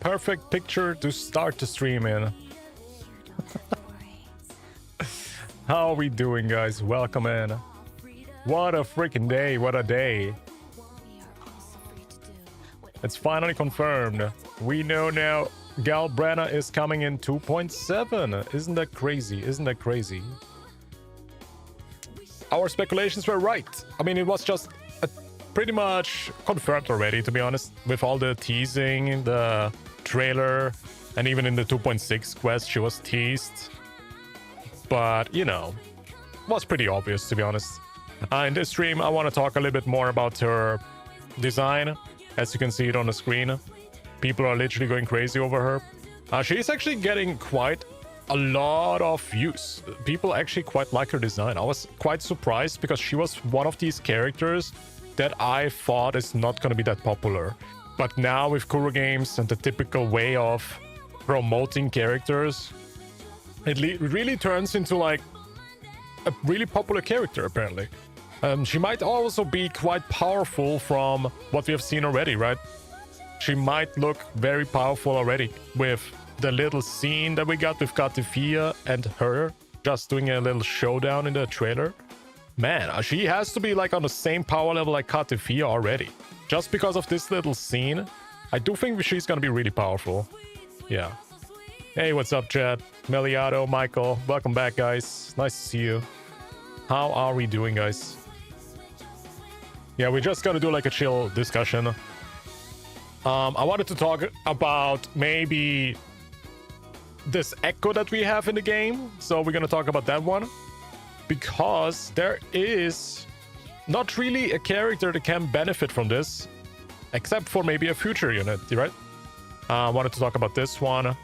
perfect picture to start the stream in. How are we doing, guys? Welcome in. What a freaking day. What a day. It's finally confirmed. We know now GALBRENA is coming in 2.7. Isn't that crazy? Isn't that crazy? Our speculations were right. I mean, it was just pretty much confirmed already, to be honest, with all the teasing, the trailer, and even in the 2.6 quest she was teased. But, you know, was pretty obvious, to be honest. In this stream, I want to talk a little bit more about her design. As you can see it on the screen, people are literally going crazy over her. She's actually getting quite a lot of views. People actually quite like her design. I was quite surprised because she was one of these characters that I thought is not going to be that popular. But now with Kuro Games and the typical way of promoting characters, it really turns into like a really popular character, apparently. She might also be quite powerful from what we have seen already, right? She might look very powerful already with the little scene that we got with Katifia and her just doing a little showdown in the trailer. Man, she has to be like on the same power level like Katifia already. Just because of this little scene, I do think she's gonna be really powerful. Yeah. Hey, what's up, chat? Meliado, Michael, welcome back, guys. Nice to see you. How are we doing, guys? Yeah, we're just gonna do like a chill discussion. I wanted to talk about maybe this echo that we have in the game. So we're gonna talk about that one. Because there is not really a character that can benefit from this. Except for maybe a future unit, right? I wanted to talk about this one.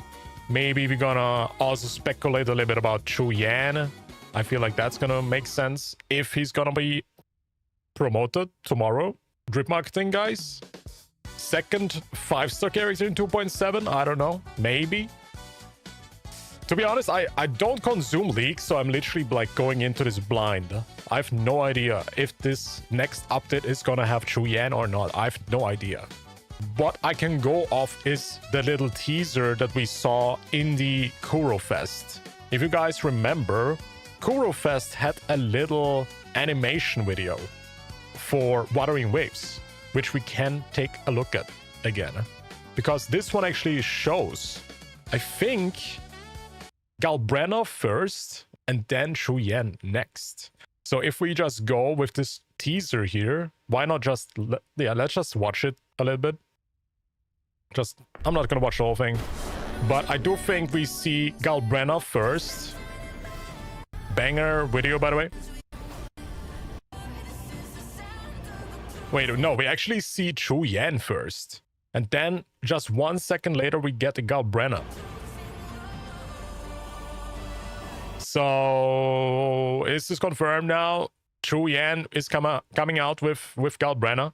Maybe we're gonna also speculate a little bit about QUIYAN. I feel like that's gonna make sense if he's gonna be promoted tomorrow. Drip marketing, guys. Second 5-star character in 2.7. I don't know. Maybe. To be honest, I don't consume leaks, so I'm literally like going into this blind. I have no idea if this next update is gonna have QUIYAN or not. I have no idea. What I can go off is the little teaser that we saw in the Kuro Fest. If you guys remember, Kuro Fest had a little animation video for Wuthering Waves, which we can take a look at again. Because this one actually shows, I think, GALBRENA first and then QUIYAN next. So if we just go with this teaser here, why not just, let's just watch it a little bit. I'm not gonna watch the whole thing, but I do think we see GALBRENA first. Banger video, by the way. Wait, no, we actually see QUIYAN first. And then just 1 second later, we get the GALBRENA. So is this confirmed now? QUIYAN is coming out with GALBRENA.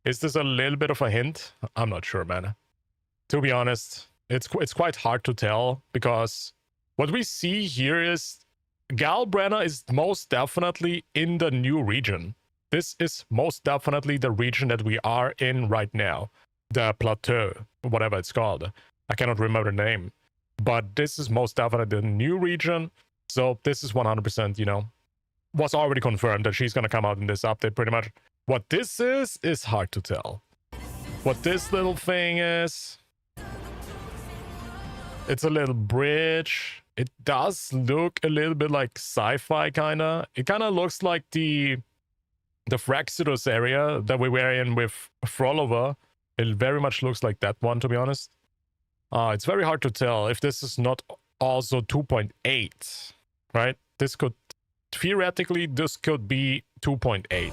Is this a little bit of a hint? I'm not sure, man. To be honest, it's quite hard to tell because what we see here is GALBRENA is most definitely in the new region. This is most definitely the region that we are in right now. The plateau, whatever it's called. I cannot remember the name. But this is most definitely the new region. So this is 100%, you know, was already confirmed that she's going to come out in this update pretty much. What this is hard to tell. What this little thing is, it's a little bridge. It does look a little bit like sci-fi kind of. It kind of looks like the Fraxidus area that we were in with Frolova. It very much looks like that one, to be honest. It's very hard to tell if this is not also 2.8, right? This could, theoretically, this could be 2.8.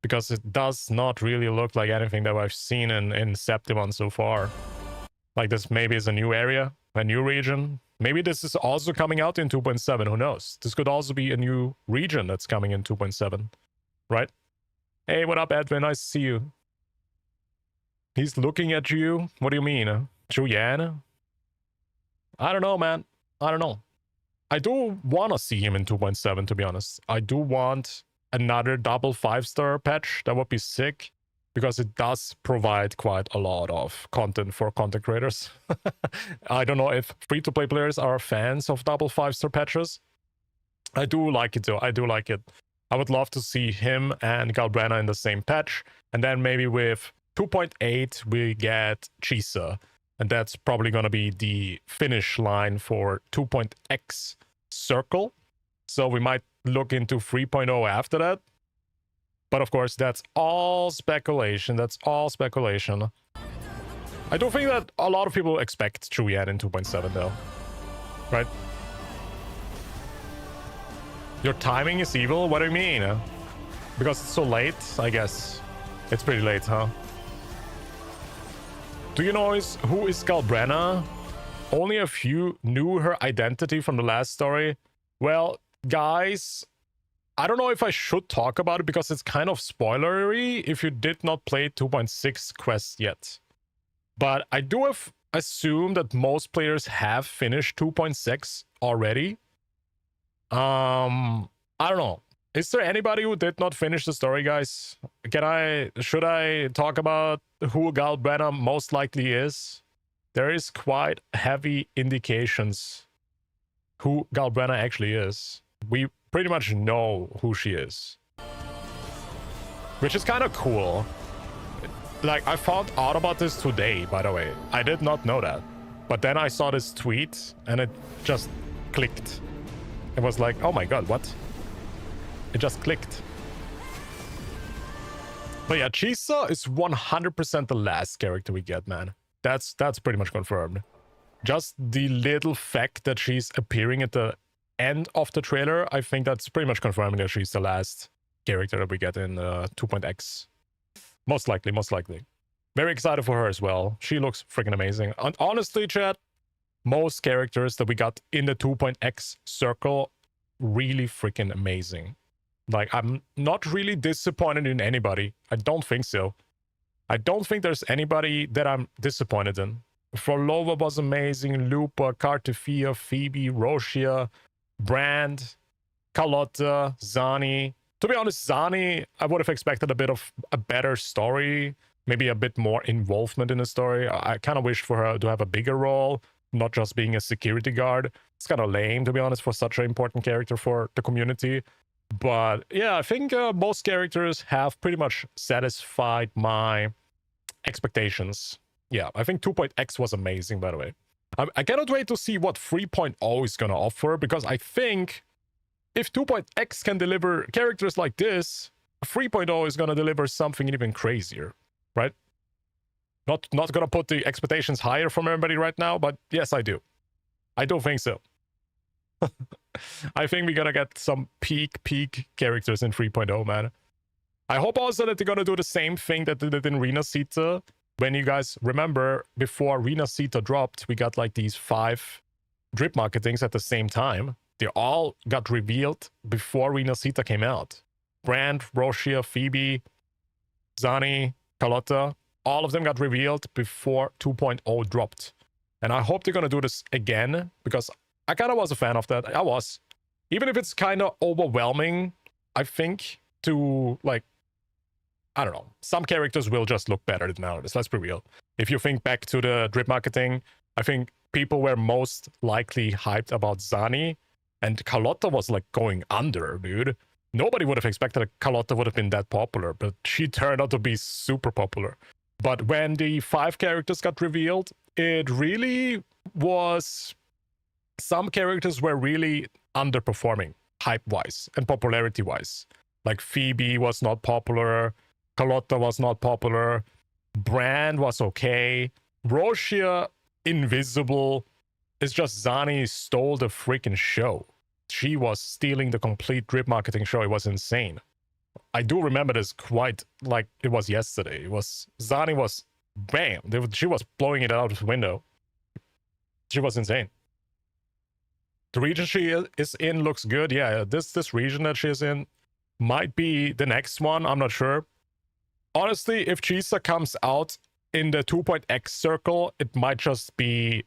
Because it does not really look like anything that I've seen in Septimon so far. Like this maybe is a new area, a new region. Maybe this is also coming out in 2.7, who knows? This could also be a new region that's coming in 2.7. Right? Hey, what up, Edwin? Nice to see you. He's looking at you. What do you mean? QUIYAN? I don't know, man. I don't know. I do want to see him in 2.7, to be honest. I do want another double 5-star patch. That would be sick. because it does provide quite a lot of content for content creators. I don't know if free-to-play players are fans of double 5-star patches. I do like it though. I do like it. I would love to see him and GALBRENA in the same patch, and then maybe with 2.8 we get Chisa, and that's probably gonna be the finish line for 2.x circle. So we might look into 3.0 after that. But of course, that's all speculation. That's all speculation. I do think that a lot of people expect QUIYAN in 2.7 though. Right? Your timing is evil? What do you mean? Because it's so late, I guess. It's pretty late, huh? Do you know who is GALBRENA? Only a few knew her identity from the last story. Well, guys, I don't know if I should talk about it because it's kind of spoilery if you did not play 2.6 quest yet. But I do assume that most players have finished 2.6 already. I don't know. Is there anybody who did not finish the story, guys? Should I talk about who GALBRENA most likely is? There is quite heavy indications who GALBRENA actually is. We pretty much know who she is, which is kind of cool. Like, I found out about this today, by the way. I did not know that, but then I saw this tweet and it just clicked. It was like, oh my god, what? It just clicked. But yeah, Chisa is 100% the last character we get, man. That's pretty much confirmed. Just the little fact that she's appearing at the end of the trailer, I think that's pretty much confirming that she's the last character that we get in 2.x. Most likely, most likely. Very excited for her as well. She looks freaking amazing. And honestly, chat, most characters that we got in the 2.x circle really freaking amazing. Like, I'm not really disappointed in anybody. I don't think so. I don't think there's anybody that I'm disappointed in. Frolova was amazing, Lupa, Cartefia, Phoebe, Roshia, Brand, Carlotta, Zani. To be honest, Zani, I would have expected a bit of a better story, maybe a bit more involvement in the story. I kind of wished for her to have a bigger role, not just being a security guard. It's kind of lame, to be honest, for such an important character for the community. But yeah, I think most characters have pretty much satisfied my expectations. Yeah, I think 2.x was amazing, by the way. I cannot wait to see what 3.0 is going to offer, because I think if 2.x can deliver characters like this, 3.0 is going to deliver something even crazier, right? Not going to put the expectations higher from everybody right now, but yes, I do. I do think so. I think we're going to get some peak characters in 3.0, man. I hope also that they're going to do the same thing that they did in Rena Sita. When you guys remember, before Rena Sita dropped, we got like these 5 drip marketings at the same time. They all got revealed before Rena Sita came out. Brand, Roshia, Phoebe, Zani, Carlotta, all of them got revealed before 2.0 dropped. And I hope they're going to do this again, because I kind of was a fan of that. I was. Even if it's kind of overwhelming, I think, to, like, I don't know. Some characters will just look better than others. Let's be real. If you think back to the drip marketing, I think people were most likely hyped about Zani, and Carlotta was like going under, dude. Nobody would have expected that Carlotta would have been that popular, but she turned out to be super popular. But when the 5 characters got revealed, it really was... Some characters were really underperforming, hype-wise and popularity-wise. Like Phoebe was not popular, Carlotta was not popular, Brand was okay, Roshia, invisible. It's just Zani stole the freaking show. She was stealing the complete drip marketing show. It was insane. I do remember this quite like it was yesterday. Zani was, bam, she was blowing it out of the window. She was insane. The region she is in looks good. Yeah, this region that she is in might be the next one. I'm not sure. Honestly, if Chisa comes out in the 2.x circle, it might just be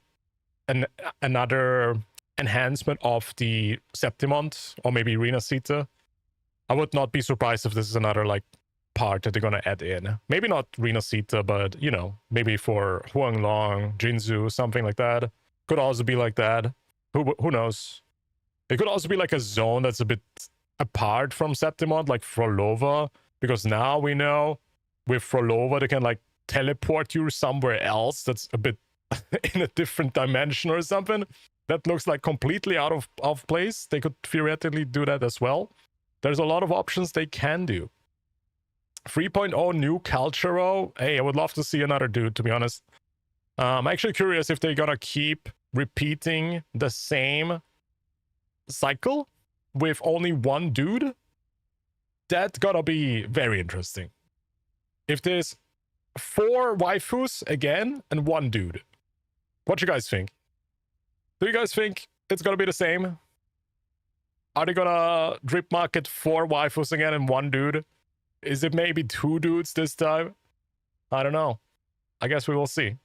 another enhancement of the Septimont or maybe Rena Sita. I would not be surprised if this is another like part that they're gonna add in. Maybe not Renasita, but you know, maybe for Huanglong, Jinzu, something like that. Could also be like that. Who knows? It could also be like a zone that's a bit apart from Septimont, like Frolova, because now we know with Frolova they can like teleport you somewhere else that's a bit in a different dimension or something. That looks like completely out of place. They could theoretically do that as well. There's a lot of options they can do. 3.0 new Calchero. Hey, I would love to see another dude, to be honest. I'm actually curious if they're gonna keep repeating the same cycle with only one dude. That's gonna be very interesting. If there's 4 waifus again and 1 dude. What you guys think? Do you guys think it's gonna be the same? Are they gonna drip market 4 waifus again and 1 dude? Is it maybe 2 dudes this time? I don't know. I guess we will see.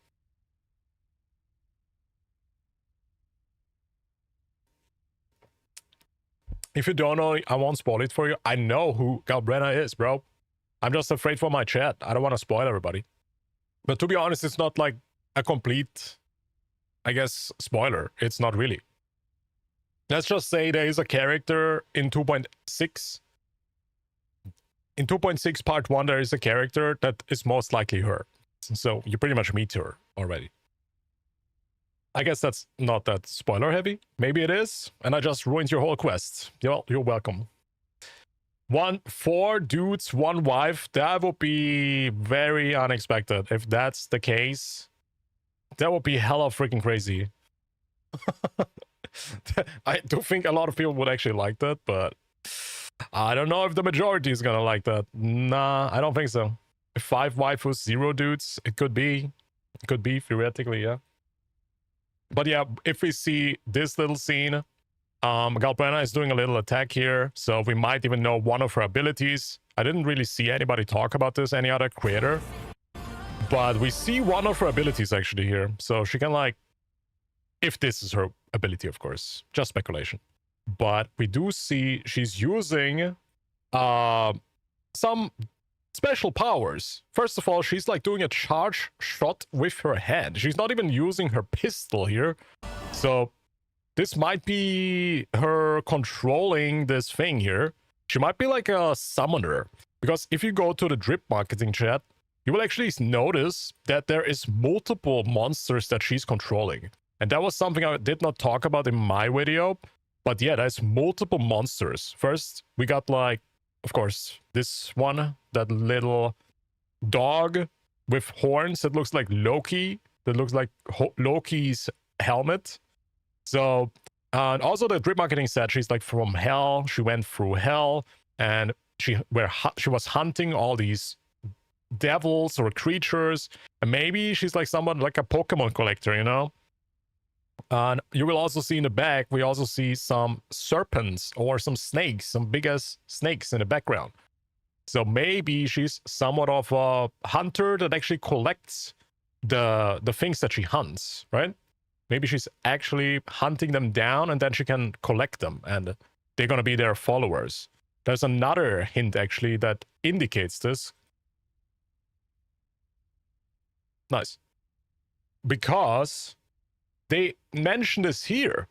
If you don't know, I won't spoil it for you. I know who GALBRENA is, bro. I'm just afraid for my chat. I don't want to spoil everybody. But to be honest, it's not like a complete, I guess, spoiler. It's not really. Let's just say there is a character in 2.6. In 2.6 part 1, there is a character that is most likely her. So you pretty much meet her already. I guess that's not that spoiler heavy. Maybe it is, and I just ruined your whole quest. Well, you're welcome. 4 dudes, 1 wife. That would be very unexpected. If that's the case, that would be hella freaking crazy. I do think a lot of people would actually like that, but I don't know if the majority is gonna like that. Nah, I don't think so. 5 waifus, 0 dudes, it could be. It could be, theoretically, yeah. But yeah, if we see this little scene, GALBRENA is doing a little attack here, so we might even know one of her abilities. I didn't really see anybody talk about this, any other creator. But we see one of her abilities actually here. So she can like, if this is her ability, of course, just speculation. But we do see she's using some special powers. First of all, she's like doing a charge shot with her hand. She's not even using her pistol here. So this might be her controlling this thing here. She might be like a summoner. Because if you go to the drip marketing chat, you will actually notice that there is multiple monsters that she's controlling. And that was something I did not talk about in my video. But yeah, there's multiple monsters. First, we got like, of course, this one, that little dog with horns that looks like Loki. That looks like Loki's helmet. So, and also the drip marketing said she's like from hell. She went through hell, and she was hunting all these devils or creatures. And maybe she's like someone like a Pokemon collector, you know? And you will also see in the back, we also see some serpents or some snakes, some big ass snakes in the background. So maybe she's somewhat of a hunter that actually collects the things that she hunts, right? Maybe she's actually hunting them down and then she can collect them and they're going to be their followers. There's another hint actually that indicates this. Nice. Because they mention this here.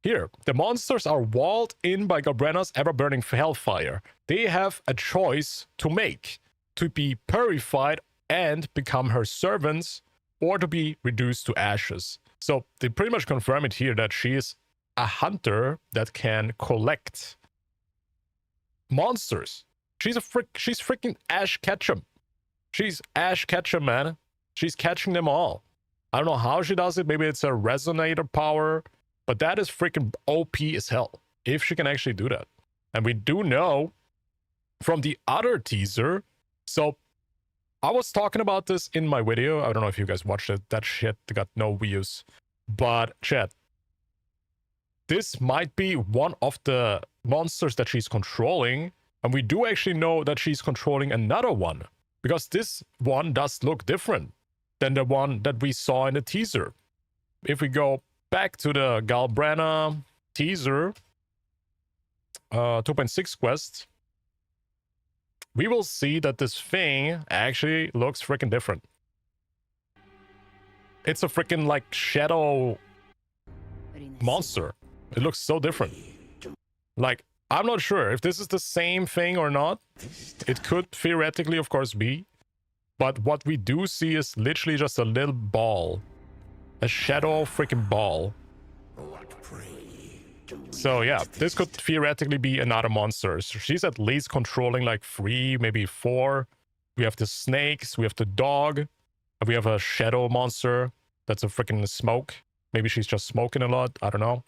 Here, the monsters are walled in by GALBRENA's ever-burning hellfire. They have a choice to make, to be purified and become her servants, or to be reduced to ashes. So they pretty much confirm it here that she is a hunter that can collect monsters. She's freaking Ash Ketchum. She's Ash Ketchum, man. She's catching them all. I don't know how she does it. Maybe it's a resonator power. But that is freaking OP as hell, if she can actually do that. And we do know from the other teaser. So I was talking about this in my video. I don't know if you guys watched it. That shit got no views. But chat, this might be one of the monsters that she's controlling. And we do actually know that she's controlling another one. Because this one does look different than the one that we saw in the teaser. If we go back to the GALBRENA teaser 2.6 quest, we will see that this thing actually looks freaking different. It's a freaking like shadow monster. It looks so different. Like, I'm not sure if this is the same thing or not. It could theoretically, of course, be. But what we do see is literally just a little ball. A shadow freaking ball. So yeah, this could theoretically be another monster. So she's at least controlling like 3, maybe 4. We have the snakes, we have the dog. We have a shadow monster that's a freaking smoke. Maybe she's just smoking a lot, I don't know.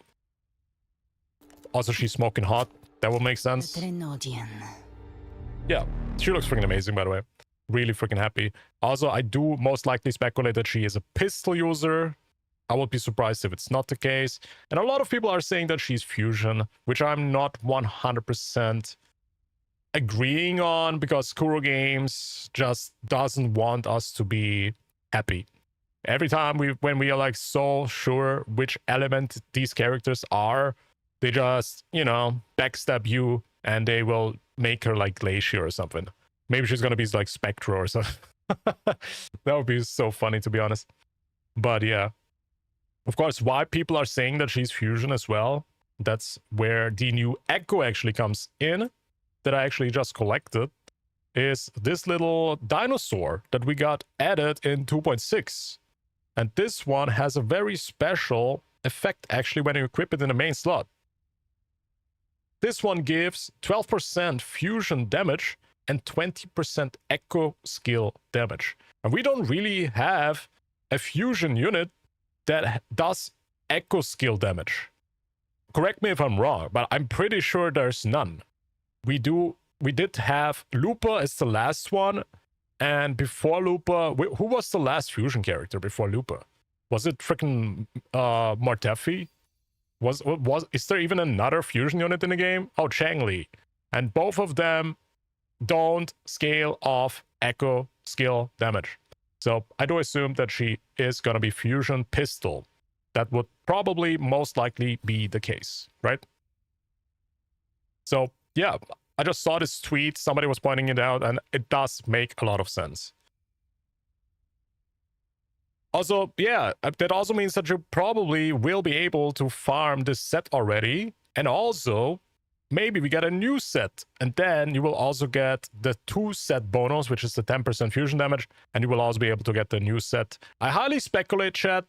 Also, she's smoking hot. That would make sense. Yeah, she looks freaking amazing, by the way. Really freaking happy. Also, I do most likely speculate that she is a pistol user. I would be surprised if it's not the case. And a lot of people are saying that she's fusion, which I'm not 100% agreeing on, because Kuro Games just doesn't want us to be happy. Every time when we are like so sure which element these characters are, they just, you know, backstab you and they will make her like Glacier or something. Maybe she's gonna be like Spectra or something. That would be so funny, to be honest. But yeah. Of course, why people are saying that she's fusion as well, that's where the new Echo actually comes in, that I actually just collected, is this little dinosaur that we got added in 2.6. And this one has a very special effect actually when you equip it in the main slot. This one gives 12% fusion damage and 20% echo skill damage. And we don't really have a fusion unit that does echo skill damage. Correct me if I'm wrong, but I'm pretty sure there's none. We did have Lupa as the last one, and before Lupa, who was the last fusion character before Lupa? Was it freaking Martefi? Is there even another fusion unit in the game? Oh, Changli. And both of them don't scale off echo skill damage. So I do assume that she is gonna be fusion pistol. That would probably most likely be the case, right? So yeah, I just saw this tweet, somebody was pointing it out, and it does make a lot of sense. Also, yeah, that also means that you probably will be able to farm this set already. And also, maybe we get a new set. And then you will also get the 2 set bonus, which is the 10% fusion damage. And you will also be able to get the new set. I highly speculate, chat,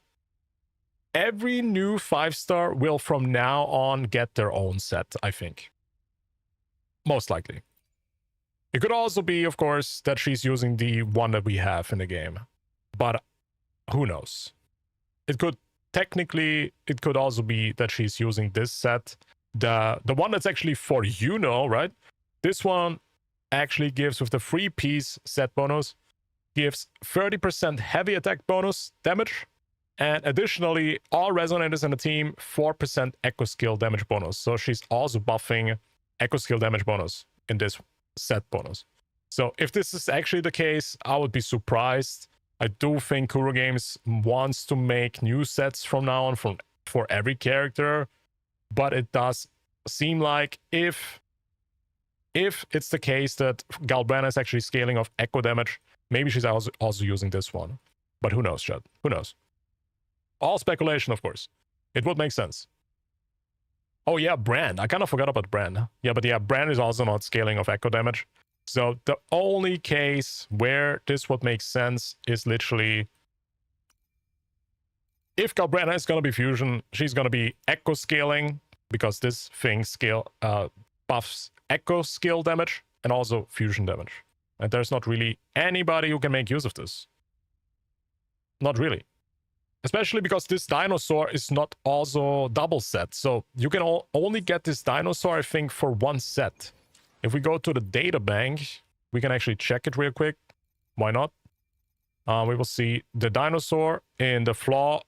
every new 5-star will from now on get their own set, I think. Most likely. It could also be, of course, that she's using the one that we have in the game. But who knows? It could also be that she's using this set. The one that's actually for right? This one actually gives, with the 3-piece set bonus, gives 30% heavy attack bonus damage. And additionally, all resonators in the team, 4% echo skill damage bonus. So she's also buffing echo skill damage bonus in this set bonus. So if this is actually the case, I would be surprised. I do think Kuro Games wants to make new sets from now on for every character, but it does seem like if it's the case that GALBRENA is actually scaling off echo damage, maybe she's also using this one. But who knows, Chad? Who knows? All speculation, of course. It would make sense. Oh yeah, Brand. I kind of forgot about Brand. Yeah, but yeah, Brand is also not scaling off echo damage. So the only case where this would make sense is literally if GALBRENA is going to be fusion, she's going to be echo scaling, because this thing buffs echo skill damage and also fusion damage. And there's not really anybody who can make use of this. Not really. Especially because this dinosaur is not also double set. So you can only get this dinosaur, I think, for 1 set. If we go to the data bank, we can actually check it real quick. Why not? We will see the dinosaur in the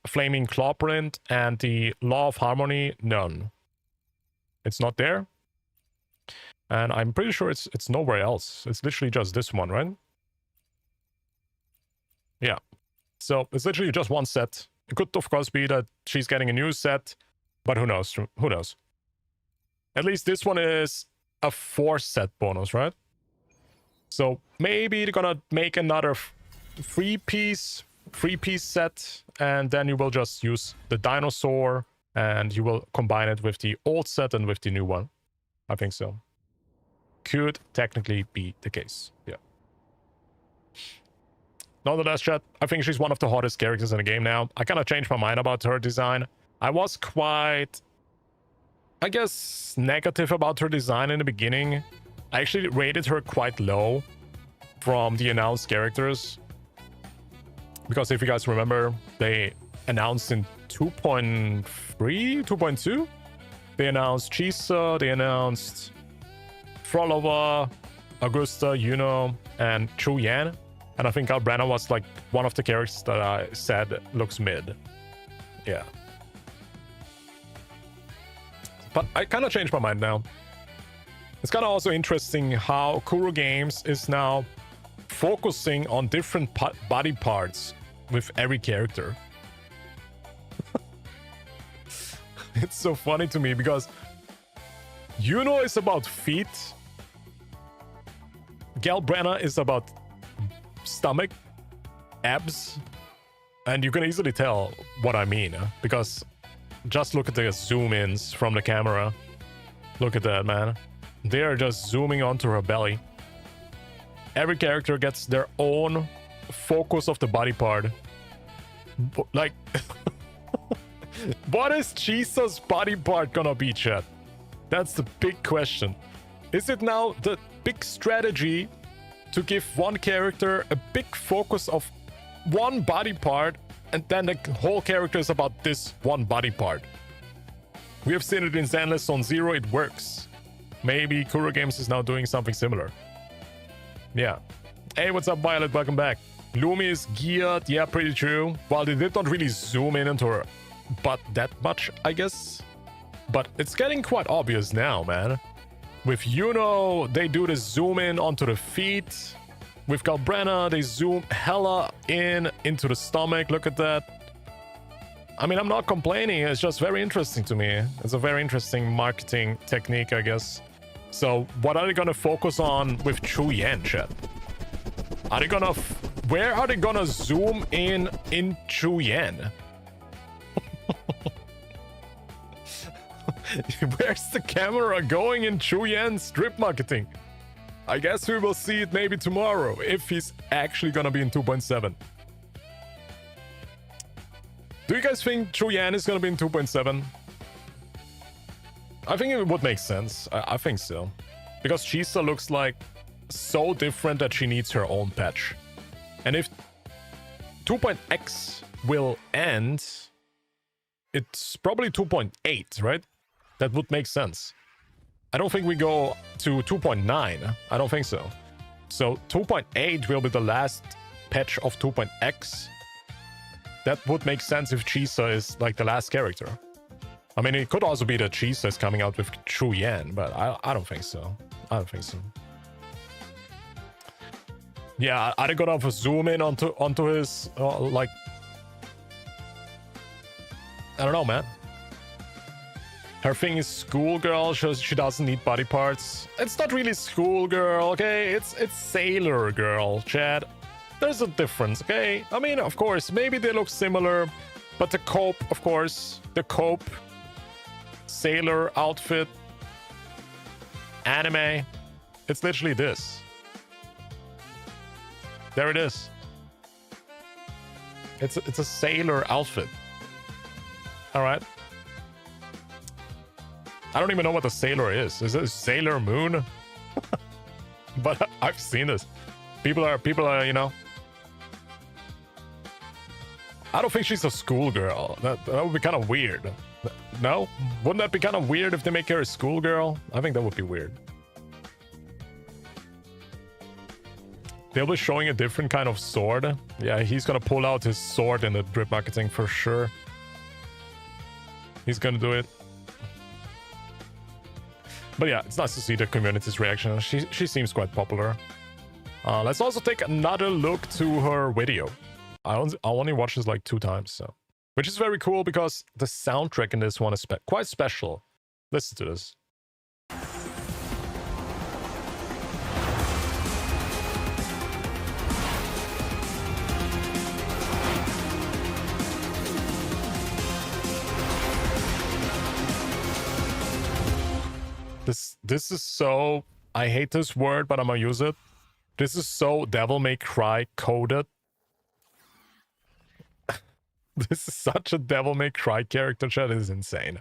flaming claw print and the law of harmony. None. It's not there. And I'm pretty sure it's nowhere else. It's literally just this one, right? Yeah. So it's literally just 1 set. It could, of course, be that she's getting a new set, but who knows? Who knows? At least this one is a 4 set bonus, right? So maybe they're gonna make another three-piece set, and then you will just use the dinosaur and you will combine it with the old set and with the new one. I think so. Could technically be the case. Yeah. Nonetheless, chat, I think she's one of the hottest characters in the game now. I kind of changed my mind about her design. I was quite, I guess, negative about her design in the beginning. I actually rated her quite low from the announced characters. Because if you guys remember, they announced in 2.3, 2.2? They announced Chisa, they announced Frolova, Augusta, Yuno, and QUIYAN. And I think GALBRENA was like one of the characters that I said looks mid. Yeah. But I kind of changed my mind now. It's kind of also interesting how Kuro Games is now focusing on different body parts with every character. It's so funny to me because Yuno is about feet, GALBRENA is about stomach, abs, and you can easily tell what I mean because just look at the zoom-ins from the camera. Look at that, man. They are just zooming onto her belly. Every character gets their own focus of the body part. Like, what is Chisa's body part gonna be, chat? That's the big question. Is it now the big strategy to give one character a big focus of one body part, and then the whole character is about this one body part? We have seen it in Zenless Zone Zero, it works. Maybe Kuro Games is now doing something similar. Yeah. Hey, what's up, Violet? Welcome back. Lumi is geared. Yeah, pretty true. Well, they did not really zoom in into her butt that much, I guess. But it's getting quite obvious now, man. With Yuno, they do the zoom in onto the feet. With GALBRENA, they zoom hella into the stomach. Look at that. I mean, I'm not complaining. It's just very interesting to me. It's a very interesting marketing technique, I guess. So, what are they gonna focus on with QUIYAN, chat? Are they gonna... Where are they gonna zoom in QUIYAN? Where's the camera going in QUIYAN's strip marketing? I guess we will see it maybe tomorrow, if he's actually gonna be in 2.7. Do you guys think QUIYAN is gonna be in 2.7? I think it would make sense. I think so. Because Chisa looks like so different that she needs her own patch. And if 2.x will end, it's probably 2.8, right? That would make sense. I don't think we go to 2.9. I don't think so. So 2.8 will be the last patch of 2.x. That would make sense if Chisa is like the last character. I mean, it could also be that Chisa is coming out with QUIYAN, but I don't think so. I don't think so. Yeah, are they gonna zoom in onto his like? I don't know, man. Her thing is schoolgirl. She doesn't need body parts. It's not really schoolgirl, okay? It's sailor girl, Chad. There's a difference, okay? I mean, of course, maybe they look similar, but the cope, of course, the cope, sailor outfit, anime, it's literally this. There it is. It's a sailor outfit. All right. I don't even know what the sailor is. Is it Sailor Moon? But I've seen this. People are, you know. I don't think she's a schoolgirl. That would be kind of weird. No? Wouldn't that be kind of weird if they make her a schoolgirl? I think that would be weird. They'll be showing a different kind of sword. Yeah, he's gonna pull out his sword in the drip marketing for sure. He's gonna do it. But yeah, it's nice to see the community's reaction. She seems quite popular. Let's also take another look to her video. I only watched this like 2 times, so. Which is very cool because the soundtrack in this one is quite special. Listen to this. This is so... I hate this word, but I'm gonna use it. This is so Devil May Cry coded. This is such a Devil May Cry character, chat. It is insane.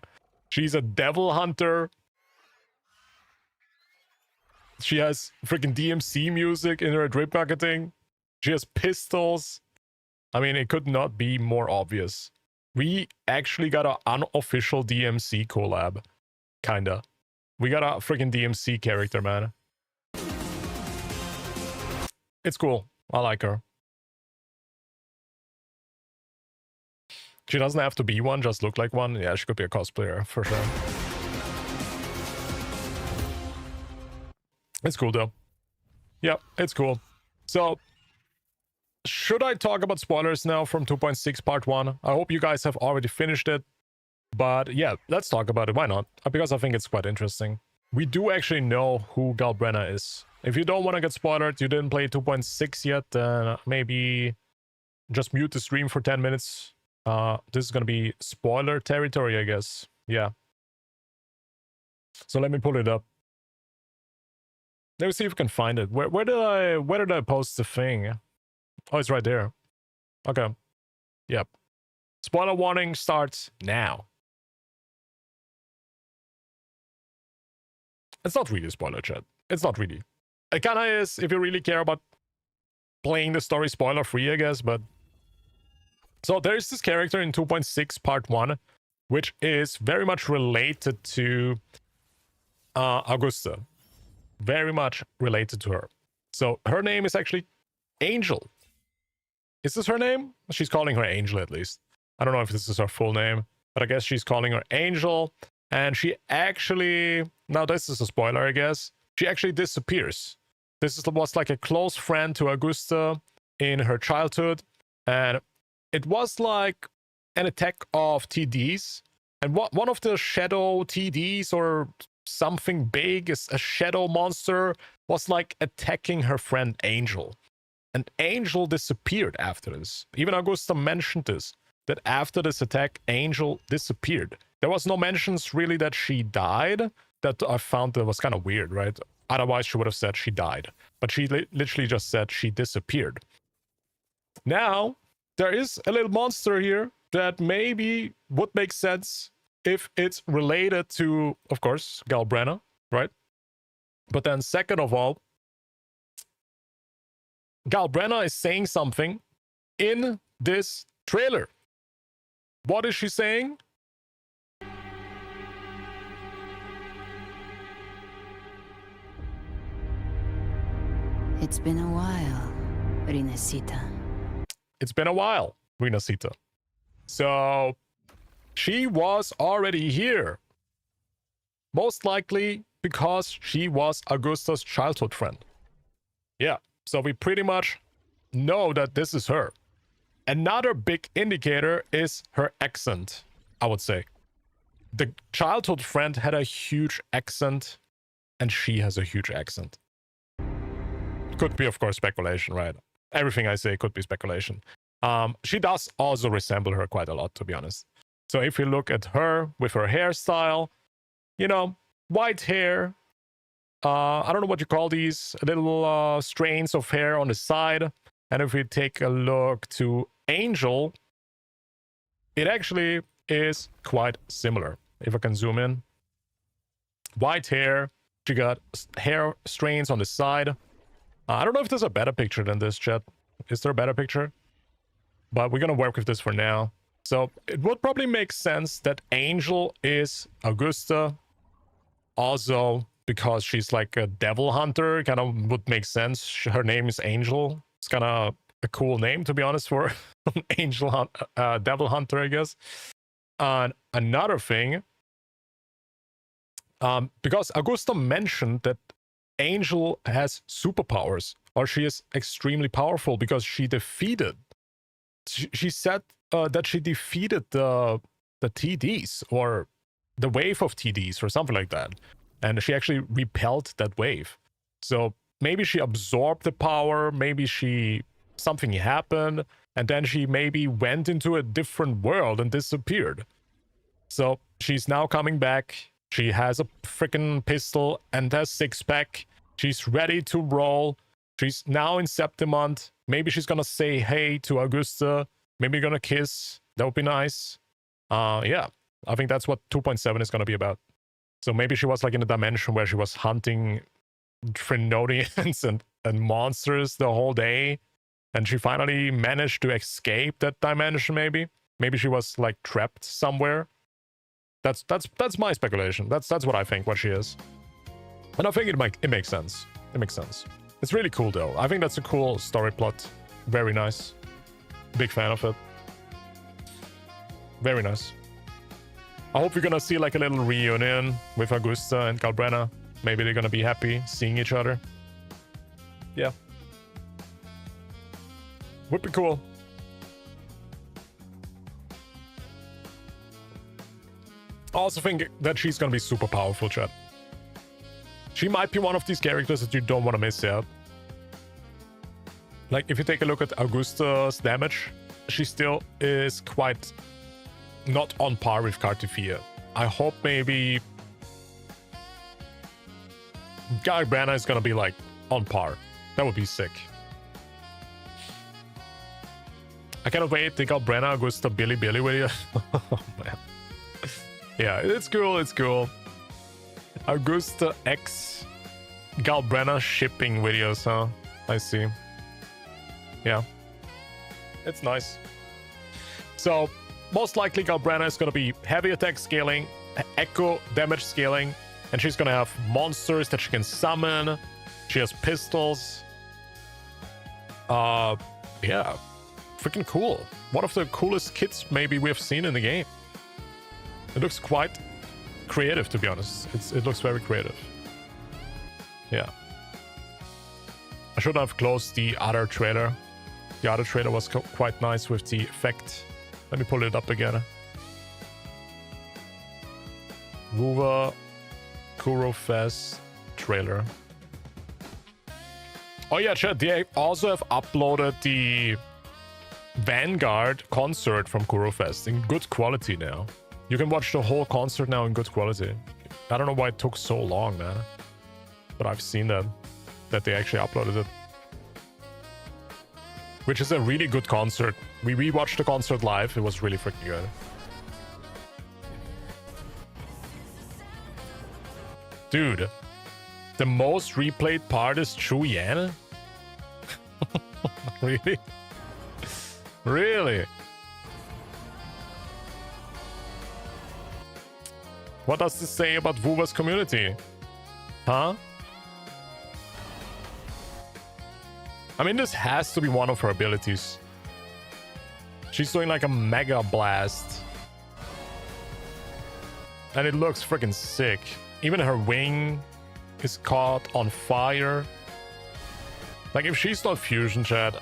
She's a devil hunter. She has freaking DMC music in her drip marketing. She has pistols. I mean, it could not be more obvious. We actually got an unofficial DMC collab. Kinda. We got a freaking DMC character, man. It's cool. I like her. She doesn't have to be one, just look like one. Yeah, she could be a cosplayer, for sure. It's cool, though. Yeah, it's cool. So, should I talk about spoilers now from 2.6 Part 1? I hope you guys have already finished it. But yeah, let's talk about it. Why not? Because I think it's quite interesting. We do actually know who GALBRENA is. If you don't want to get spoiled, you didn't play 2.6 yet, then maybe just mute the stream for 10 minutes. This is going to be spoiler territory, I guess. Yeah. So let me pull it up. Let me see if we can find it. Where did I post the thing? Oh, it's right there. Okay. Yep. Spoiler warning starts now. It's not really a spoiler, chat. It's not really. It kinda is if you really care about playing the story spoiler free, I guess, but... So there's this character in 2.6 Part 1, which is very much related to Augusta. Very much related to her. So her name is actually Angel. Is this her name? She's calling her Angel, at least. I don't know if this is her full name, but I guess she's calling her Angel. And she actually... Now this is a spoiler, I guess. She actually disappears. This was like a close friend to Augusta in her childhood. And it was like an attack of TDs. And one of the shadow TDs or something big, is a shadow monster, was like attacking her friend Angel. And Angel disappeared after this. Even Augusta mentioned this, that after this attack, Angel disappeared. There was no mentions really that she died. That I found that was kind of weird, right? Otherwise, she would have said she died. But she literally just said she disappeared. Now, there is a little monster here that maybe would make sense if it's related to, of course, GALBRENA, right? But then second of all, GALBRENA is saying something in this trailer. What is she saying? It's been a while, Rinasita. It's been a while, Rinasita. So, she was already here. Most likely because she was Augusta's childhood friend. Yeah, so we pretty much know that this is her. Another big indicator is her accent, I would say. The childhood friend had a huge accent, and she has a huge accent. Could be, of course, speculation, right? Everything I say could be speculation. She does also resemble her quite a lot, to be honest. So if you look at her with her hairstyle, you know, white hair. I don't know what you call these little strains of hair on the side. And if we take a look to Angel, it actually is quite similar. If I can zoom in. White hair. She got hair strains on the side. I don't know if there's a better picture than this, chat. Is there a better picture? But we're going to work with this for now. So it would probably make sense that Angel is Augusta. Also, because she's like a devil hunter, kind of would make sense. Her name is Angel. It's kind of a cool name, to be honest, for Angel devil hunter, I guess. And another thing, because Augusta mentioned that Angel has superpowers, or she is extremely powerful because she defeated. She said that she defeated the TDs, or the wave of TDs, or something like that. And she actually repelled that wave. So maybe she absorbed the power, maybe something happened, and then she maybe went into a different world and disappeared. So she's now coming back She has a freaking pistol and a six-pack. She's ready to roll. She's now in Septimont. Maybe she's gonna say hey to Augusta. Maybe gonna kiss. That would be nice. Yeah, I think that's what 2.7 is gonna be about. So maybe she was like in a dimension where she was hunting Trinodians and monsters the whole day, and she finally managed to escape that dimension. Maybe she was like trapped somewhere. That's my speculation. That's what I think what she is, and I think it makes sense. It makes sense. It's really cool though. I think that's a cool story plot. Very nice. Big fan of it. Very nice. I hope we're gonna see like a little reunion with Augusta and GALBRENA. Maybe they're gonna be happy seeing each other. Yeah. Would be cool. I also think that she's gonna be super powerful, chat. She might be one of these characters that you don't want to miss out. Like, if you take a look at Augusta's damage, she still is quite not on par with Cartifia. I hope maybe GALBRENA is gonna be like on par. That would be sick. I cannot wait the GALBRENA Augusta Billy video. Oh man. Yeah, it's cool, it's cool. Augusta X GALBRENA shipping videos, huh? I see. Yeah. It's nice. So, most likely GALBRENA is gonna be heavy attack scaling, echo damage scaling, and she's gonna have monsters that she can summon. She has pistols. Yeah. Freaking cool. One of the coolest kits maybe we've seen in the game. It looks quite creative, to be honest. It looks very creative. Yeah. I should have closed the other trailer. The other trailer was quite nice with the effect. Let me pull it up again. Wuwa Kurofest trailer. Oh yeah, chat, they also have uploaded the Vanguard concert from Kurofest in good quality now. You can watch the whole concert now in good quality. I don't know why it took so long, man. But I've seen that they actually uploaded it. Which is a really good concert. We rewatched the concert live. It was really freaking good. Dude, the most replayed part is QUIYAN? Really? Really? What does this say about Wuwa's community? Huh? I mean, this has to be one of her abilities. She's doing like a mega blast. And it looks freaking sick. Even her wing is caught on fire. Like, if she's not fusion, chat,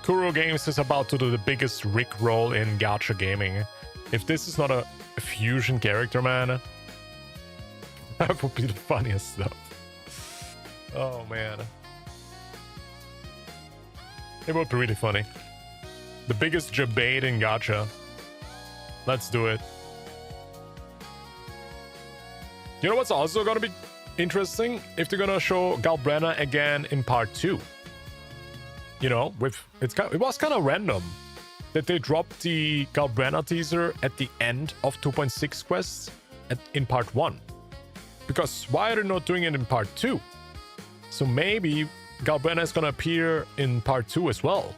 Kuro Games is about to do the biggest rickroll in gacha gaming. If this is not a fusion character, man, that would be the funniest stuff. Oh man, it would be really funny. The biggest debate in gacha. Let's do it. You know what's also gonna be interesting? If they're gonna show GALBRENA again in part 2. You know, it was kind of random that they dropped the GALBRENA teaser at the end of 2.6 quests in part 1. Because why are they not doing it in part 2? So maybe GALBRENA is gonna appear in part 2 as well.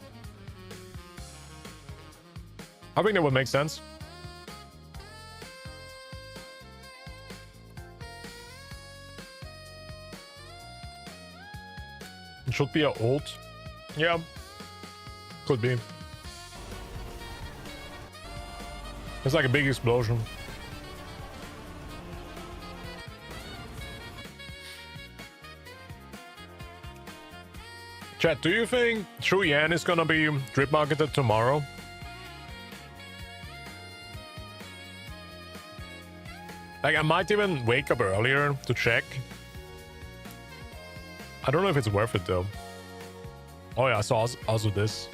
I think that would make sense. It should be an ult. Yeah, could be. It's like a big explosion. Chat, do you think QUIYAN is gonna be drip marketed tomorrow? Like, I might even wake up earlier to check. I don't know if it's worth it though. Oh yeah, so also this.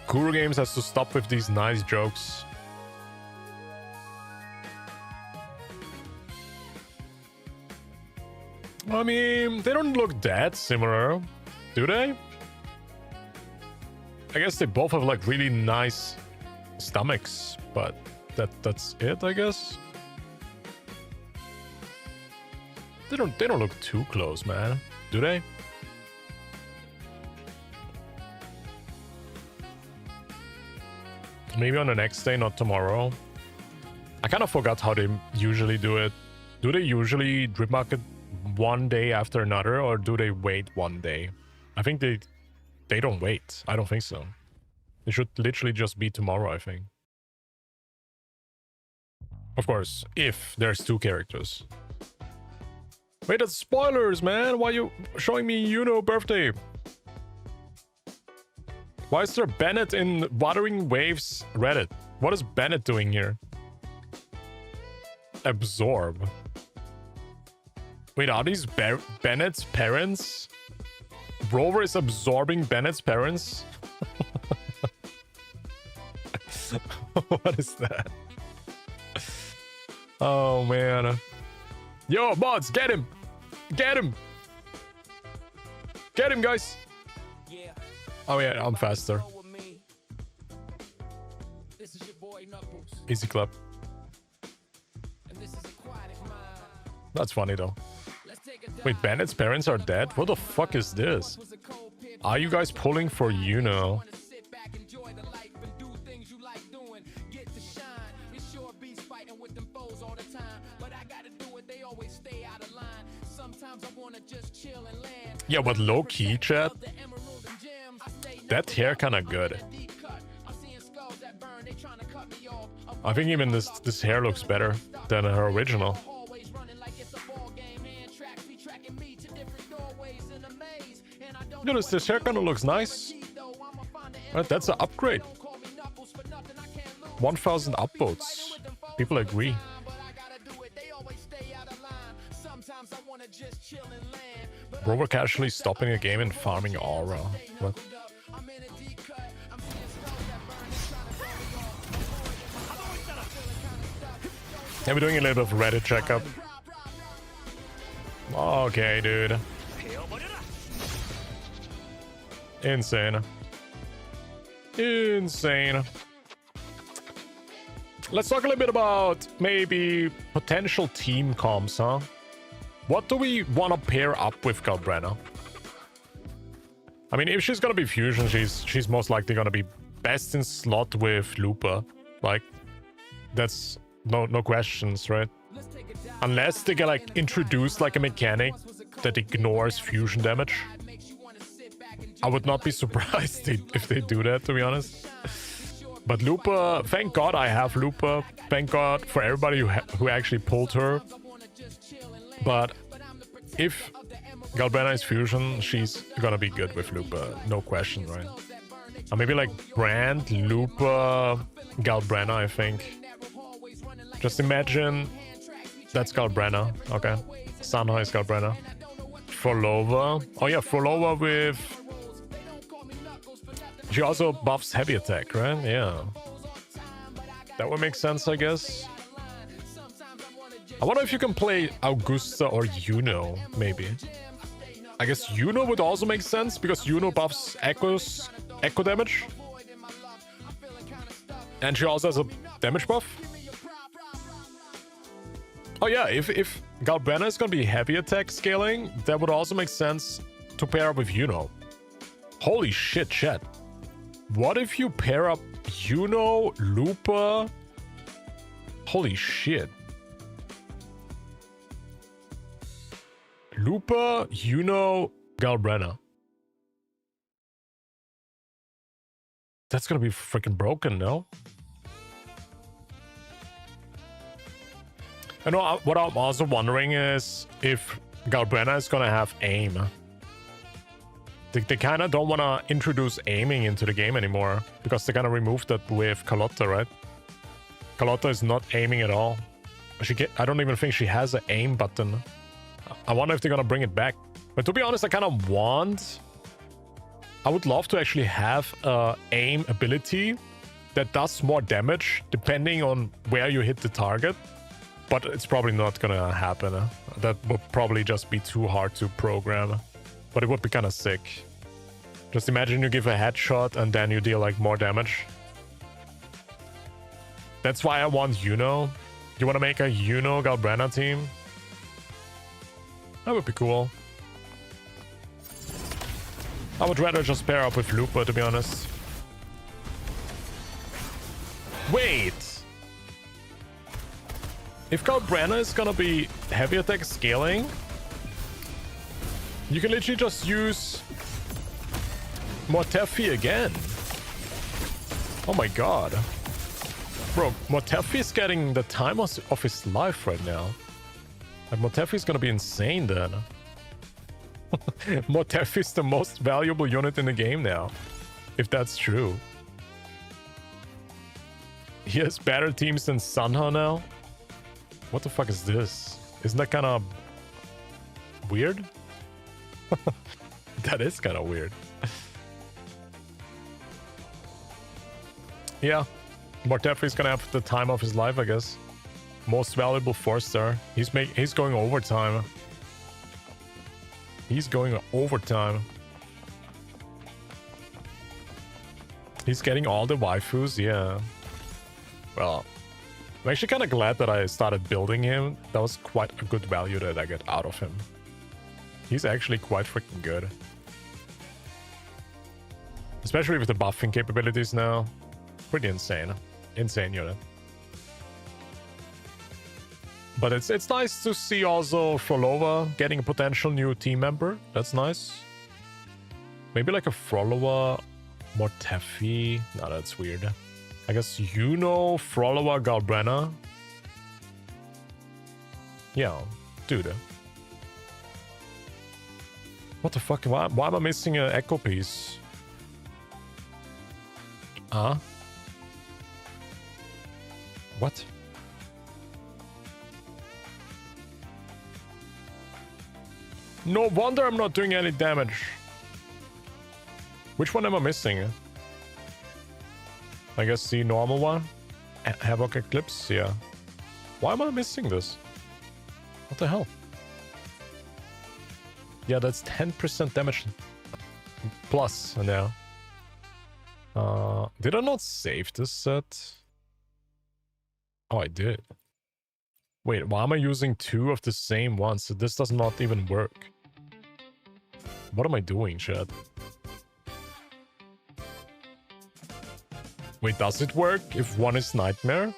Kuro Games has to stop with these nice jokes. I mean, they don't look that similar, do they? I guess they both have like really nice stomachs, but that's it, I guess. They don't look too close, man. Do they? Maybe on the next day, not tomorrow. I kind of forgot how they usually do it. Do they usually drip market one day after another, or do they wait one day? I think they don't wait. I don't think so. It should literally just be tomorrow, I think. Of course, if there's two characters. Wait, that's spoilers, man! Why are you showing me birthday? Why is there Bennett in Wuthering Waves Reddit? What is Bennett doing here? Absorb. Wait, are these Bennett's parents? Rover is absorbing Bennett's parents? What is that? Oh, man. Yo, mods, get him! Get him! Get him, guys! Oh, yeah, I'm faster. Easy clap. That's funny, though. Wait, Bennett's parents are dead? What the fuck is this? Are you guys pulling for Yuno? Yeah, but low-key, chat. That hair kinda good. I think even this hair looks better than her original. Look at this hair kinda looks nice. Right, that's an upgrade. 1000 upvotes. People agree. Bro, we're casually stopping a game and farming aura. What? Yeah, we're doing a little bit of Reddit checkup. Okay, dude. Insane. Insane. Let's talk a little bit about maybe potential team comps, huh? What do we want to pair up with GALBRENA? I mean, if she's gonna be fusion, she's most likely gonna be best in slot with Lupa. Like, that's no questions, right? Unless they get like introduced like a mechanic that ignores fusion damage. I would not be surprised if they do that, to be honest. But Lupa, thank God I have Lupa. Thank God for everybody who actually pulled her. But if GALBRENA is fusion, she's gonna be good with Lupa, no question, right? Or maybe like Brand, Lupa, GALBRENA, I think. Just imagine that's GALBRENA, okay. Sanha is GALBRENA. Frolova. Oh yeah, Frolova with... She also buffs heavy attack, right? Yeah. That would make sense, I guess. I wonder if you can play Augusta or Yuno, maybe. I guess Yuno would also make sense, because Yuno buffs echo damage. And she also has a damage buff. Oh yeah, if GALBRENA is gonna be heavy attack scaling, that would also make sense to pair up with Yuno. Holy shit, chat. What if you pair up Yuno, Lupa? Holy shit. Lupa, Yuno, GALBRENA. That's gonna be freaking broken, no? I know what I'm also wondering is if GALBRENA is gonna have aim. They kind of don't want to introduce aiming into the game anymore, because they're gonna remove that with Carlotta, right? Carlotta is not aiming at all. I don't even think she has an aim button. I wonder if they're gonna bring it back. But to be honest, I would love to actually have a aim ability that does more damage depending on where you hit the target, But it's probably not gonna happen. That would probably just be too hard to program. But it would be kind of sick. Just imagine you give a headshot and then you deal like more damage. That's why I want Yuno. You want to make a Yuno GALBRENA team? That would be cool. I would rather just pair up with Lupa, to be honest. Wait! If GALBRENA is gonna be heavy attack scaling, you can literally just use Motefi again. Oh my god. Bro, Motefi is getting the time of his life right now. Like, Motefi is gonna be insane then. Motefi is the most valuable unit in the game now. If that's true. He has better teams than Sanha now? What the fuck is this? Isn't that kind of weird? That is kind of weird. Yeah, Motefi is gonna have the time of his life, I guess. Most valuable 4-star. He's going overtime. He's going overtime. He's getting all the waifus, yeah. Well, I'm actually kind of glad that I started building him. That was quite a good value that I get out of him. He's actually quite freaking good. Especially with the buffing capabilities now. Pretty insane. Insane unit. But it's nice to see also Frolova getting a potential new team member. That's nice. Maybe like a Frolova Motefi. No, that's weird. I guess Yuno, Frolova, GALBRENA. Yeah, dude. What the fuck? Why am I missing an echo piece? Huh? What? No wonder I'm not doing any damage. Which one am I missing? I guess the normal one? Havoc Eclipse? Yeah. Why am I missing this? What the hell? Yeah, that's 10% damage plus now. Did I not save this set? Oh, I did. Wait, why am I using 2 of the same ones? So this does not even work. What am I doing, chat? Wait, does it work if one is Nightmare?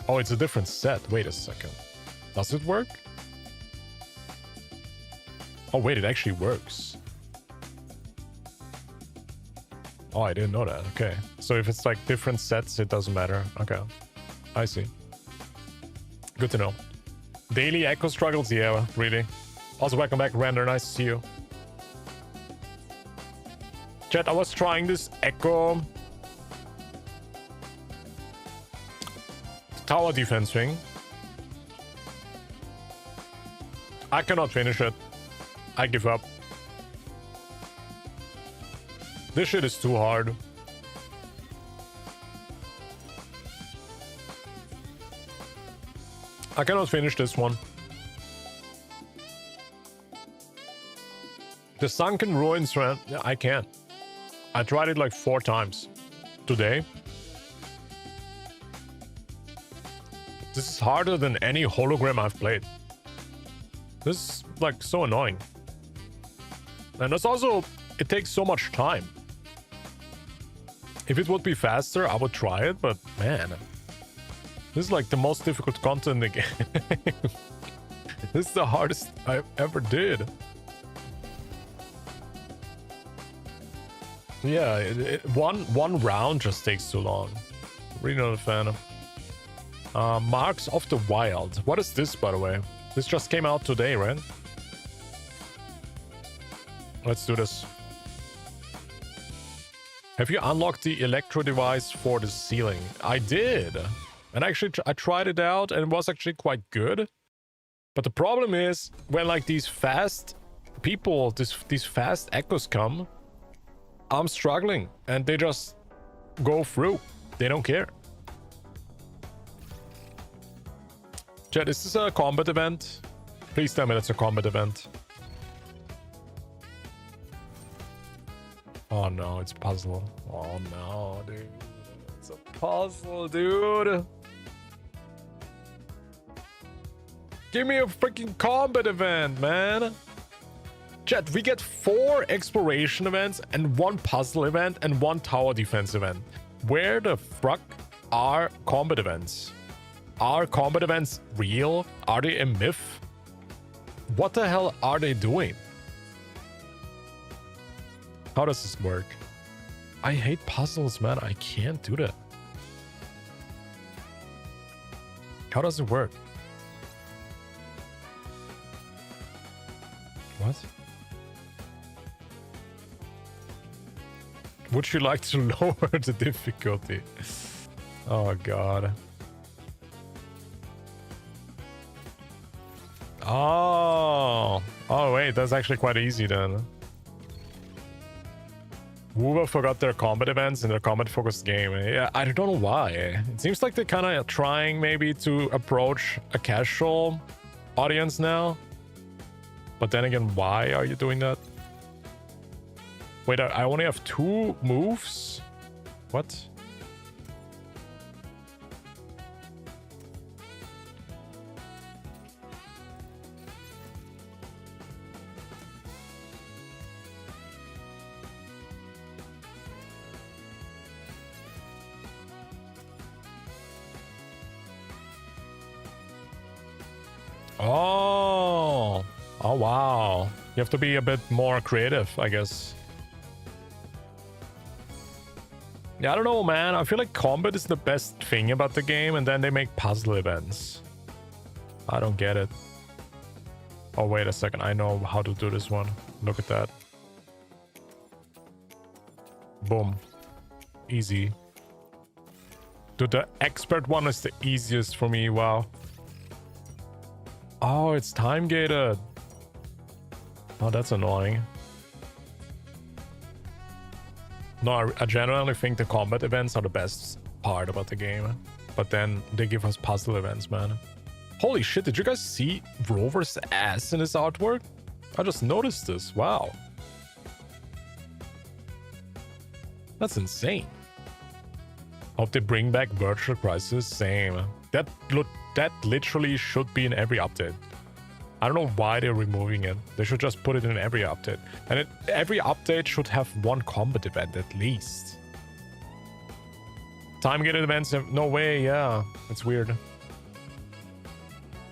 Oh, it's a different set. Wait a second. Does it work? Oh, wait, it actually works. Oh, I didn't know that. Okay. So if it's like different sets, it doesn't matter. Okay. I see. Good to know. Daily echo struggles? Yeah, really. Also, welcome back, Render. Nice to see you. Chat, I was trying this echo tower defense thing. I cannot finish it. I give up. This shit is too hard. I cannot finish this one. The Sunken Ruins, I can't. I tried it like 4 times today. This is harder than any hologram I've played. This is like so annoying. And it's also, it takes so much time. If it would be faster, I would try it, but man. This is like the most difficult content in the game. This is the hardest I ever did. Yeah, one round just takes too long. Really not a fan. Marks of the Wild. What is this, by the way? This just came out today, right? Let's do this. Have you unlocked the electro device for the ceiling? I did. And actually, I tried it out and it was actually quite good. But the problem is, when like these fast people, these fast echoes come, I'm struggling and they just go through. They don't care. Chat, is this a combat event? Please tell me that's a combat event. Oh no, it's puzzle. Oh no, dude. It's a puzzle, dude. Give me a freaking combat event, man. Chat, we get 4 exploration events and 1 puzzle event and 1 tower defense event. Where the fuck are combat events? Are combat events real? Are they a myth? What the hell are they doing? How does this work? I hate puzzles, man. I can't do that. How does it work? What? Would you like to lower the difficulty? Oh god. Oh. Oh wait, that's actually quite easy then. Wuwa forgot their combat events in their combat-focused game. Yeah, I don't know why. It seems like they're kind of trying maybe to approach a casual audience now. But then again, why are you doing that? Wait, I only have 2 moves? What? Oh. Oh, wow. You have to be a bit more creative, I guess. Yeah, I don't know, man. I feel like combat is the best thing about the game, and then they make puzzle events. I don't get it. Oh, wait a second. I know how to do this one. Look at that. Boom. Easy. Dude, the expert one is the easiest for me. Wow. Oh, it's time gated. Oh, that's annoying. No, I genuinely think the combat events are the best part about the game. But then they give us puzzle events, man. Holy shit, did you guys see Rover's ass in his artwork? I just noticed this. Wow. That's insane. Hope they bring back Virtual Crisis. Same. That literally should be in every update. I don't know why they're removing it. They should just put it in every update. And every update should have 1 combat event at least. Time-gated events have... No way, yeah. It's weird.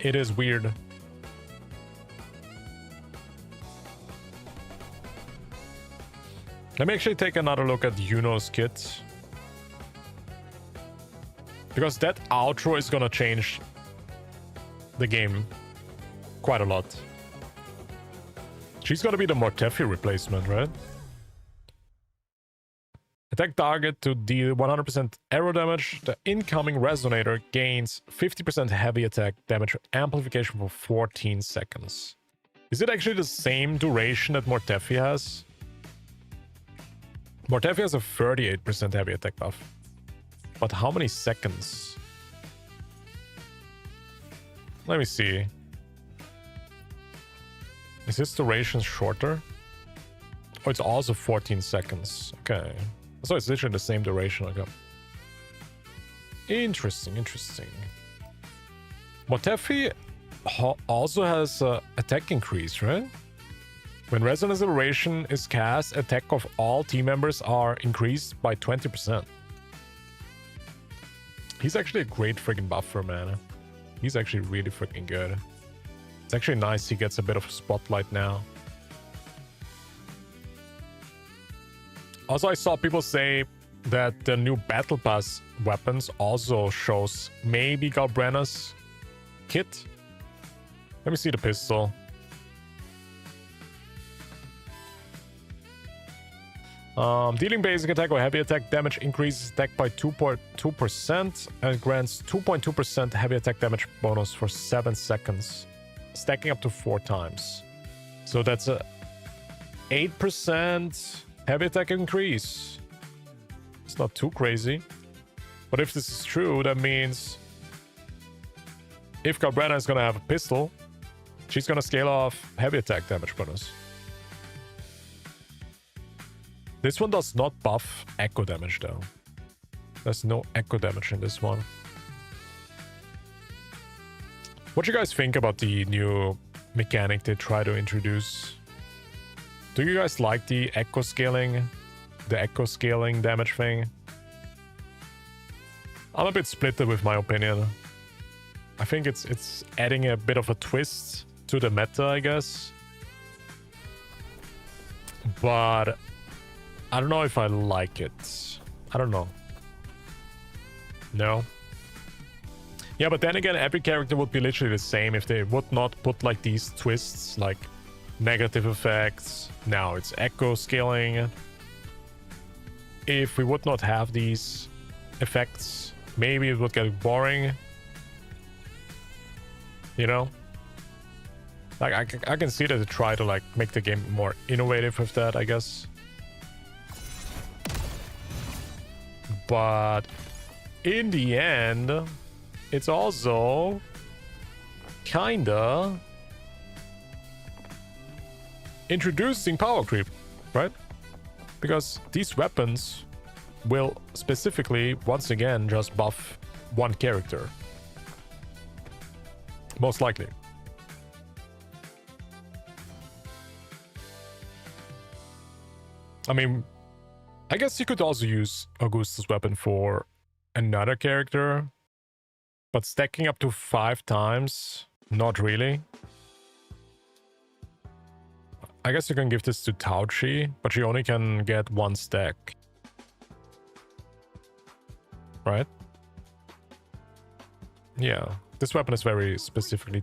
It is weird. Let me actually take another look at Yuno's kit. Because that outro is gonna change the game quite a lot. She's gonna be the Mortefi replacement, right? Attack target to deal 100% arrow damage. The incoming resonator gains 50% heavy attack damage amplification for 14 seconds. Is it actually the same duration that Mortefi has? Mortefi has a 38% heavy attack buff. But how many seconds? Let me see. Is this duration shorter? Oh, it's also 14 seconds. Okay. So it's literally the same duration. Okay. Interesting, interesting. Mortefi also has attack increase, right? When Resonance Duration is cast, attack of all team members are increased by 20%. He's actually a great freaking buffer, man. He's actually really freaking good. It's actually nice he gets a bit of a spotlight now. Also, I saw people say that the new Battle Pass weapons also shows maybe GALBRENA's kit. Let me see the pistol. Dealing basic attack or heavy attack damage increases attack by 2.2% and grants 2.2% heavy attack damage bonus for 7 seconds, stacking up to 4 times. So that's a 8% heavy attack increase. It's not too crazy. But if this is true, that means if GALBRENA is gonna have a pistol, she's gonna scale off heavy attack damage bonus. This one does not buff echo damage though. There's no echo damage in this one. What do you guys think about the new mechanic they try to introduce? Do you guys like the echo scaling? The echo scaling damage thing? I'm a bit split with my opinion. I think it's adding a bit of a twist to the meta, I guess. But I don't know if I like it. I don't know. No. Yeah, but then again, every character would be literally the same if they would not put like these twists, like negative effects. Now it's echo scaling. If we would not have these effects, maybe it would get boring. You know? Like, I can see that they try to like make the game more innovative with that, I guess. But in the end, it's also kinda introducing power creep, right? Because these weapons will specifically, once again, just buff one character. Most likely. I mean, I guess you could also use Augusta's weapon for another character, but stacking up to 5 times, not really. I guess you can give this to Tauchi, but she only can get 1 stack. Right? Yeah, this weapon is very specifically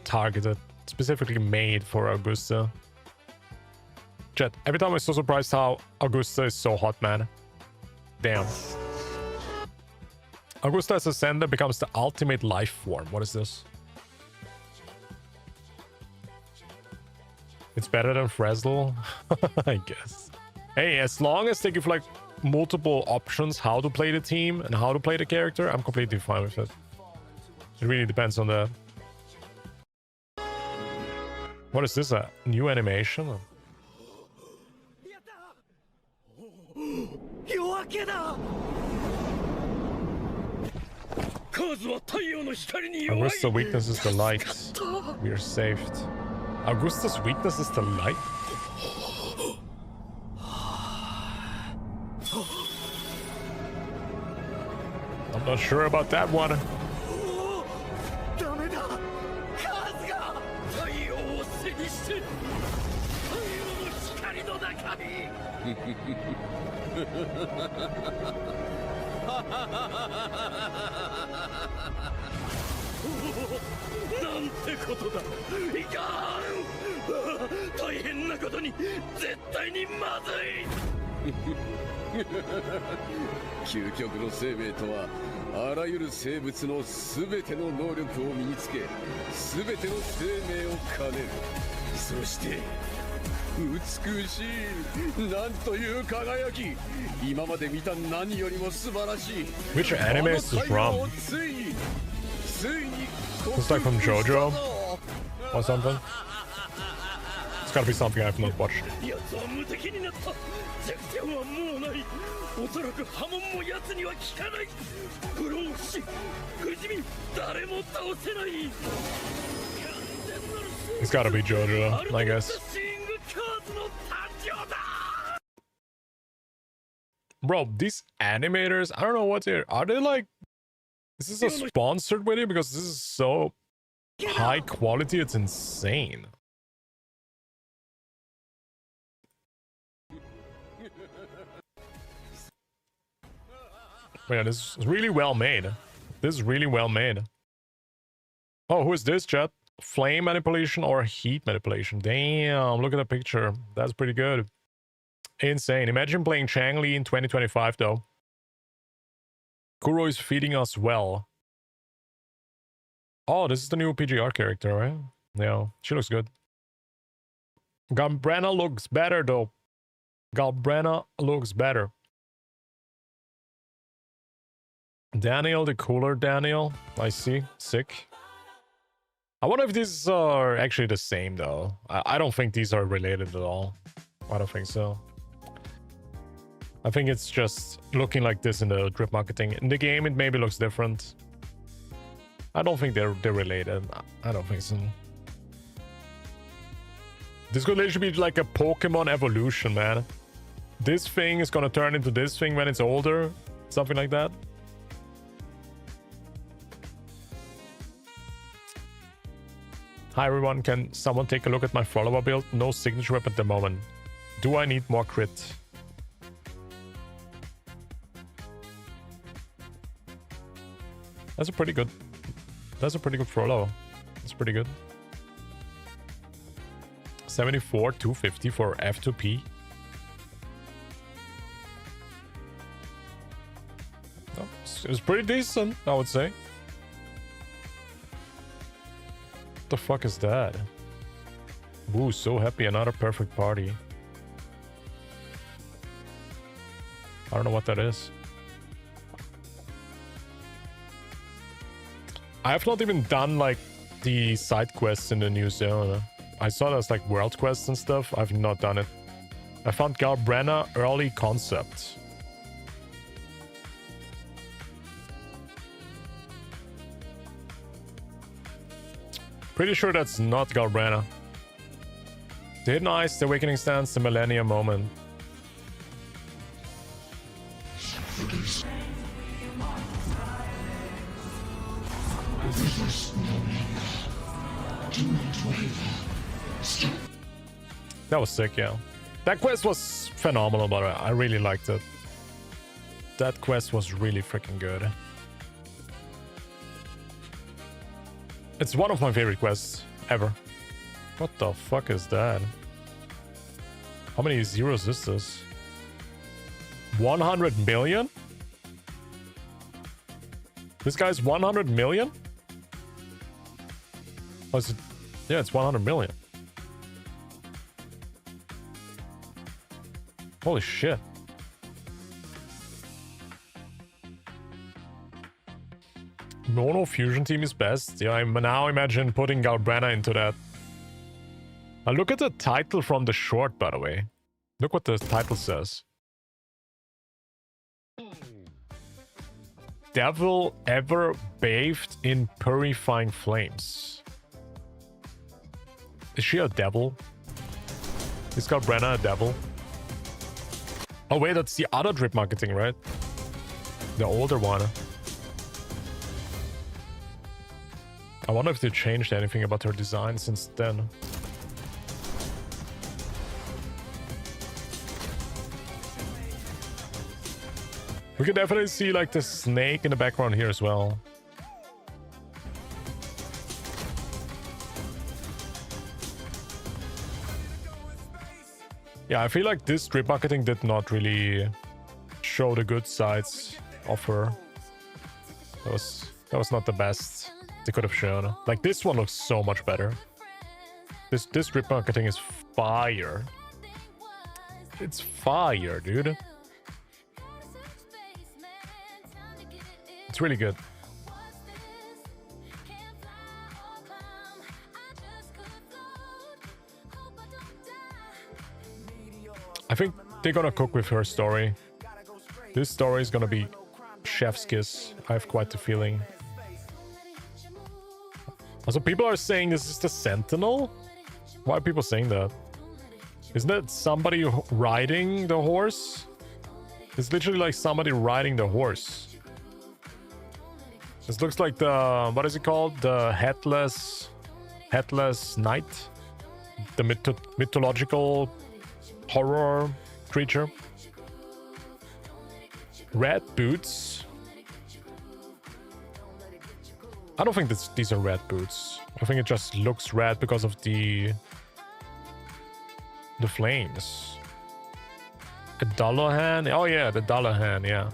targeted, specifically made for Augusta. Chat, every time I'm so surprised how Augusta is so hot, man. Damn. Augusta as Ascender becomes the ultimate life form. What is this? It's better than Fresnel? I guess. Hey, as long as they give like multiple options how to play the team and how to play the character, I'm completely fine with it. It really depends on the... What is this? A new animation? Augusta's weakness is the light. We are saved. Augusta's weakness is the light? I'm not sure about that one. Which anime is this from? It's like from JoJo or something. It's gotta be something I've not watched. It's gotta be JoJo, I guess. Bro, these animators, I don't know what they're... Are they like... Is this a sponsored video? Because this is so high quality, it's insane. Yeah, this is really well made. This is really well made. Oh, who is this, chat? Flame manipulation or heat manipulation? Damn, look at the picture. That's pretty good. Insane. Imagine playing Changli in 2025, though. Kuro is feeding us well. Oh, this is the new PGR character, right? Yeah, she looks good. GALBRENA looks better, though. GALBRENA looks better. Daniel, the cooler Daniel. I see. Sick. I wonder if these are actually the same though. I don't think these are related at all. I don't think so. I think it's just looking like this in the drip marketing. In the game, it maybe looks different. I don't think they're related. I don't think so. This could literally be like a Pokemon evolution, man. This thing is gonna turn into this thing when it's older. Something like that. Hi everyone, can someone take a look at my follower build? No signature weapon at the moment. Do I need more crit? That's a pretty good follow. That's pretty good. 74, 250 for F2P. Oh, it's pretty decent, I would say. What the fuck is that? Woo, so happy, another perfect party. I don't know what that is. I have not even done like the side quests in the new zone. I saw there's like world quests and stuff. I've not done it. I found GALBRENA early concept. Pretty sure that's not GALBRENA. The Hidden Eyes, the Awakening Stance, the Millennium Moment. That was sick, yeah. That quest was phenomenal, by the way. I really liked it. That quest was really freaking good. It's one of my favorite quests ever. What the fuck is that? How many zeros is this? 100 million? This guy's 100 million? Oh, is it? Yeah, it's 100 million. Holy shit. Mono fusion team is best. Yeah, I now imagine putting GALBRENA into that. Now look at the title from the short, by the way. Look what the title says. Devil ever bathed in purifying flames. Is she a devil? Is GALBRENA a devil? Oh wait, that's the other drip marketing, right? The older one. I wonder if they changed anything about her design since then. We can definitely see like the snake in the background here as well. Yeah, I feel like this drip marketing did not really show the good sides of her. That was not the best they could have shown. Like this one looks so much better. This drip marketing is fire. It's fire, dude. It's really good. I think they're gonna cook with her story. This story is gonna be chef's kiss. I have quite the feeling. Also, people are saying this is the Sentinel? Why are people saying that? Isn't that somebody riding the horse? It's literally like somebody riding the horse. This looks like the... what is it called? The headless knight? The mythological horror creature. Red boots. I don't think these are red boots. I think it just looks red because of the flames. A dollar hand? Oh yeah, the dollar hand, yeah.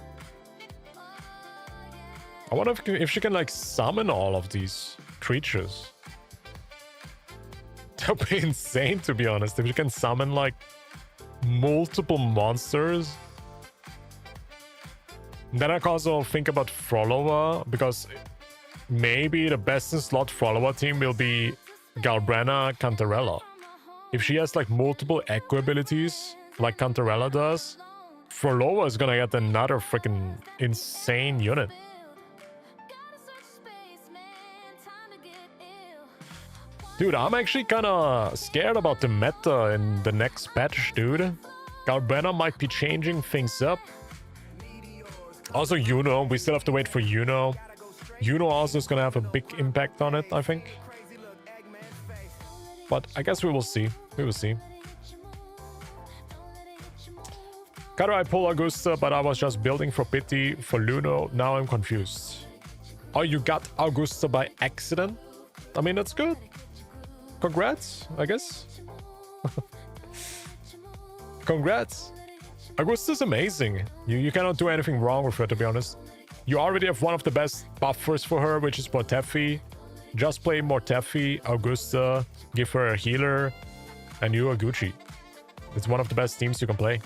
I wonder if she can like summon all of these creatures. That would be insane, to be honest. If she can summon like multiple monsters. Then I can also think about follower, because maybe the best in slot follower team will be GALBRENA Cantarella. If she has like multiple echo abilities, like Cantarella does, Frolova is gonna get another freaking insane unit. Dude, I'm actually kinda scared about the meta in the next patch, dude. GALBRENA might be changing things up. Also, Yuno, we still have to wait for Yuno. Yuno also is gonna have a big impact on it, I think. But I guess we will see. We will see. Could I pull Augusta, but I was just building for pity for Luno. Now I'm confused. Oh, you got Augusta by accident? I mean, that's good. Congrats, I guess. Congrats. Augusta's amazing. You cannot do anything wrong with her, to be honest. You already have one of the best buffers for her, which is Mortefi. Just play Mortefi, Augusta, give her a healer, and you are Gucci. It's one of the best teams you can play.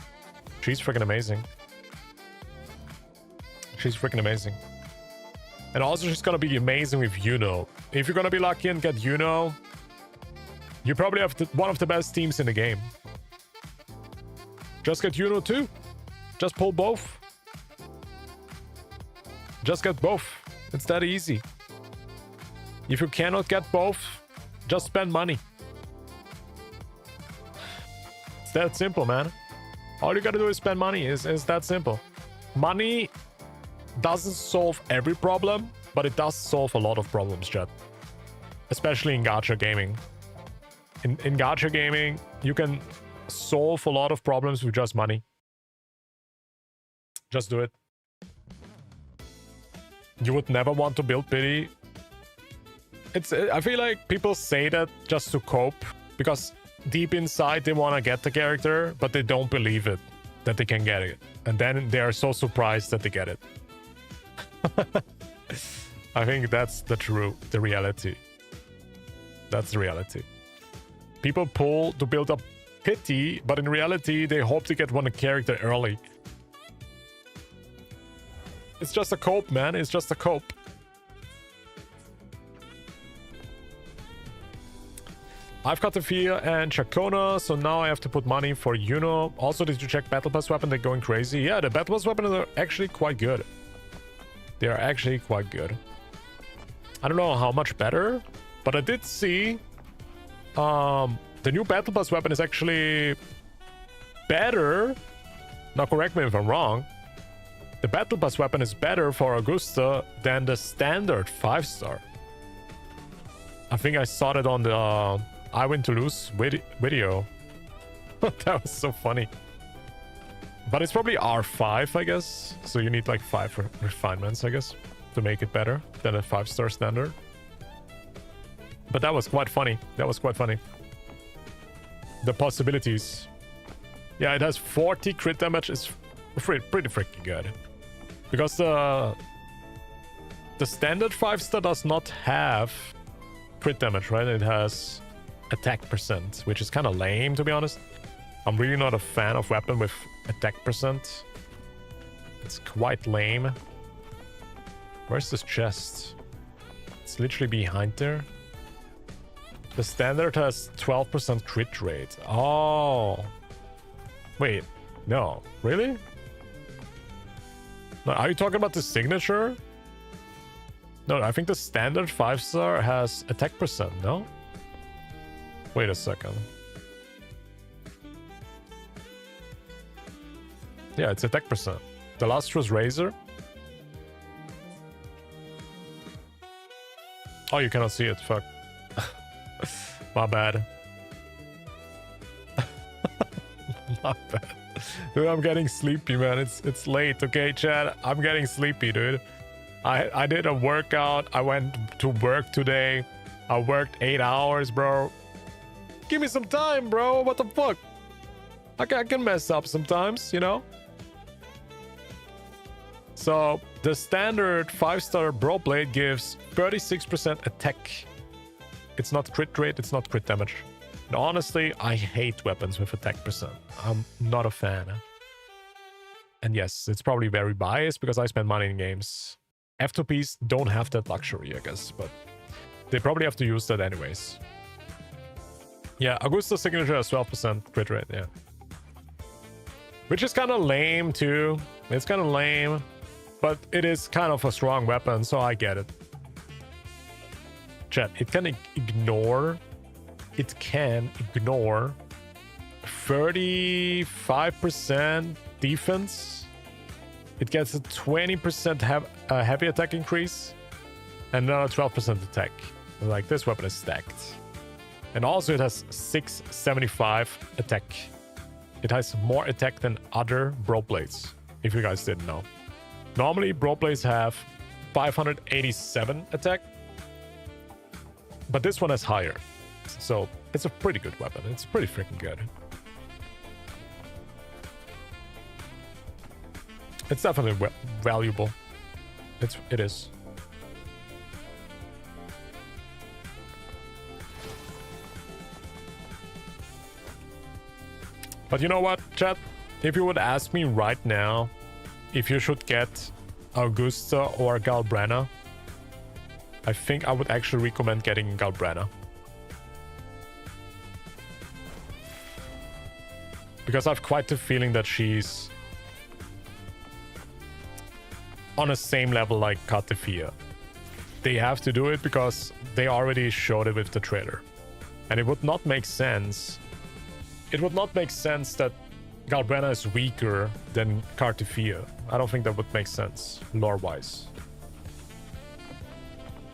She's freaking amazing. She's freaking amazing. And also she's gonna be amazing with Yuno. If you're gonna be lucky and get Yuno, you probably have one of the best teams in the game. Just get Yuno too. Just pull both. Just get both. It's that easy. If you cannot get both, just spend money. It's that simple, man. All you gotta do is spend money. Is that simple. Money doesn't solve every problem, but it does solve a lot of problems, chat. Especially in gacha gaming. In gacha gaming, you can solve a lot of problems with just money. Just do it. You would never want to build pity. I feel like people say that just to cope, because deep inside they want to get the character, but they don't believe it, that they can get it. And then they are so surprised that they get it. I think that's the reality. That's the reality. People pull to build up pity, but in reality, they hope to get one character early. It's just a cope, man. It's just a cope. I've got the Fear and Chacona, so now I have to put money for Yuno. Also, did you check Battle Pass weapon? They're going crazy. Yeah, the Battle Pass weapons are actually quite good. They are actually quite good. I don't know how much better, but I did see the new Battle Pass weapon is actually better. Now, correct me if I'm wrong. The Battle Pass weapon is better for Augusta than the standard 5-star. I think I saw that on the I Win to Lose video. That was so funny. But it's probably R5, I guess. So you need like 5 refinements, I guess, to make it better than a 5-star standard. But that was quite funny. That was quite funny. The possibilities. Yeah, it has 40 crit damage. It's pretty freaking good. Because the standard 5-star does not have crit damage, right? It has attack percent, which is kind of lame, to be honest. I'm really not a fan of weapon with attack percent. It's quite lame. Where's this chest? It's literally behind there. The standard has 12% crit rate. Oh. Wait. No. Really? No, are you talking about the signature? No, I think the standard 5-star has attack percent, no? Wait a second. Yeah, it's attack percent. The last was Razor. Oh, you cannot see it. Fuck. My bad. My bad. Dude, I'm getting sleepy, man. It's late, okay, Chad? I'm getting sleepy, dude. I did a workout. I went to work today. I worked 8 hours, bro. Give me some time, bro. What the fuck? I can mess up sometimes, you know? So, the standard 5-star Bro Blade gives 36% attack. It's not crit rate, it's not crit damage. And honestly, I hate weapons with attack percent. I'm not a fan. And yes, it's probably very biased because I spend money in games. F2Ps don't have that luxury, I guess, but they probably have to use that anyways. Yeah, Augusta's signature has 12% crit rate, yeah. Which is kind of lame too. It's kind of lame, but it is kind of a strong weapon, so I get it. Chat, it can ignore 35% defense. It gets a 20% heavy attack increase and another 12% attack. Like, this weapon is stacked. And also it has 675 attack. It has more attack than other bro blades, if you guys didn't know. Normally bro blades have 587 attack, but this one is higher. So it's a pretty good weapon. It's pretty freaking good. It's definitely valuable. It is. But you know what, chat? If you would ask me right now if you should get Augusta or GALBRENA, I think I would actually recommend getting GALBRENA. Because I have quite the feeling that she's on the same level like Katefia. They have to do it because they already showed it with the trailer. And it would not make sense. It would not make sense that GALBRENA is weaker than Katefia. I don't think that would make sense, lore-wise.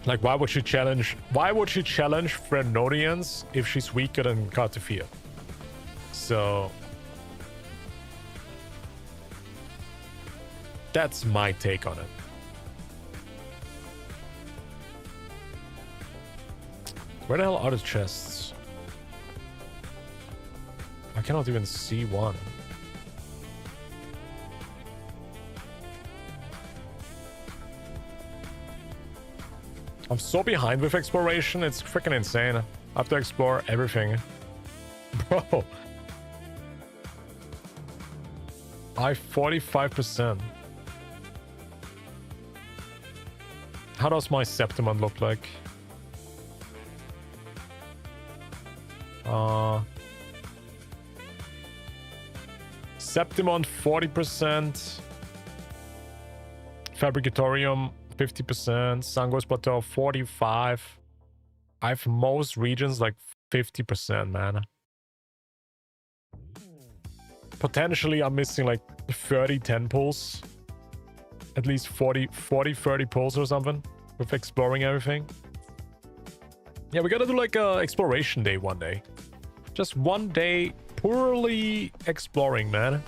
Like, why would she challenge Frenodians if she's weaker than Katefia? So that's my take on it. Where the hell are the chests? I cannot even see one. I'm so behind with exploration, it's freaking insane. I have to explore everything. Bro. I 45%. How does my Septimon look like? Septimon 40%. Fabricatorium 50%. Sangos Plateau 45. I have most regions like 50%, man. Potentially I'm missing like 30 10 pulls. At least 30 pulls or something with exploring everything. Yeah, we gotta do like a exploration day one day. Just one day purely exploring, man.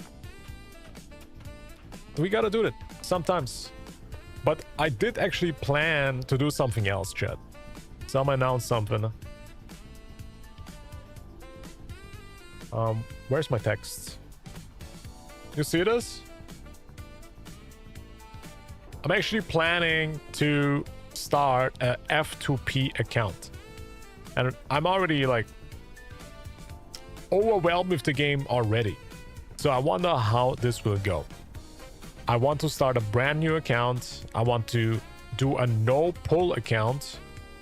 We gotta do it sometimes. But I did actually plan to do something else, chat. So I'm gonna announce something. Where's my text? You see this? I'm actually planning to start a F2P account. And I'm already like overwhelmed with the game already. So I wonder how this will go. I want to start a brand new account. I want to do a no pull account.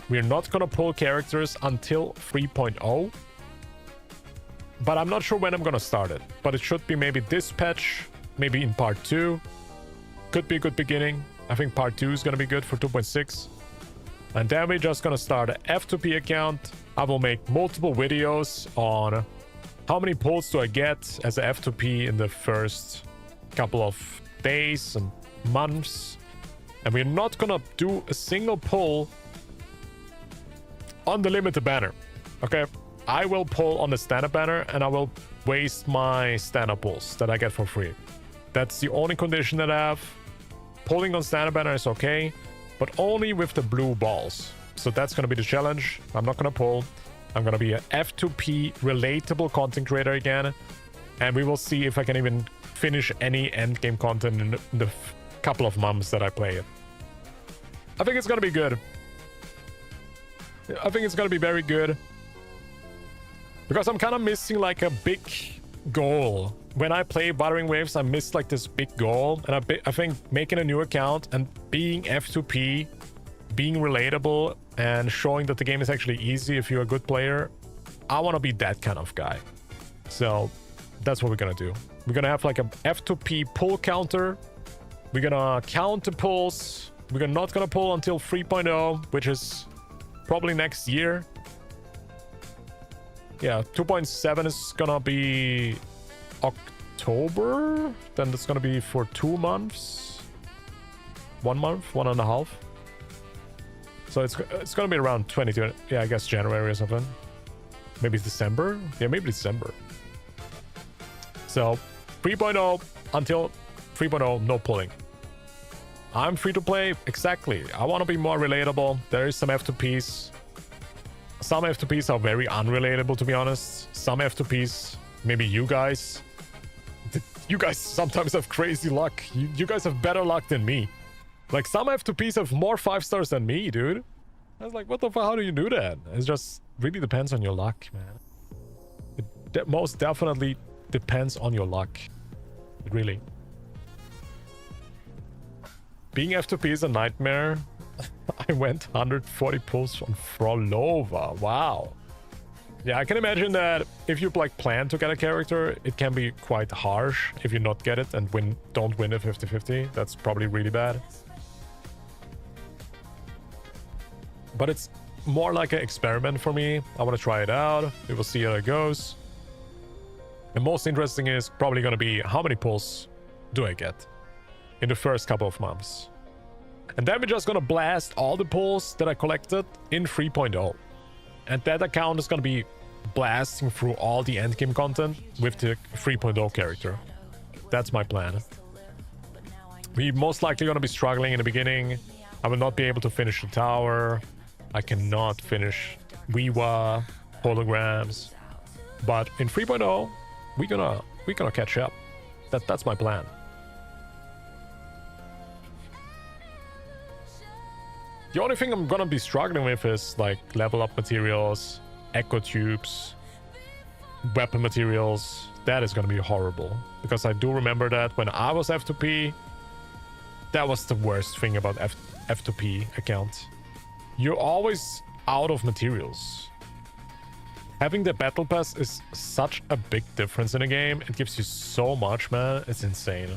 We're not gonna pull characters until 3.0. But I'm not sure when I'm gonna start it. But it should be maybe this patch, maybe in part 2. Could be a good beginning. I think part 2 is gonna be good for 2.6. And then we're just gonna start an F2P account. I will make multiple videos on how many pulls do I get as a F2P in the first couple of days and months. And we're not gonna do a single pull on the limited banner. Okay, I will pull on the standard banner and I will waste my standard pulls that I get for free. That's the only condition that I have. Pulling on standard banner is okay, but only with the blue balls. So that's gonna be the challenge. I'm not gonna pull. I'm gonna be an F2P relatable content creator again. And we will see if I can even finish any endgame content in the couple of months that I play it. I think it's gonna be good. I think it's gonna be very good. Because I'm kind of missing like a big goal when I play Wuthering Waves, I missed like this big goal, and I think making a new account and being F2P, being relatable, and showing that the game is actually easy if you're a good player, I want to be that kind of guy. So that's what we're gonna do. We're gonna have like a F2P pull counter. We're gonna count the pulls. We're not gonna pull until 3.0, which is probably next year. Yeah, 2.7 is gonna be October. Then it's gonna be for 2 months. 1 month, 1.5. So it's gonna be around 22. Yeah, I guess January or something. Maybe it's December. Yeah, maybe December. So 3.0 until 3.0, no pulling. I'm free to play. Exactly. I want to be more relatable. There is some F2Ps. Some F2Ps are very unrelatable, to be honest. Some F2Ps, maybe you guys. You guys sometimes have crazy luck. You guys have better luck than me. Like, some F2Ps have more 5 stars than me, dude. I was like, what the fuck? How do you do that? It just really depends on your luck, man. It most definitely depends on your luck. Really. Being F2P is a nightmare. I went 140 pulls on Frolova. Wow. Yeah, I can imagine that if you like plan to get a character, it can be quite harsh if you not get it and don't win it 50-50. That's probably really bad. But it's more like an experiment for me. I want to try it out. We will see how it goes. The most interesting is probably going to be how many pulls do I get in the first couple of months. And then we're just going to blast all the pulls that I collected in 3.0. And that account is going to be blasting through all the endgame content with the 3.0 character. That's my plan. We're most likely going to be struggling in the beginning. I will not be able to finish the tower. I cannot finish wuwa, holograms. But in 3.0, we're gonna catch up. That's my plan. The only thing I'm gonna be struggling with is like level up materials, echo tubes, weapon materials. That is gonna be horrible, because I do remember that when I was F2P, that was the worst thing about F2P account. You're always out of materials. Having the battle pass is such a big difference in a game. It gives you so much, man. It's insane.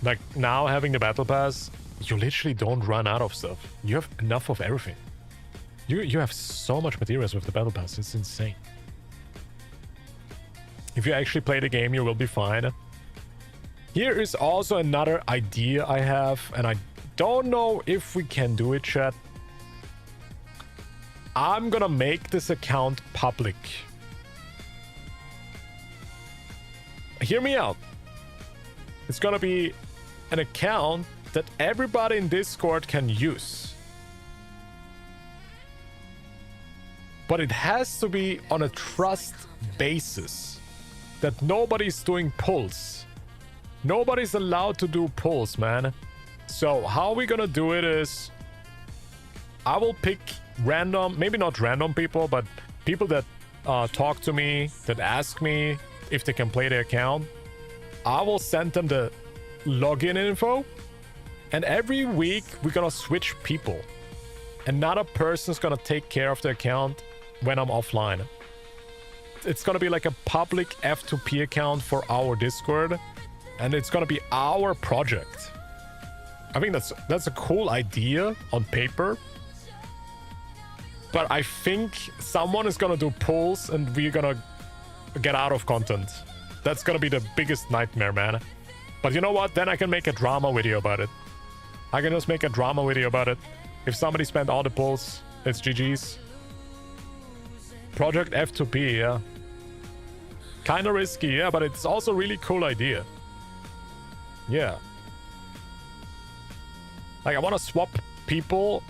Like, now having the battle pass, you literally don't run out of stuff. You have enough of everything. You have so much materials with the battle pass. It's insane. If you actually play the game, you will be fine. Here is also another idea I have, and I don't know if we can do it, chat. I'm gonna make this account public. Hear me out. It's gonna be an account that everybody in Discord can use. But it has to be on a trust basis. That nobody's doing pulls. Nobody's allowed to do pulls, man. So how we're gonna do it is, I will pick random, maybe not random people, but people that talk to me, that ask me if they can play the account. I will send them the login info, and every week we're gonna switch people. Another person's gonna take care of the account when I'm offline. It's gonna be like a public F2P account for our Discord, and it's gonna be our project. I think that's a cool idea on paper. But I think someone is gonna do pulls and we're gonna get out of content. That's gonna be the biggest nightmare, man. But you know what? Then I can make a drama video about it. I can just make a drama video about it. If somebody spent all the pulls, it's GG's. Project F2P, yeah. Kinda risky, yeah, but it's also a really cool idea. Yeah. Like, I wanna swap people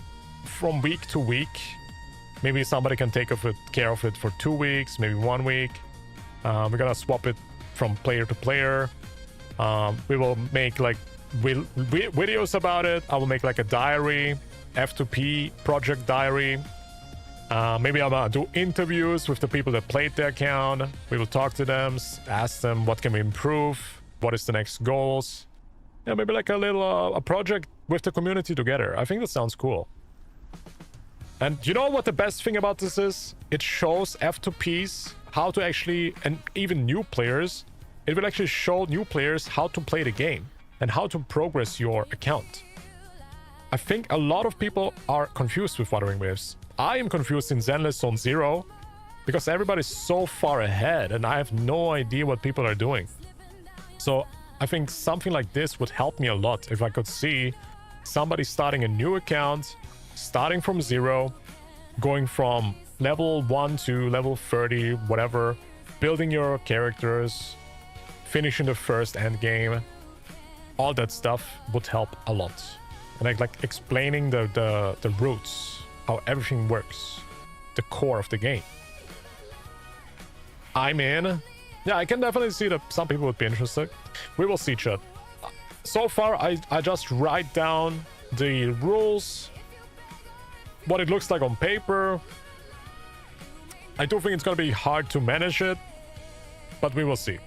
from week to week. Maybe somebody can take care of it for 2 weeks, maybe 1 week. We're gonna swap it from player to player. We will make like videos about it. I will make like a diary, F2P project diary. Maybe I'm gonna do interviews with the people that played the account. We will talk to them, ask them what can we improve, what is the next goals. Yeah, maybe like a little a project with the community together. I think that sounds cool. And you know what the best thing about this is? It shows F2Ps how to actually, and even new players, it will actually show new players how to play the game and how to progress your account. I think a lot of people are confused with Wuthering Waves. I am confused in Zenless Zone 0 because everybody's so far ahead and I have no idea what people are doing. So I think something like this would help me a lot if I could see somebody starting a new account, starting from 0, going from level 1 to level 30, whatever, building your characters, finishing the first end game. All that stuff would help a lot. And like explaining the roots, how everything works, the core of the game. I'm in. Yeah, I can definitely see that some people would be interested. We will see, chat. So far, I just write down the rules, what it looks like on paper. I do think it's gonna be hard to manage it, but we will see.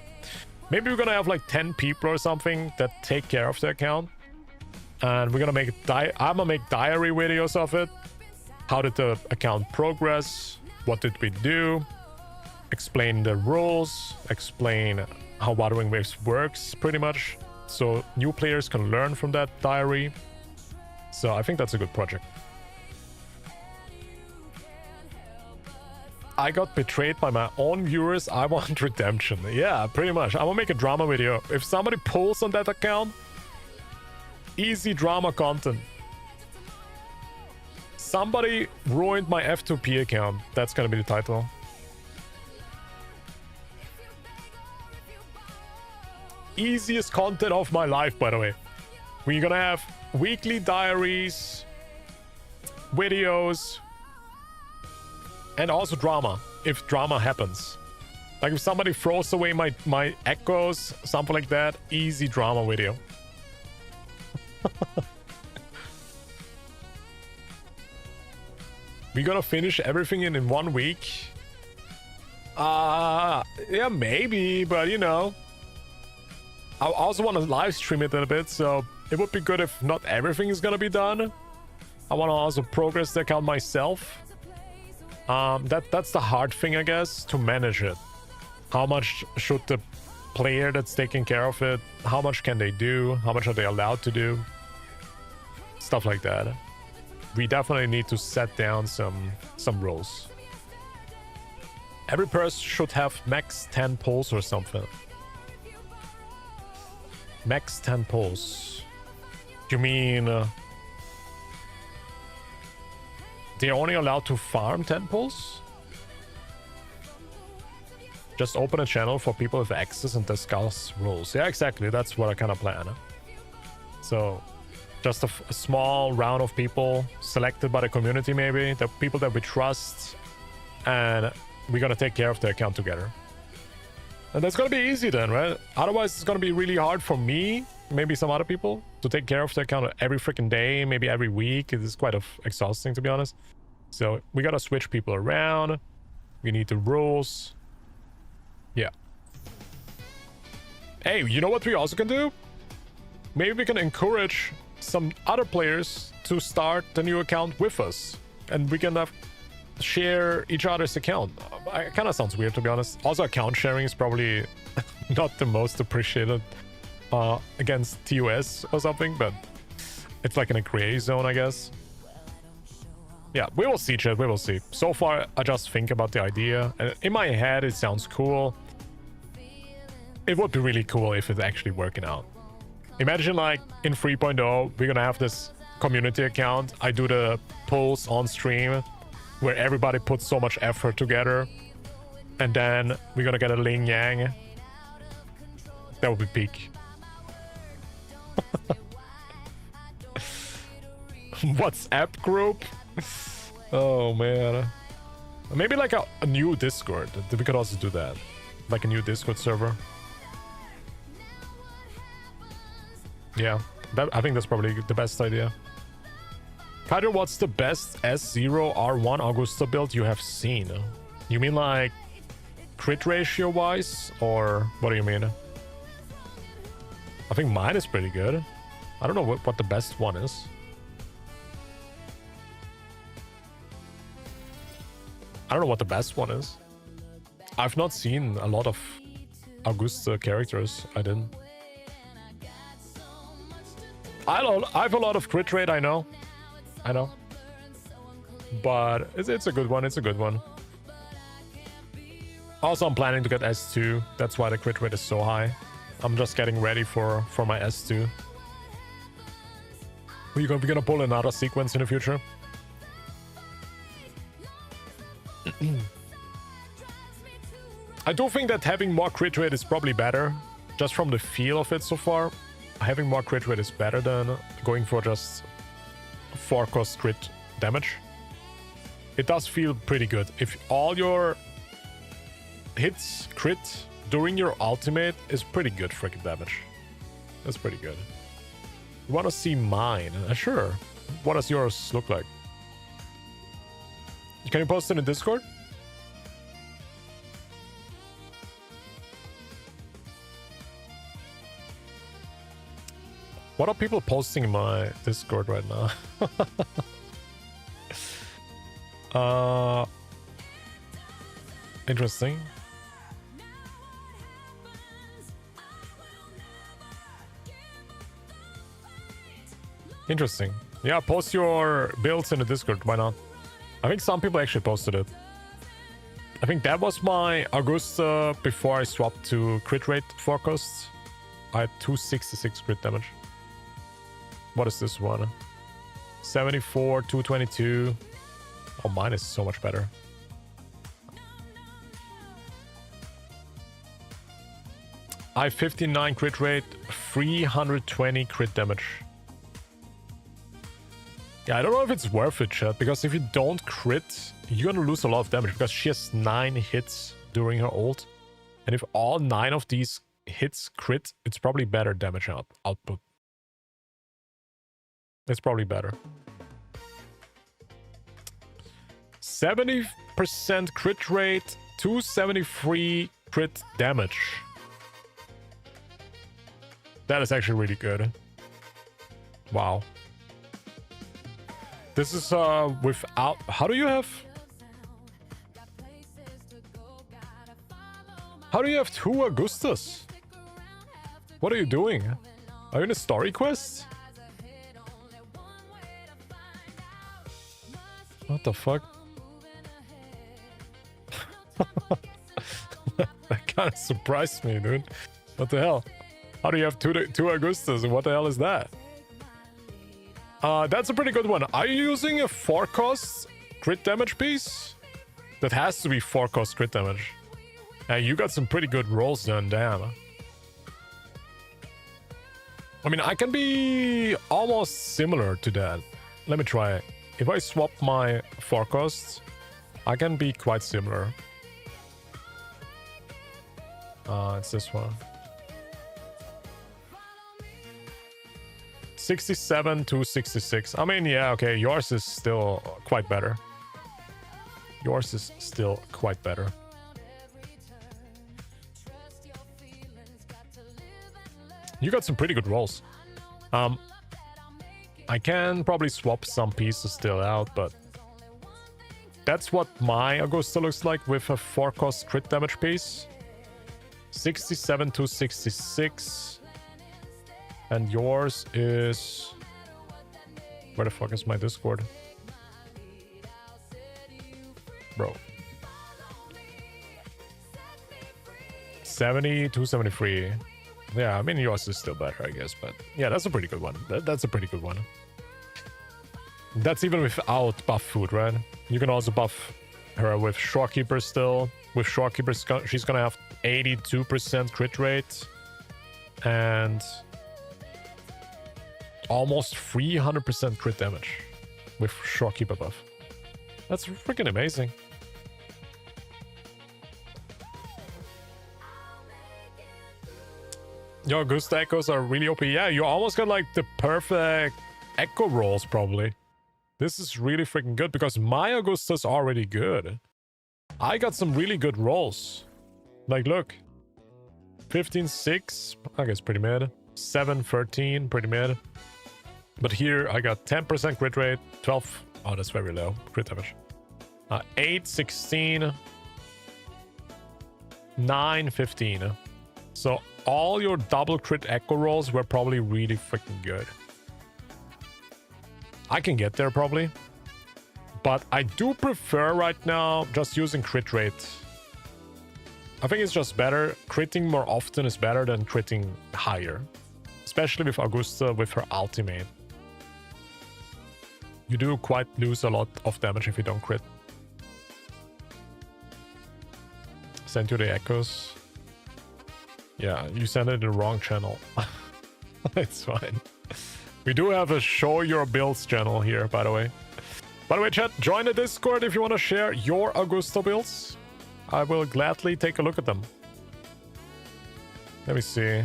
Maybe we're gonna have like 10 people or something that take care of the account. And we're gonna make I'm gonna make diary videos of it. How did the account progress? What did we do? Explain the rules, explain how Wuthering Waves works pretty much, so new players can learn from that diary. So I think that's a good project. I got betrayed by my own viewers. I want redemption. Yeah, pretty much. I'm gonna make a drama video. If somebody pulls on that account, easy drama content. Somebody ruined my F2P account. That's gonna be the title. Easiest content of my life, by the way. We're gonna have weekly diaries, videos, and also drama, if drama happens. Like if somebody throws away my echoes, something like that, easy drama video. We're gonna finish everything in 1 week. Yeah, maybe, but you know. I also want to live stream it a bit, so it would be good if not everything is gonna be done. I want to also progress the account myself. That's the hard thing, I guess, to manage it. How much should the player that's taking care of it, how much can they do? How much are they allowed to do? Stuff like that. We definitely need to set down some rules. Every person should have max 10 pulls or something. Max 10 pulls. You mean they're only allowed to farm 10 pulls? Just open a channel for people with access and discuss rules. Yeah, exactly. That's what I kind of plan. So just a small round of people selected by the community, maybe the people that we trust, and we're gonna take care of the account together. And that's gonna be easy then, right? Otherwise it's gonna be really hard for me, maybe some other people, to take care of the account every freaking day, maybe every week. It is quite exhausting, to be honest. So we gotta switch people around. We need the rules. Yeah. Hey, you know what we also can do? Maybe we can encourage some other players to start the new account with us, and we can share each other's account. It kind of sounds weird, to be honest. Also, account sharing is probably not the most appreciated against TOS or something, but it's like in a gray zone, I guess. Yeah, we will see, chat. We will see. So far, I just think about the idea, and in my head, it sounds cool. It would be really cool if it's actually working out. Imagine like in 3.0, we're gonna have this community account. I do the polls on stream where everybody puts so much effort together, and then we're gonna get a yin yang. That would be peak. WhatsApp group? Oh man. Maybe like a new Discord. We could also do that. Like a new Discord server. Yeah, I think that's probably the best idea. Kaido, what's the best S0 R1 Augusta build you have seen? You mean like crit ratio wise, or what do you mean? I think mine is pretty good. I don't know what the best one is. I don't know what the best one is. I've not seen a lot of Augusta characters. I didn't. I have a lot of crit rate, I know. But it's a good one, it's a good one. Also, I'm planning to get S2. That's why the crit rate is so high. I'm just getting ready for my S2. We're gonna pull another sequence in the future. I do think that having more crit rate is probably better. Just from the feel of it so far. Having more crit rate is better than going for just 4-cost crit damage. It does feel pretty good. If all your hits crit during your ultimate is pretty good freaking damage. That's pretty good. You want to see mine? Sure. What does yours look like? Can you post it in Discord? What are people posting in my Discord right now? Interesting. Interesting. Yeah, post your builds in the Discord. Why not? I think some people actually posted it. I think that was my Augusta before I swapped to crit rate forecast. I had 266 crit damage. What is this one? 74, 222. Oh, mine is so much better. I have 59 crit rate, 320 crit damage. Yeah, I don't know if it's worth it, chat, because if you don't crit, you're gonna lose a lot of damage, because she has 9 hits during her ult. And if all 9 of these hits crit, it's probably better damage output. It's probably better. 70% crit rate, 273 crit damage. That is actually really good. Wow. This is without... How do you have... How do you have 2 Augustas? What are you doing? Are you in a story quest? What the fuck? That kind of surprised me, dude. What the hell? How do you have two Augustas? And what the hell is that? That's a pretty good one. Are you using a 4-cost crit damage piece? That has to be 4-cost crit damage. You got some pretty good rolls done, damn. I mean, I can be almost similar to that. Let me try it. If I swap my 4-costs, I can be quite similar. It's this one. 67 to 66. I mean, yeah, okay, yours is still quite better. Yours is still quite better. You got some pretty good rolls. I can probably swap some pieces still out, but that's what my Augusta looks like with a 4-cost crit damage piece. 67 to 66. And yours is... Where the fuck is my Discord? Bro. 70 to 73. Yeah, I mean, yours is still better, I guess. But yeah, that's a pretty good one. That's a pretty good one. That's even without buff food, right? You can also buff her with Shorekeeper still. With Shorekeeper, she's gonna have 82% crit rate. And almost 300% crit damage with Shorekeeper buff. That's freaking amazing. Your Augusta echoes are really OP. Yeah, you almost got like the perfect echo rolls, probably. This is really freaking good because my Augusta's already good. I got some really good rolls. Like, look. 15-6, I guess pretty mid. 7-13, pretty mid. But here I got 10% crit rate, 12. Oh, that's very low. Crit damage. 8-16. 9-15. So all your double crit echo rolls were probably really freaking good. I can get there probably. But I do prefer right now just using crit rate. I think it's just better. Critting more often is better than critting higher. Especially with Augusta with her ultimate. You do quite lose a lot of damage if you don't crit. Send you the echoes. Yeah, you sent it in the wrong channel. It's fine. We do have a show your builds channel here, by the way. By the way, chat, join the Discord if you want to share your Augusta builds. I will gladly take a look at them. Let me see.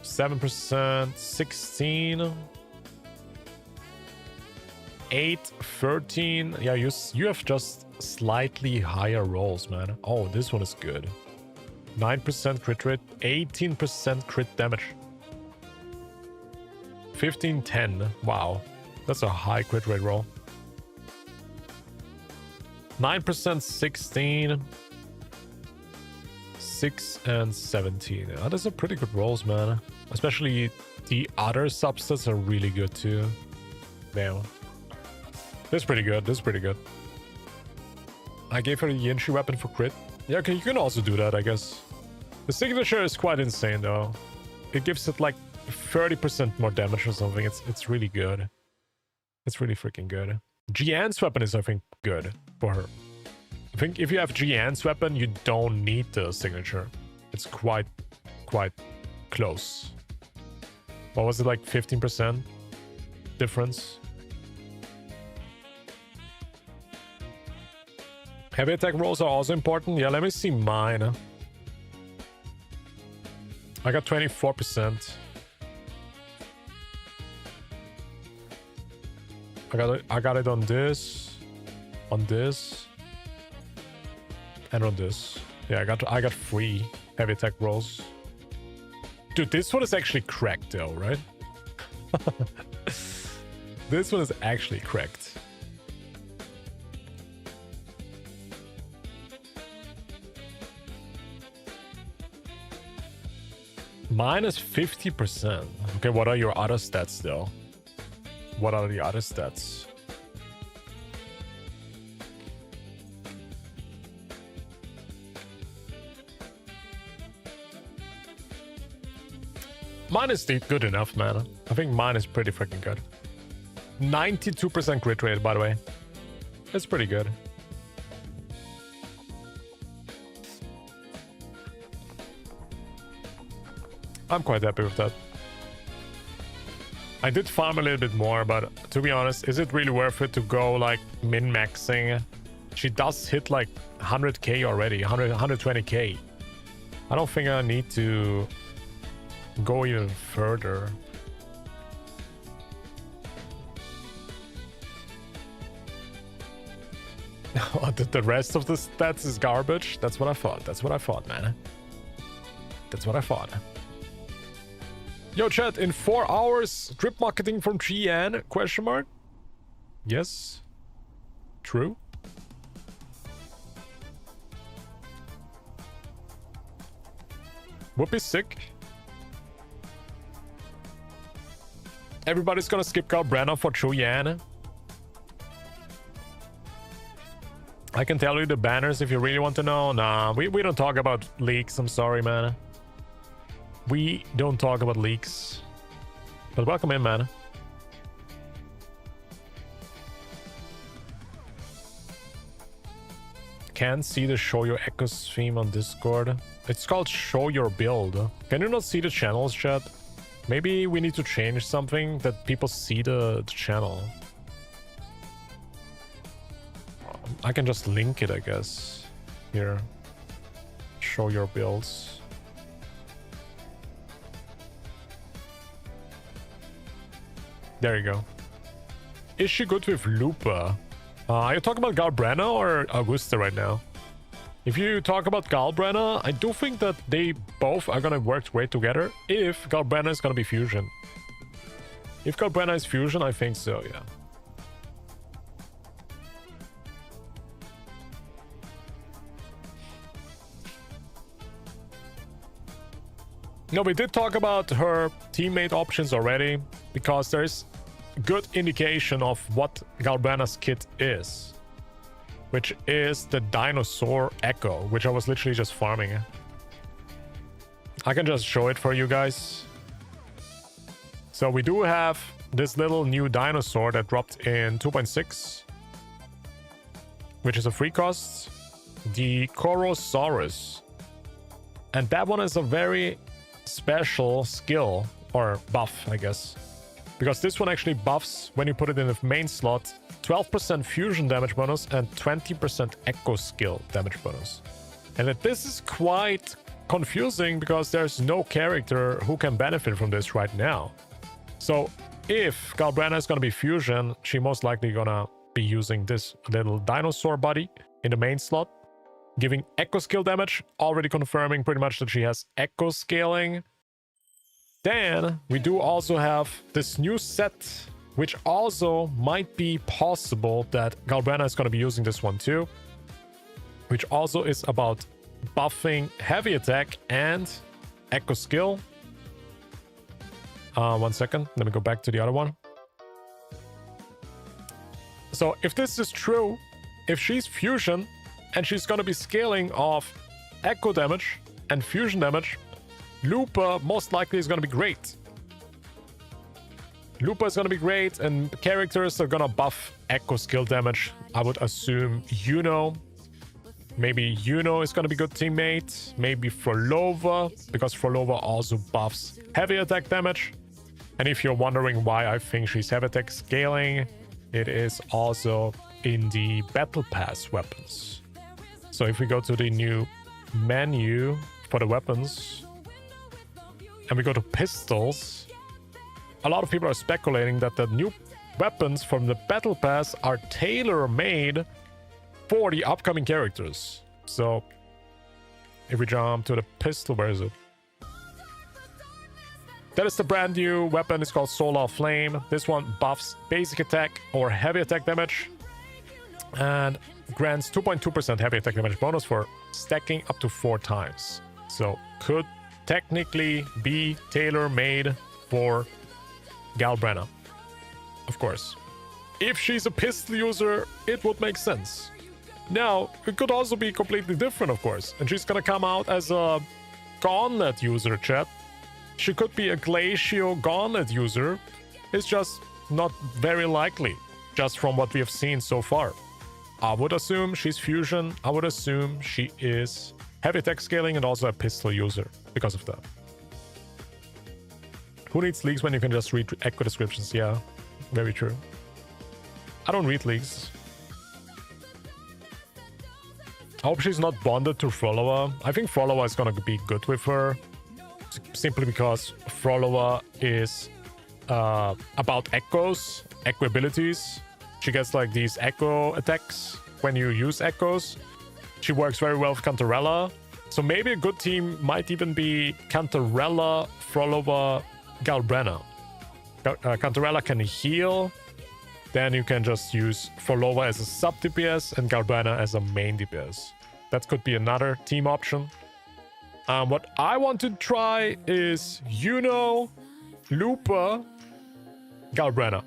7%, 16, 8, 13. Yeah, you have just slightly higher rolls, man. Oh, this one is good. 9% crit rate, 18% crit damage. 15-10. Wow. That's a high crit rate roll. 9%, 16. 6 and 17. Oh, those are pretty good rolls, man. Especially the other substats are really good too. Damn. This is pretty good. This is pretty good. I gave her a Yinshi weapon for crit. Yeah, okay, you can also do that, I guess. The signature is quite insane, though. It gives it like 30% more damage or something. It's really good. It's really freaking good. Jian's weapon is, I think, good for her. I think if you have Jian's weapon, you don't need the signature. It's quite close. What was it, like 15% difference? Heavy attack rolls are also important. Yeah, let me see mine. I got 24%. I got it on this, and on this. Yeah, I got 3 heavy attack rolls. Dude, this one is actually cracked though, right? This one is actually cracked. Minus 50%. Okay, what are your other stats though? What are the other stats? Mine is good enough, man. I think mine is pretty freaking good. 92% crit rate, by the way. It's pretty good. I'm quite happy with that. I did farm a little bit more, but to be honest, is it really worth it to go like min-maxing? She does hit like 100k already, 120k. I don't think I need to go even further. The rest of the stats is garbage? That's what I thought. That's what I thought, man. That's what I thought. Yo, chat, in 4 hours, drip marketing from GAN? Question mark? Yes. True. Would be sick. Everybody's gonna skip GALBRENA for QUIYAN. I can tell you the banners if you really want to know. Nah, we don't talk about leaks. I'm sorry, man. We don't talk about leaks. But welcome in, man. Can't see the Show Your Echoes theme on Discord. It's called Show Your Build. Can you not see the channels, chat? Maybe we need to change something that people see the channel. I can just link it, I guess. Here. Show your builds. There you go. is she good with Lupa? Are you talking about GALBRENA or Augusta right now? If you talk about GALBRENA, I do think that they both are gonna work great together if GALBRENA is gonna be fusion. If GALBRENA is fusion, I think so, yeah. No, we did talk about her teammate options already, because there's good indication of what GALBRENA's kit is, which is the Dinosaur Echo, which I was literally just farming. I can just show it for you guys. So we do have this little new dinosaur that dropped in 2.6, which is a free cost, the Corosaurus. And that one is a very special skill, or buff, I guess. Because this one actually buffs, when you put it in the main slot, 12% fusion damage bonus and 20% echo skill damage bonus. And that this is quite confusing because there's no character who can benefit from this right now. So if GALBRENA is going to be fusion, she most likely gonna be using this little dinosaur body in the main slot, giving echo skill damage, already confirming pretty much that she has echo scaling. Then we do also have this new set, which also might be possible that GALBRENA is going to be using this one too, which also is about buffing heavy attack and echo skill. 1 second, let me go back to the other one. So if this is true, if she's fusion and she's going to be scaling off echo damage and fusion damage, Lupa most likely is going to be great. Lupa is going to be great, and characters are going to buff echo skill damage. I would assume Yuno. Maybe Yuno is going to be good teammate. Maybe Frolova, because Frolova also buffs heavy attack damage. And if you're wondering why I think she's heavy attack scaling, it is also in the Battle Pass weapons. So if we go to the new menu for the weapons, and we go to pistols, a lot of people are speculating that the new weapons from the Battle Pass are tailor-made for the upcoming characters. So if we jump to the pistol, where is it? That is the brand new weapon. It's called Solar Flame. This one buffs basic attack or heavy attack damage and grants 2.2% heavy attack damage bonus for stacking up to 4 times. So could technically be tailor-made for GALBRENA, of course. If she's a pistol user, it would make sense. Now, it could also be completely different, of course, and she's gonna come out as a gauntlet user, chat. She could be a Glacio gauntlet user. It's just not very likely, just from what we have seen so far. I would assume she's fusion. I would assume she is heavy attack scaling and also a pistol user because of that. Who needs leaks when you can just read echo descriptions? Yeah, very true. I don't read leaks. I hope she's not bonded to Frolova. I think Frolova is gonna be good with her, simply because Frolova is about echoes, echo abilities. She gets like these echo attacks when you use echoes. She works very well with Cantarella. So maybe a good team might even be Cantarella, Frolova, GALBRENA. Cantarella can heal. Then you can just use Frolova as a sub DPS and GALBRENA as a main DPS. That could be another team option. What I want to try is Yuno, Lupa, GALBRENA.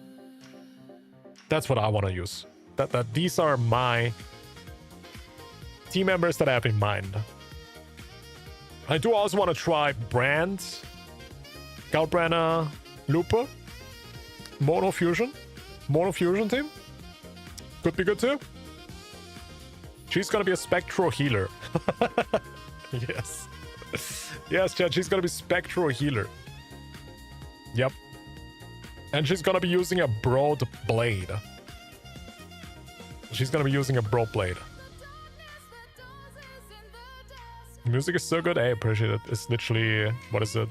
That's what I want to use. That these are my team members that I have in mind. I do also want to try Brand, GALBRENA, Lupa, Mono Fusion team. Could be good too. She's gonna be a Spectral healer. Yes. Yes, chat, she's gonna be Spectral healer. Yep. And she's gonna be using a broad blade. She's gonna be using a broad blade. The music is so good. I appreciate it. It's literally, what is it?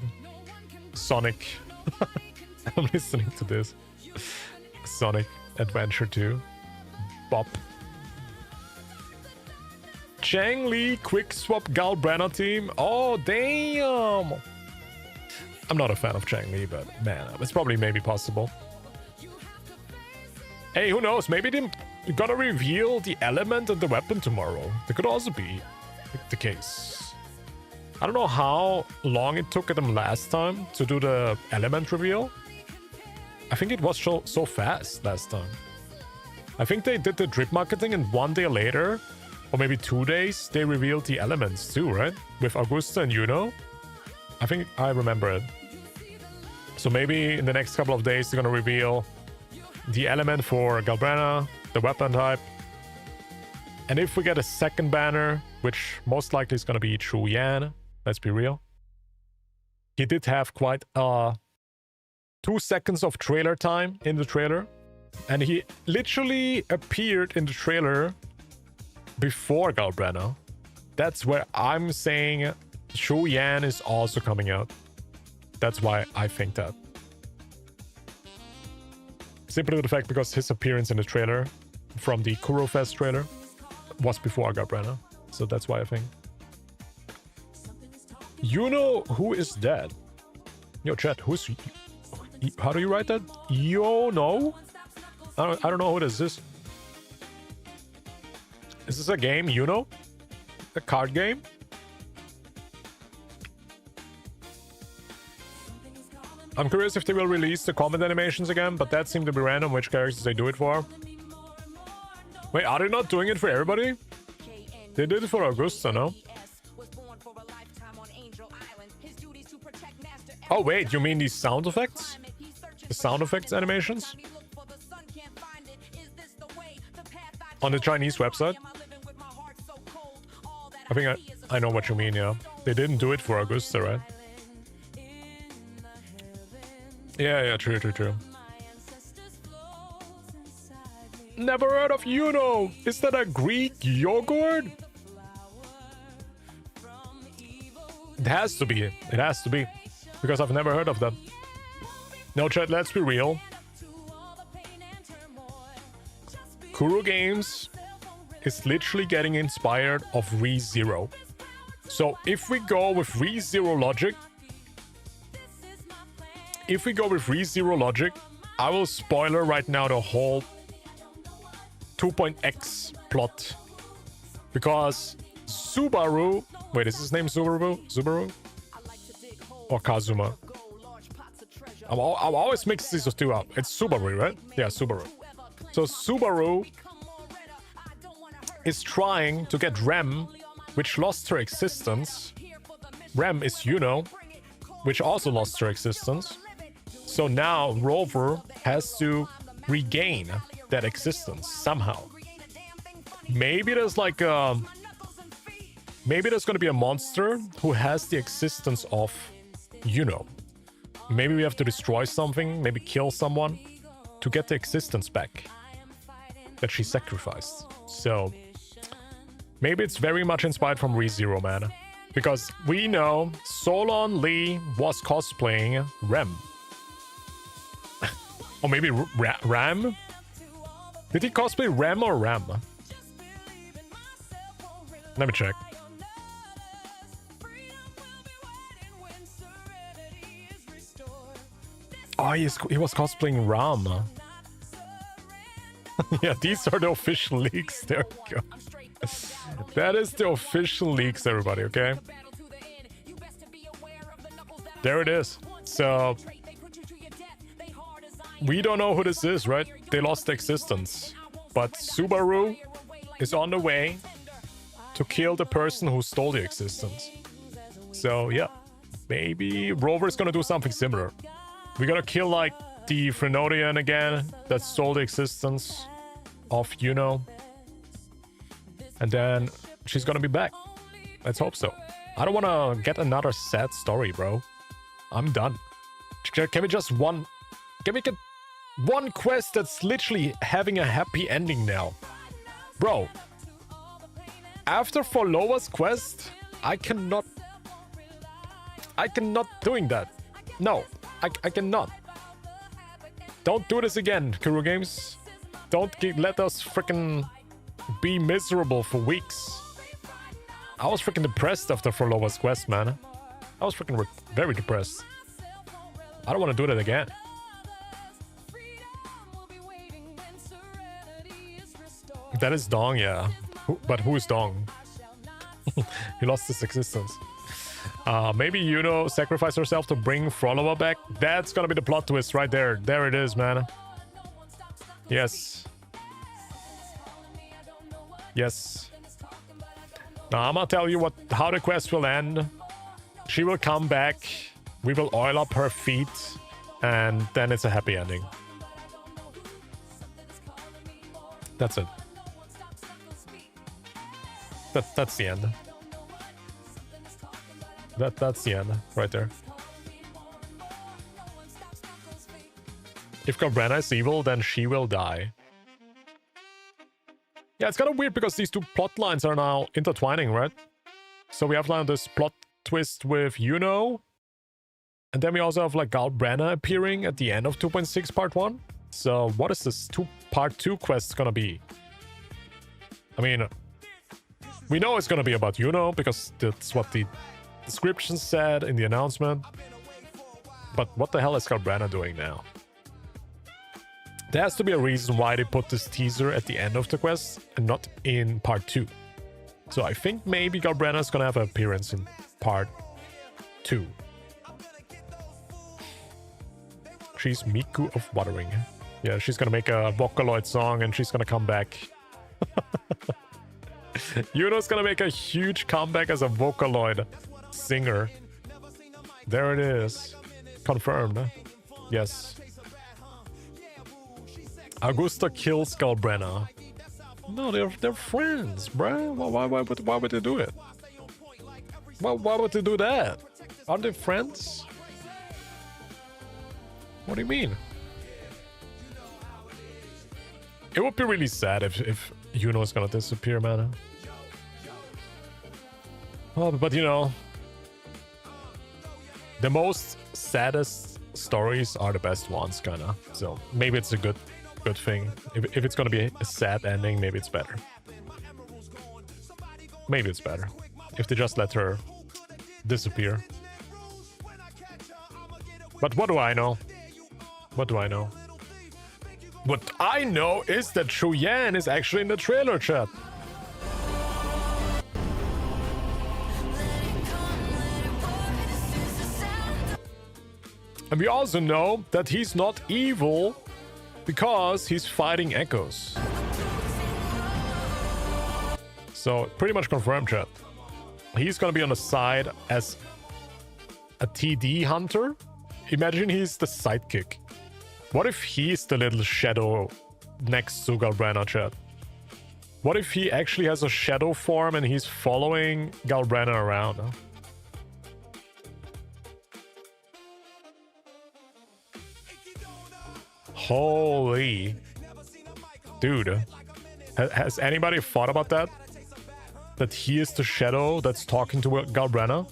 Sonic. I'm listening to this. Sonic. Adventure 2. Bop. Chang Li quick swap GALBRENA team. Oh, damn. I'm not a fan of Chang Li, but man, it's probably maybe possible. Hey, who knows? Maybe they're gonna reveal the element and the weapon tomorrow. That could also be the case. I don't know how long it took them last time to do the element reveal. I think it was so fast last time. I think they did the drip marketing and 1 day later, or maybe 2 days, they revealed the elements too, right? With Augusta and Yuno. I think I remember it. So maybe in the next couple of days, they're gonna reveal the element for GALBRENA, the weapon type. And if we get a second banner, which most likely is gonna be QUIYAN, let's be real. He did have quite 2 seconds of trailer time in the trailer. And he literally appeared in the trailer before GALBRENA. That's where I'm saying QUIYAN is also coming out. That's why I think that. Simply the fact because his appearance in the trailer from the Kurofest trailer was before GALBRENA. So that's why I think. You know who is dead? Yo, chat, who's... How do you write that? Yo, no? I don't know who this is. Is this a game, you know? A card game? I'm curious if they will release the combat animations again, but that seemed to be random which characters they do it for. Wait, are they not doing it for everybody? They did it for Augusta, no? Oh wait, you mean these sound effects? The sound effects animations? On the Chinese website? I think I know what you mean, yeah. They didn't do it for Augusta, right? Yeah, true. Never heard of Yuno! Is that a Greek yogurt? It has to be. It has to be. Because I've never heard of that. No, chat, let's be real. Kuro Games is literally getting inspired of ReZero. So if we go with ReZero logic, I will spoiler right now the whole 2.x plot. Because Subaru... Wait, is his name Subaru? Subaru? Or Kazuma? I'm always mix these two up. It's Subaru, right? Yeah, Subaru. So Subaru is trying to get Rem, which lost her existence. Rem is Yuno, which also lost her existence. So now Rover has to regain that existence somehow. Maybe there's like a... Maybe there's gonna be a monster who has the existence of Yuno. Maybe we have to destroy something, maybe kill someone to get the existence back that she sacrificed. So maybe it's very much inspired from ReZero, man. Because we know Solon Lee was cosplaying Rem. Or maybe Ram? Did he cosplay Rem or Ram? Let me check. Oh, he was cosplaying Ram. Yeah, these are the official leaks. There we go. That is the official leaks, everybody, okay? There it is. So, we don't know who this is, right? They lost existence. But Subaru is on the way to kill the person who stole the existence. So, yeah. Maybe Rover's gonna do something similar. We're gonna kill, like, the Frenodian again that stole the existence of Yuno. And then she's gonna be back. Let's hope so. I don't wanna get another sad story, bro. I'm done. Can we just Can we get one quest that's literally having a happy ending now? Bro. After Followa's quest, I cannot doing that. No. I cannot. Don't do this again, Kuro Games. let us freaking be miserable for weeks. I was freaking depressed after Frolova's quest, man. I was freaking very depressed. I don't want to do that again. That is Dong, yeah. But who is Dong? He lost his existence. Maybe Yuno sacrificed herself to bring Frolova back. That's gonna be the plot twist right there. There it is, man. Yes. Yes. Now I'm gonna tell you how the quest will end. She will come back. We will oil up her feet, and then it's a happy ending. That's it. That's the end. That's the end right there. If GALBRENA is evil, then she will die. Yeah, it's kind of weird because these two plot lines are now intertwining, right? So we have now this plot twist with Yuno, and then we also have like GALBRENA appearing at the end of 2.6 part 1. So what is this part 2 quest gonna be? I mean, we know it's gonna be about Yuno because that's what the description said in the announcement. But what the hell is GALBRENA doing now? There has to be a reason why they put this teaser at the end of the quest and not in part 2. So I think maybe GALBRENA is gonna have an appearance in part 2. She's Miku of Wuthering. Yeah, she's gonna make a Vocaloid song and she's gonna come back. Yuno's gonna make a huge comeback as a Vocaloid singer. There it is. Confirmed. Yes. Augusta kills GALBRENA. No, they're friends, bruh. Why would they do it? Why would they do that? Aren't they friends? What do you mean? It would be really sad if Yuno is gonna disappear, man. Oh, but you know, the most saddest stories are the best ones, kinda. So maybe it's a good thing. If it's gonna be a sad ending, maybe it's better. Maybe it's better if they just let her disappear. But what do I know? What do I know? What I know is that QUIYAN is actually in the trailer, chat. And we also know that he's not evil because he's fighting echoes. So pretty much confirmed, chat. He's gonna be on the side as a TD hunter. Imagine he's the sidekick. What if he's the little shadow next to GALBRENA, chat? What if he actually has a shadow form and he's following GALBRENA around? Huh? Holy. Dude. Has anybody thought about that? That he is the shadow that's talking to GALBRENA?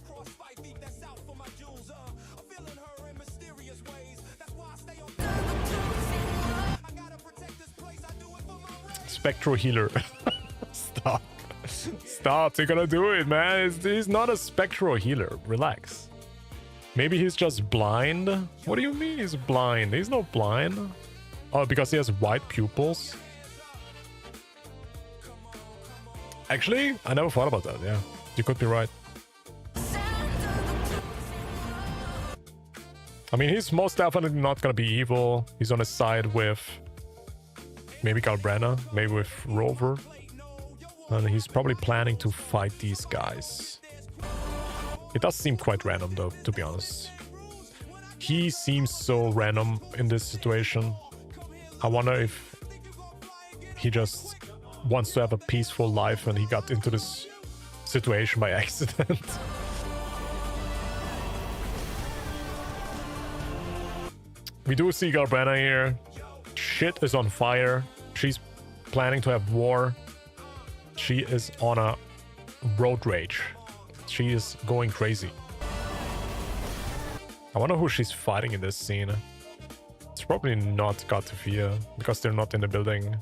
Spectral healer. Stop. Stop. You're gonna do it, man. He's not a spectral healer. Relax. Maybe he's just blind? What do you mean he's blind? He's not blind. Oh, because he has white pupils? Actually, I never thought about that, yeah. You could be right. I mean, he's most definitely not gonna be evil. He's on his side with maybe GALBRENA, maybe with Rover. And he's probably planning to fight these guys. It does seem quite random though, to be honest. He seems so random in this situation. I wonder if he just wants to have a peaceful life and he got into this situation by accident. We do see GALBRENA here. Shit is on fire. She's planning to have war. She is on a road rage. She is going crazy. I wonder who she's fighting in this scene. It's probably not got to fear because they're not in the building.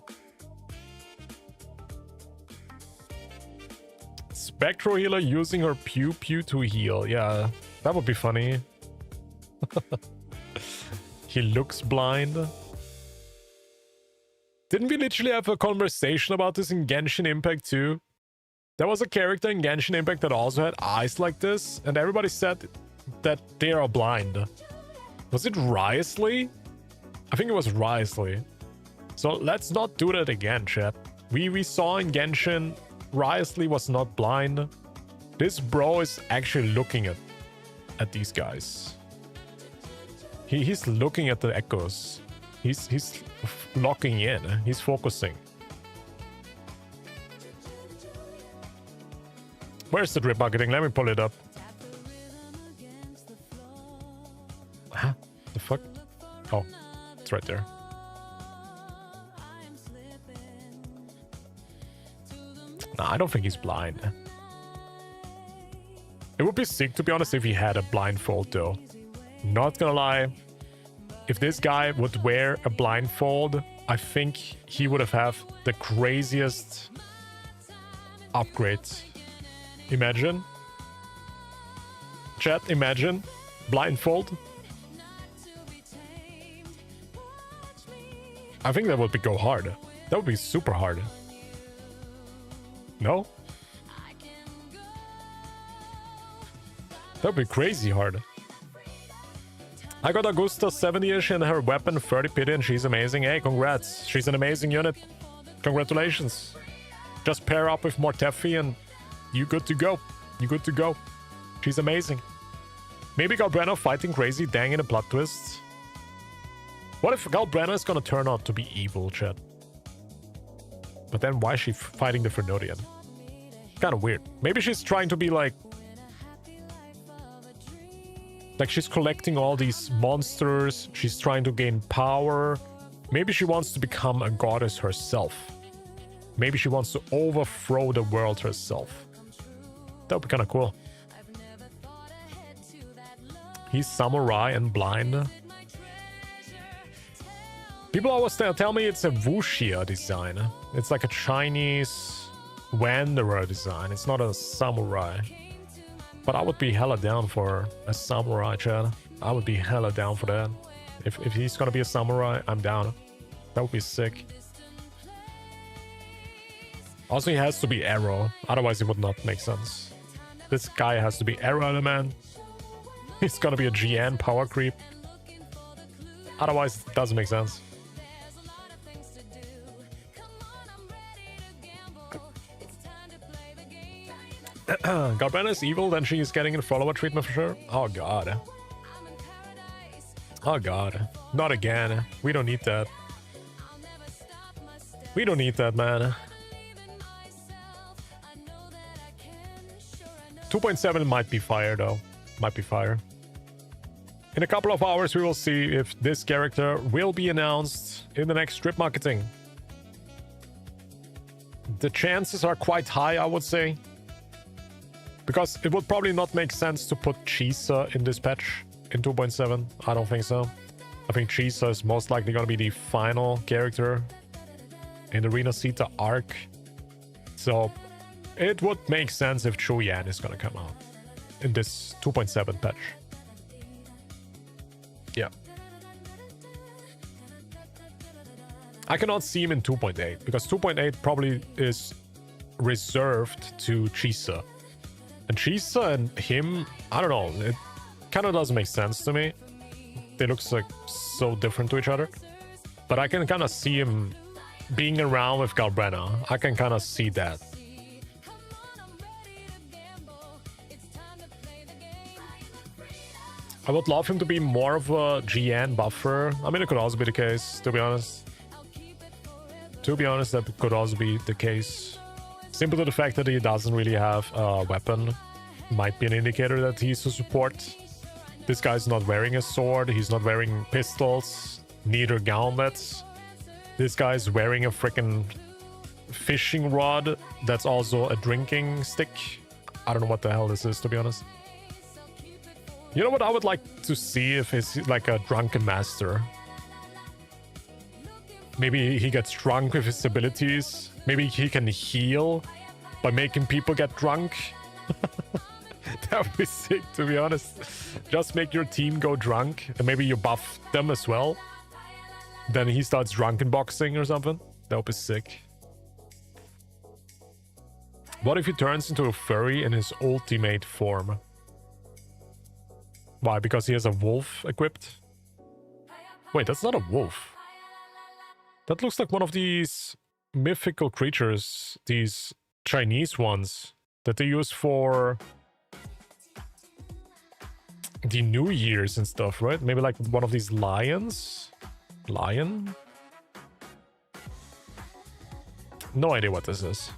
Spectro healer using her pew pew to heal. Yeah, that would be funny. He looks blind. Didn't we literally have a conversation about this in Genshin Impact too? There was a character in Genshin Impact that also had eyes like this, and everybody said that they are blind. Was it Risley? I think it was Risley. So let's not do that again, chat. We saw in Genshin, Risley was not blind. This bro is actually looking at these guys. He's looking at the echoes. He's locking in. He's focusing. Where's the drip marketing? Let me pull it up. Huh? The fuck? Oh, it's right there. Nah, I don't think he's blind. It would be sick, to be honest, if he had a blindfold, though. Not gonna lie. If this guy would wear a blindfold, I think he would have the craziest upgrades. Imagine. Chat, imagine. Blindfold. I think that would go hard. That would be super hard. No? That would be crazy hard. I got Augusta 70-ish and her weapon 30 pity and she's amazing. Hey, congrats. She's an amazing unit. Congratulations. Just pair up with more Teffy and you good to go. You good to go. She's amazing. Maybe GALBRENA fighting crazy, dang in a plot twist. What if GALBRENA is gonna turn out to be evil, chat? But then why is she fighting the Fernodian? Kinda weird. Maybe she's trying to be like she's collecting all these monsters. She's trying to gain power. Maybe she wants to become a goddess herself. Maybe she wants to overthrow the world herself. That would be kind of cool. He's samurai and blind. People always tell me it's a wuxia design. It's like a Chinese wanderer design. It's not a samurai. But I would be hella down for a samurai, chat. I would be hella down for that. If he's gonna be a samurai, I'm down. That would be sick. Also, he has to be arrow. Otherwise, it would not make sense. This guy has to be arrow element. He's gonna be a GN power creep. Otherwise, it doesn't make sense. GALBRENA is evil, then she's getting a follower treatment for sure. Oh god. Oh god. Not again. We don't need that. We don't need that, man. 2.7 might be fire, though. Might be fire. In a couple of hours, we will see if this character will be announced in the next strip marketing. The chances are quite high, I would say. Because it would probably not make sense to put Chisa in this patch in 2.7. I don't think so. I think Chisa is most likely going to be the final character in the Rena Sita arc. So it would make sense if QUIYAN is going to come out in this 2.7 patch. Yeah. I cannot see him in 2.8 because 2.8 probably is reserved to Chisa. And Chisa and him, I don't know, it kind of doesn't make sense to me. They look like so different to each other. But I can kind of see him being around with GALBRENA. I can kind of see that. I would love him to be more of a GN buffer. I mean, it could also be the case, to be honest. To be honest, that could also be the case. Simple to the fact that he doesn't really have a weapon might be an indicator that he's a support. This guy's not wearing a sword, he's not wearing pistols, neither gauntlets. This guy's wearing a freaking fishing rod that's also a drinking stick. I don't know what the hell this is, to be honest. You know what I would like to see if he's like a drunken master? Maybe he gets drunk with his abilities. Maybe he can heal by making people get drunk. That would be sick, to be honest. Just make your team go drunk, and maybe you buff them as well. Then he starts drunken boxing or something. That would be sick. What if he turns into a furry in his ultimate form? Why? Because he has a wolf equipped? Wait, that's not a wolf. That looks like one of these mythical creatures, these Chinese ones that they use for the New Year's and stuff, right? Maybe like one of these lions? Lion? No idea what this is.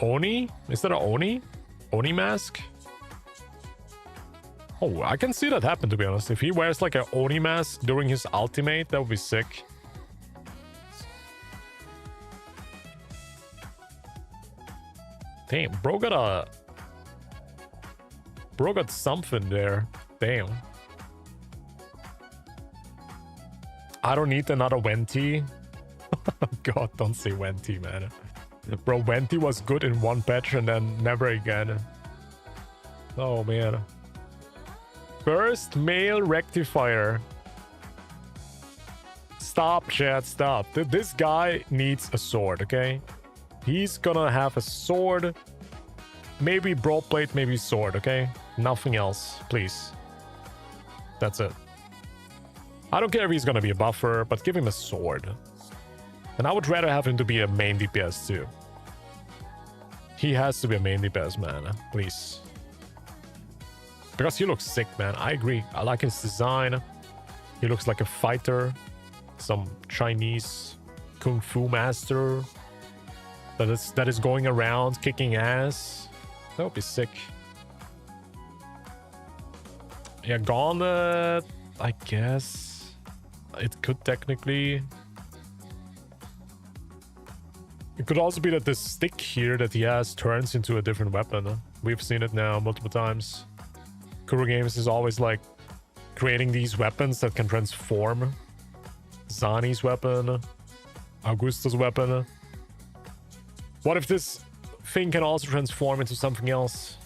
Oni? Is that an Oni? Oni mask? Oh, I can see that happen, to be honest. If he wears like an Oni mask during his ultimate, that would be sick. Damn, bro got something there. Damn. I don't need another Venti. God, don't say Venti, man. Bro, Venti was good in one patch and then never again. Oh, man. First male rectifier. Stop, chat, stop. This guy needs a sword, okay? He's gonna have a sword. Maybe broad plate, maybe sword, okay? Nothing else, please. That's it. I don't care if he's gonna be a buffer, but give him a sword. And I would rather have him to be a main DPS too. He has to be a main DPS, man. Please. Because he looks sick, man. I agree. I like his design. He looks like a fighter. Some Chinese kung fu master that is going around kicking ass. That would be sick. Yeah, Gauntlet, I guess. It could technically... It could also be that this stick here that he has turns into a different weapon. We've seen it now multiple times. Kuro Games is always like creating these weapons that can transform. Zani's weapon, Augusto's weapon. What if this thing can also transform into something else?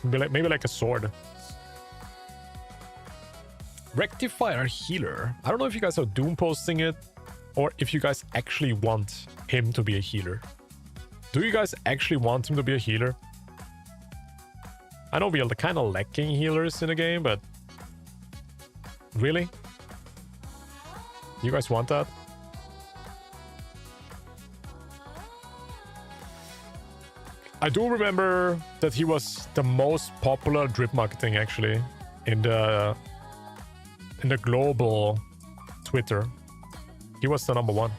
Maybe like a sword. Rectifier healer. I don't know if you guys are doom posting it or if you guys actually want him to be a healer. Do you guys actually want him to be a healer? I know we are kind of lacking healers in the game, but really? You guys want that? I do remember that he was the most popular drip marketing actually in the global Twitter. He was the #1.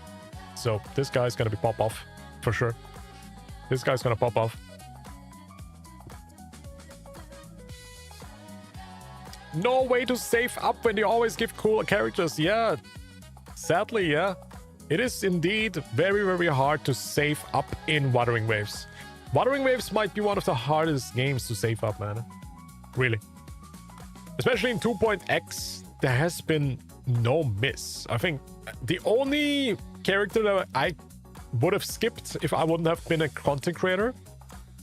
So this guy's gonna be pop off for sure. This guy's gonna pop off. No way to save up when you always give cool characters. Yeah, sadly, yeah. It is indeed very, very hard to save up in Wuthering Waves. Wuthering Waves might be one of the hardest games to save up, man. Really. Especially in 2.x, there has been no miss. I think the only character that I would have skipped if I wouldn't have been a content creator,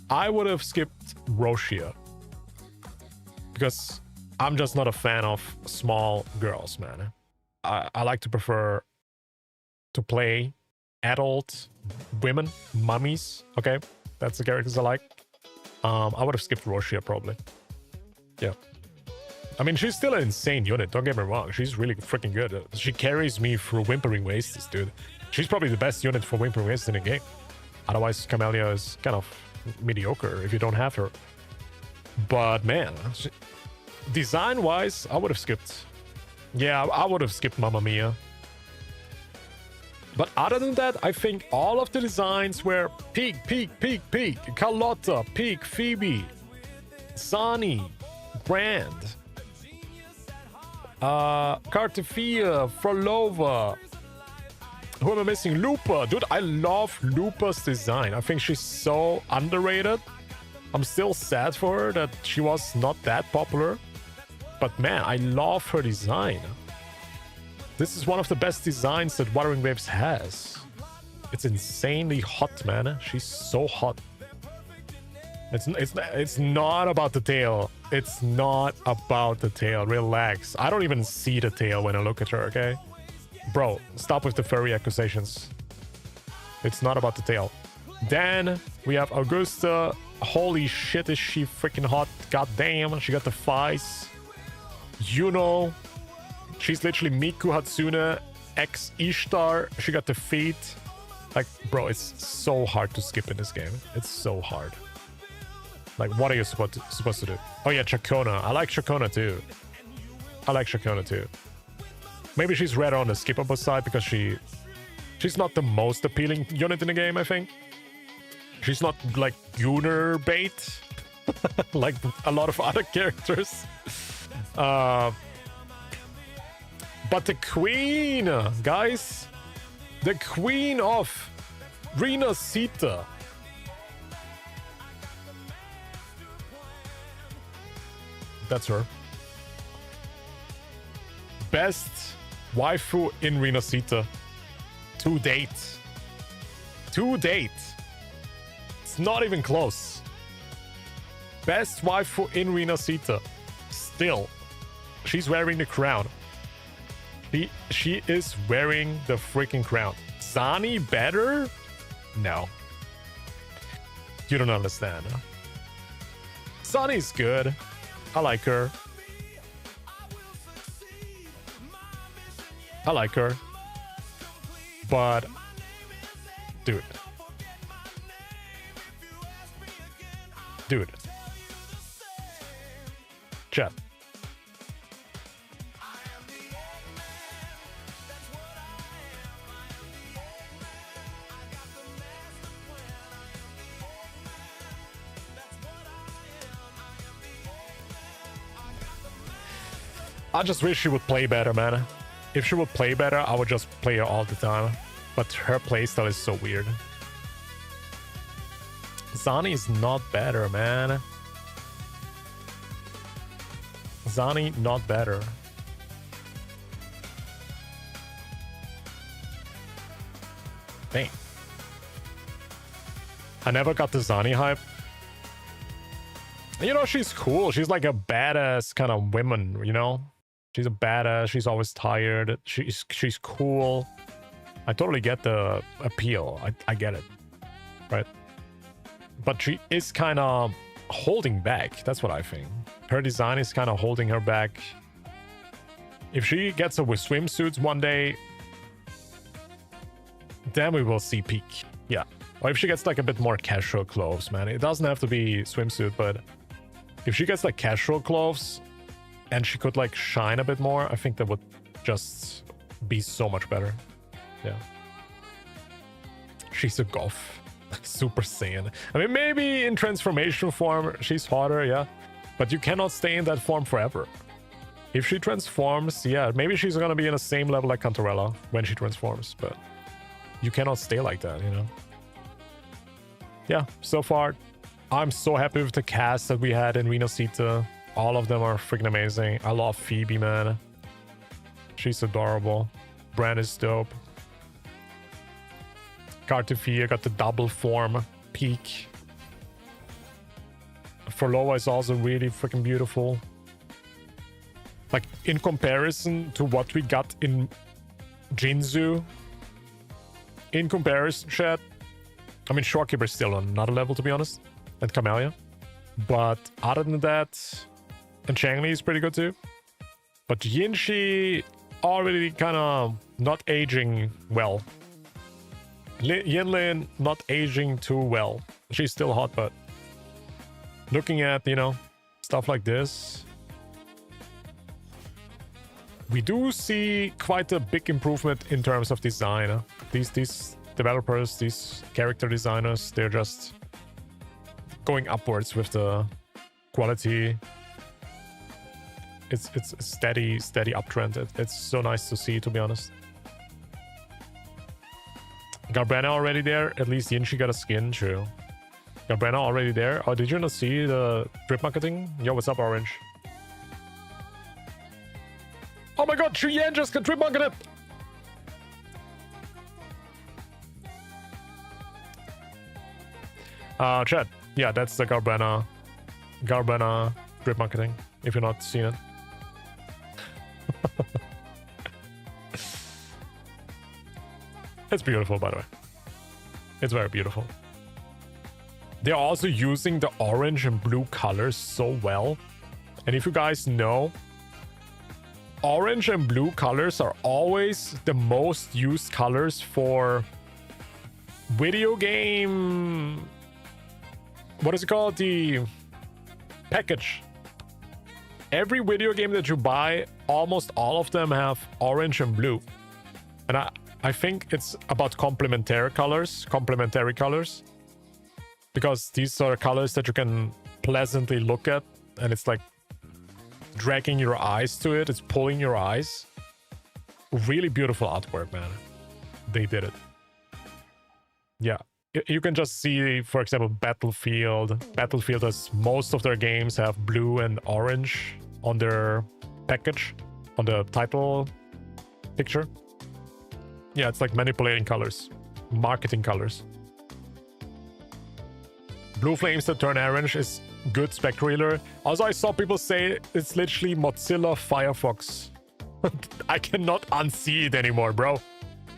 I would have skipped Roshia. Because I'm just not a fan of small girls, man. I like to prefer to play adult women, mummies, okay? That's the characters I like. I would have skipped Roshia probably. Yeah. I mean, she's still an insane unit, don't get me wrong. She's really freaking good. She carries me through Whimpering Wastes, dude. She's probably the best unit for Whimpering Wastes in the game. Otherwise, Camellia is kind of mediocre if you don't have her. But man, design-wise, I would have skipped. Yeah, I would have skipped Mamma Mia. But other than that, I think all of the designs were peak, Carlotta, peak, Phoebe, Zani, Brand, Cartifia, Frolova. Who am I missing? Lupa. Dude, I love Lupa's design. I think she's so underrated. I'm still sad for her that she was not that popular. But man, I love her design. This is one of the best designs that Wuthering Waves has. It's insanely hot, man. She's so hot. It's not about the tail. It's not about the tail. Relax. I don't even see the tail when I look at her, okay? Bro, stop with the furry accusations. It's not about the tail. Then we have Augusta. Holy shit, is she freaking hot. God damn, she got the thighs. You know, she's literally Miku Hatsune X Ishtar. She got the feet. Like, bro, it's so hard to skip in this game. It's so hard. Like, what are you supposed to do? Oh yeah, Chacona. I like Chacona too. I like Chacona too. Maybe she's rather on the skippable side because she's not the most appealing unit in the game, I think. She's not like Gunner bait like a lot of other characters. But the queen, guys. The queen of Rina Sita. That's her. Best waifu in Rina Sita. To date. To date. It's not even close. Best waifu in Rina Sita. Still. She's wearing the crown. She is wearing the freaking crown. Zani better? No. You don't understand. Huh? Zani's good. I like her. I like her. But, dude. Dude. Chat. I just wish she would play better, man. If she would play better, I would just play her all the time. But her playstyle is so weird. Zani is not better, man. Zani not better. Dang. I never got the Zani hype. You know, she's cool. She's like a badass kind of woman, you know? She's a badass. She's always tired. She's cool. I totally get the appeal. I get it. Right? But she is kind of holding back. That's what I think. Her design is kind of holding her back. If she gets her with swimsuits one day, then we will see peak. Yeah. Or if she gets like a bit more casual clothes, man. It doesn't have to be swimsuit, but if she gets like casual clothes and she could like shine a bit more, I think that would just be so much better. Yeah. She's a goth. Super Saiyan. I mean, maybe in transformation form, she's hotter, yeah. But you cannot stay in that form forever. If she transforms, yeah, maybe she's gonna be in the same level like Cantarella when she transforms, but you cannot stay like that, you know? Yeah, so far, I'm so happy with the cast that we had in Rina Sita. All of them are freaking amazing. I love Phoebe, man. She's adorable. Bran is dope. Cartifia got the double form peak. Forloa is also really freaking beautiful. Like, in comparison to what we got in Jinzu, in comparison, chat, I mean, Shorekeeper is still on another level, to be honest, and Camellia. But other than that, and Changli is pretty good too. But Yinshi already kind of not aging well. Yinlin not aging too well. She's still hot, but looking at, you know, stuff like this, we do see quite a big improvement in terms of design. These developers, these character designers, they're just going upwards with the quality. It's a steady uptrend. It's so nice to see, to be honest. GALBRENA already there. At least Yinshi got a skin, true. GALBRENA already there. Oh, did you not see the drip marketing? Yo, what's up, Orange? Oh my god, QUIYAN just got drip marketed! Chad. Yeah, that's the GALBRENA drip marketing, if you're not seeing it. It's beautiful, by the way. It's very beautiful. They're also using the orange and blue colors so well. And if you guys know, orange and blue colors are always the most used colors for video game... What is it called? The package. Every video game that you buy, almost all of them have orange and blue. And I think it's about complementary colors. Because these are colors that you can pleasantly look at. And it's like dragging your eyes to it. It's pulling your eyes. Really beautiful artwork, man. They did it. Yeah. You can just see, for example, Battlefield. Battlefield, as most of their games have blue and orange on their package, on the title picture. Yeah, it's like manipulating colors, marketing colors. Blue flames that turn orange is good spec reader. Also, I saw people say it's literally Mozilla Firefox. I cannot unsee it anymore, bro.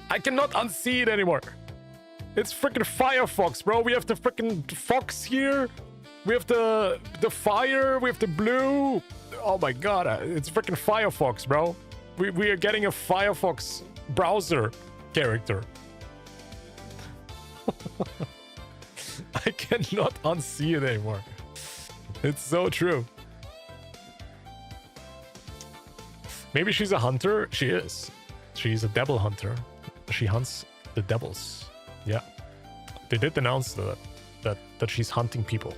I cannot unsee it anymore. It's freaking Firefox, bro. We have the freaking fox here. We have the fire. We have the blue. Oh my god, it's freaking Firefox, bro. We are getting a Firefox browser character. I cannot unsee it anymore. It's so true. Maybe she's a hunter. She is. She's a devil hunter. She hunts the devils. Yeah, they did announce that she's hunting people.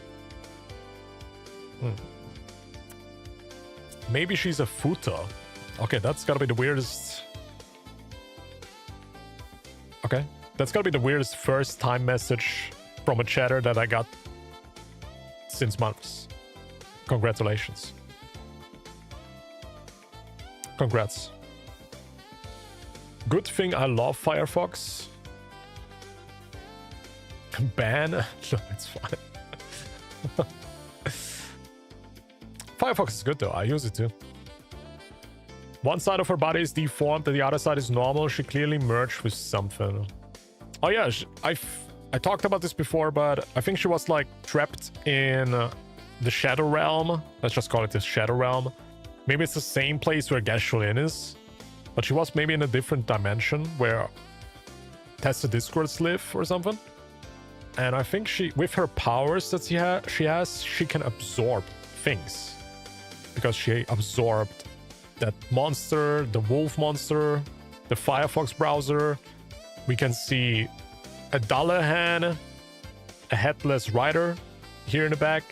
Maybe she's a futa. Okay, that's gotta be the weirdest. Okay, that's gotta be the weirdest first time message from a chatter that I got since months. Congratulations. Congrats. Good thing I love Firefox. Ban? No, it's fine. Firefox is good though. I use it too. One side of her body is deformed and the other side is normal. She clearly merged with something. Oh yeah, I talked about this before, but I think she was like trapped in the Shadow Realm. Let's just call it the Shadow Realm. Maybe it's the same place where Gasholin is, but she was maybe in a different dimension where Tessa Discords live or something. And I think she, with her powers that she has, she can absorb things. Because she absorbed that monster, the wolf monster, the Firefox browser. We can see a Dullahan, a headless rider here in the back.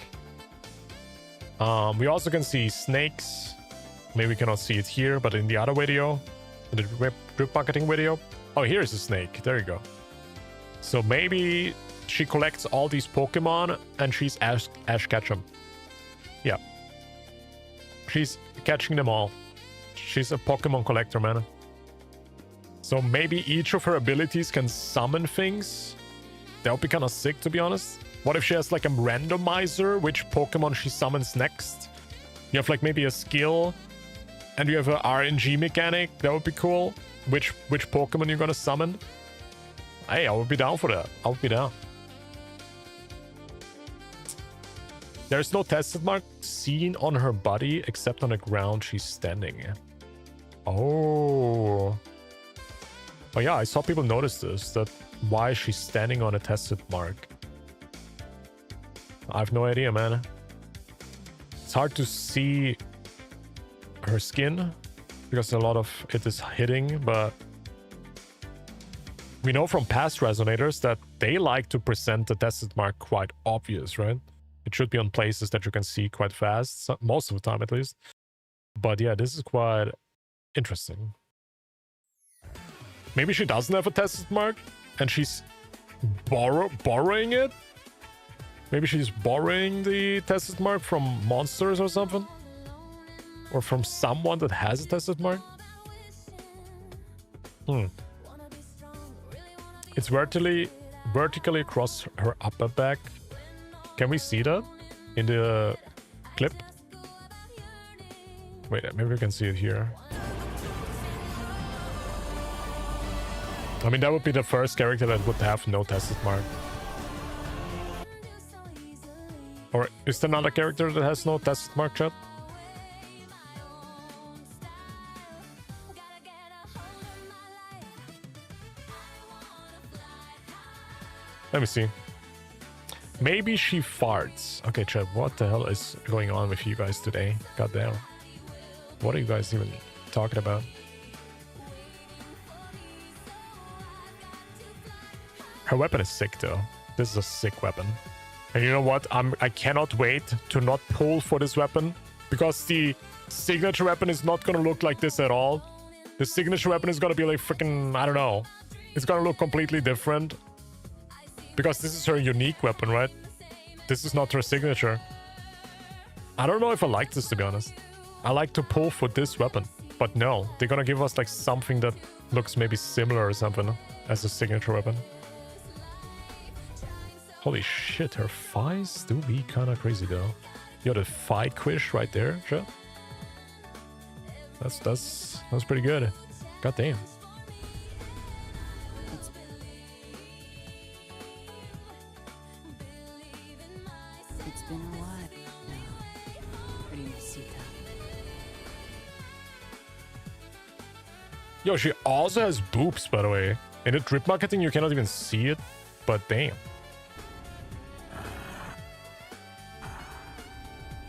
We also can see snakes. Maybe we cannot see it here, but in the other video, in the drip bucketing video. Oh, here's a snake. There you go. So maybe she collects all these Pokemon and she's Ash Ketchum. Yeah. She's catching them all. She's a Pokemon collector, man. So maybe each of her abilities can summon things. That would be kind of sick, to be honest. What if she has like a randomizer, which Pokemon she summons next? You have like maybe a skill and you have an RNG mechanic. That would be cool. Which Pokemon you're gonna summon? Hey, I would be down for that. I would be down. There's no tested mark seen on her body except on the ground she's standing. Oh. Oh yeah, I saw people notice this, that why she's standing on a tested mark. I have no idea, man. It's hard to see her skin because a lot of it is hitting, but we know from past resonators that they like to present the tested mark quite obvious, right? It should be on places that you can see quite fast, most of the time at least. But yeah, this is quite interesting. Maybe she doesn't have a tested mark and she's borrowing it? Maybe she's borrowing the tested mark from monsters or something? Or from someone that has a tested mark? It's vertically across her upper back. Can we see that in the clip? Wait, maybe we can see it here. I mean, that would be the first character that would have no tested mark. Or is there another character that has no tested mark, chat? Let me see. Maybe she farts. Okay, chat, what the hell is going on with you guys today? God damn. What are you guys even talking about? Her weapon is sick, though. This is a sick weapon. And you know what? I cannot wait to not pull for this weapon, because the signature weapon is not gonna look like this at all. The signature weapon is gonna be like freaking, I don't know. It's gonna look completely different. Because this is her unique weapon, right? This is not her signature. I don't know if I like this, to be honest. I like to pull for this weapon. But no, they're gonna give us like something that looks maybe similar or something as a signature weapon. Holy shit, her thighs do be kind of crazy though. Yo, the thigh quish right there, chat. That's pretty good. God damn. It's been a while now. Rinascita. Yo, she also has boobs, by the way. In the drip marketing, you cannot even see it, but damn.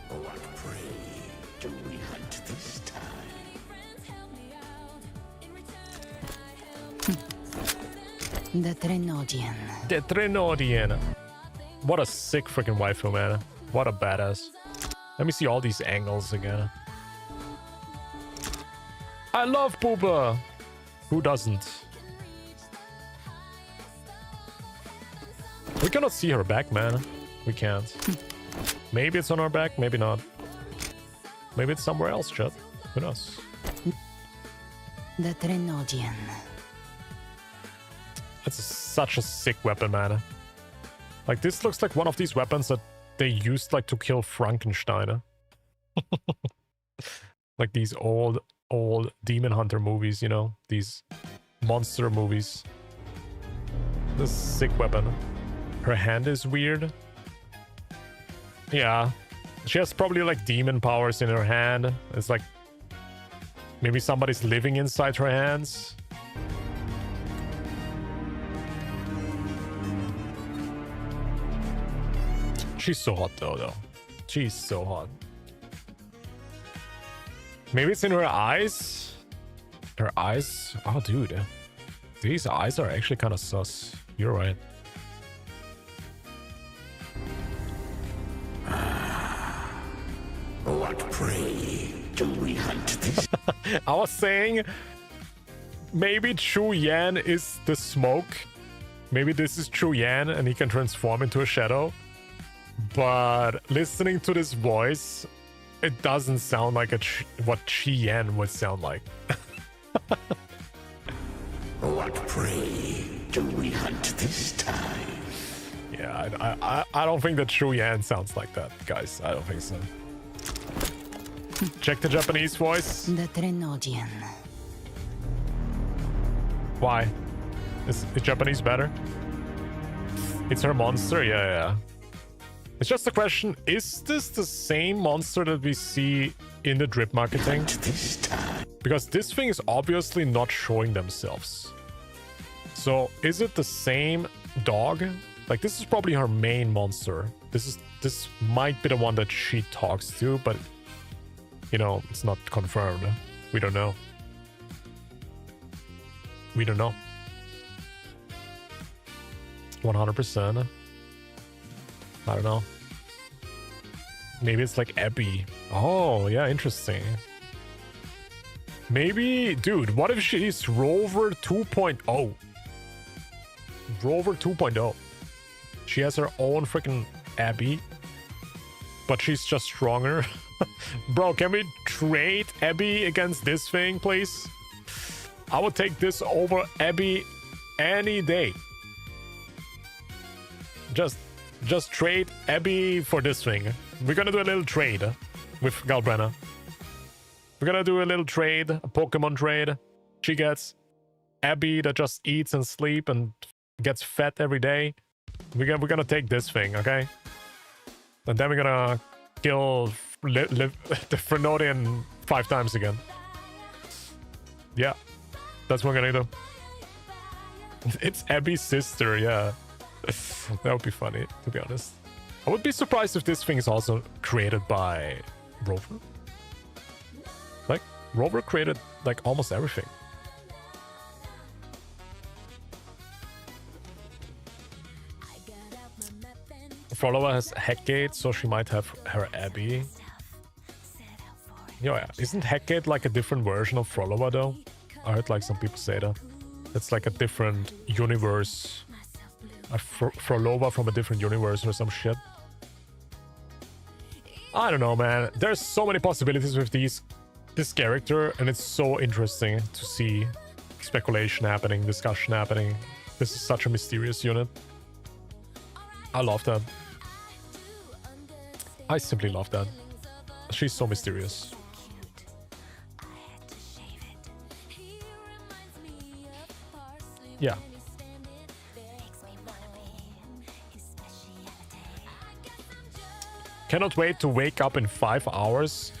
What prey do we hunt this time? The Trenodian. The Trenodian. What a sick freaking waifu, man. What a badass. Let me see all these angles again. I love Booba. Who doesn't? We cannot see her back, man. We can't. Maybe it's on our back, maybe not. Maybe it's somewhere else, chat. Who knows? The Trenodian. That's such a sick weapon, man. Like, this looks like one of these weapons that they used, like, to kill Frankenstein. Like these old Demon Hunter movies, you know? These monster movies. This is a sick weapon. Her hand is weird. Yeah. She has probably, like, demon powers in her hand. It's like... maybe somebody's living inside her hands. She's so hot, though. She's so hot. Maybe it's in her eyes? Her eyes? Oh, dude. These eyes are actually kind of sus. You're right. What prey do we hunt this? I was saying maybe QUIYAN is the smoke. Maybe this is QUIYAN and he can transform into a shadow. But listening to this voice, it doesn't sound like what QUIYAN would sound like. What prey do we hunt this time? Yeah, I don't think that QUIYAN sounds like that, guys. I don't think so. Check the Japanese voice. The Trenodian. Why? Is Japanese better? It's her monster? Yeah. It's just a question, is this the same monster that we see in the drip marketing? This time. Because this thing is obviously not showing themselves. So is it the same dog? Like, this is probably her main monster. This might be the one that she talks to, but you know, it's not confirmed. We don't know. We don't know. 100%. I don't know. Maybe it's like Abby. Oh, yeah, interesting. Maybe, dude, what if she's Rover 2.0? Rover 2.0. She has her own freaking Abby, but she's just stronger. Bro, can we trade Abby against this thing, please? I would take this over Abby any day. Just just trade Abby for this thing. We're gonna do a little trade with GALBRENA. We're gonna do a little trade, a Pokemon trade. She gets Abby that just eats and sleep and gets fed every day. We're gonna take this thing, okay? And then we're gonna kill the Frenodian 5 times again. Yeah, that's what we're gonna do. It's Abby's sister, yeah. That would be funny, to be honest. I would be surprised if this thing is also created by Rover. Like, Rover created, like, almost everything. Frolova has Heckgate, so she might have her Abby. Yeah, isn't Heckgate like a different version of Frolova, though? I heard, like, some people say that. It's like a different universe. A Frolova from a different universe or some shit. I don't know, man. There's so many possibilities with this character, and it's so interesting to see speculation happening, discussion happening. This is such a mysterious unit. I love that. I simply love that. She's so mysterious. Yeah. Cannot wait to wake up in 5 hours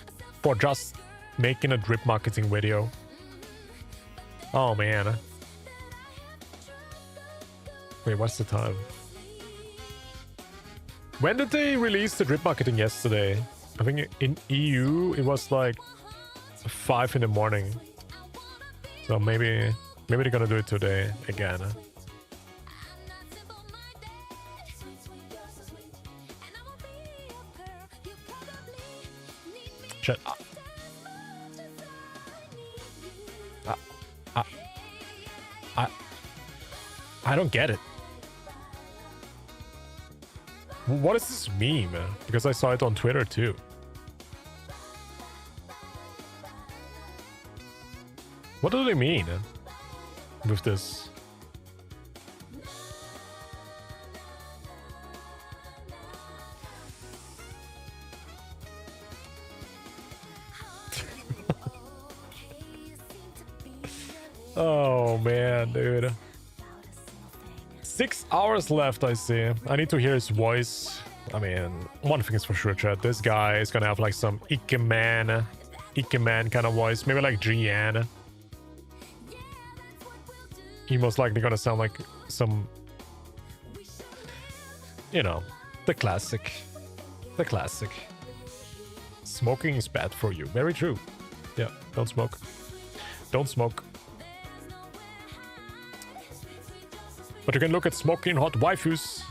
for just making a drip marketing video. Oh man. Wait, what's the time? When did they release the drip marketing yesterday? I think in EU it was like 5 in the morning. So maybe they're gonna do it today again. Shit. I don't get it. What does this mean? Because I saw it on Twitter too. What do they mean with this? Oh man, dude. 6 hours left, I see. I need to hear his voice. I mean, one thing is for sure, chat. This guy is gonna have like some Ikeman kind of voice. Maybe like Jian. He most likely gonna sound like some... You know, the classic. The classic. Smoking is bad for you. Very true. Yeah, don't smoke. Don't smoke. But you can look at smoking hot waifus.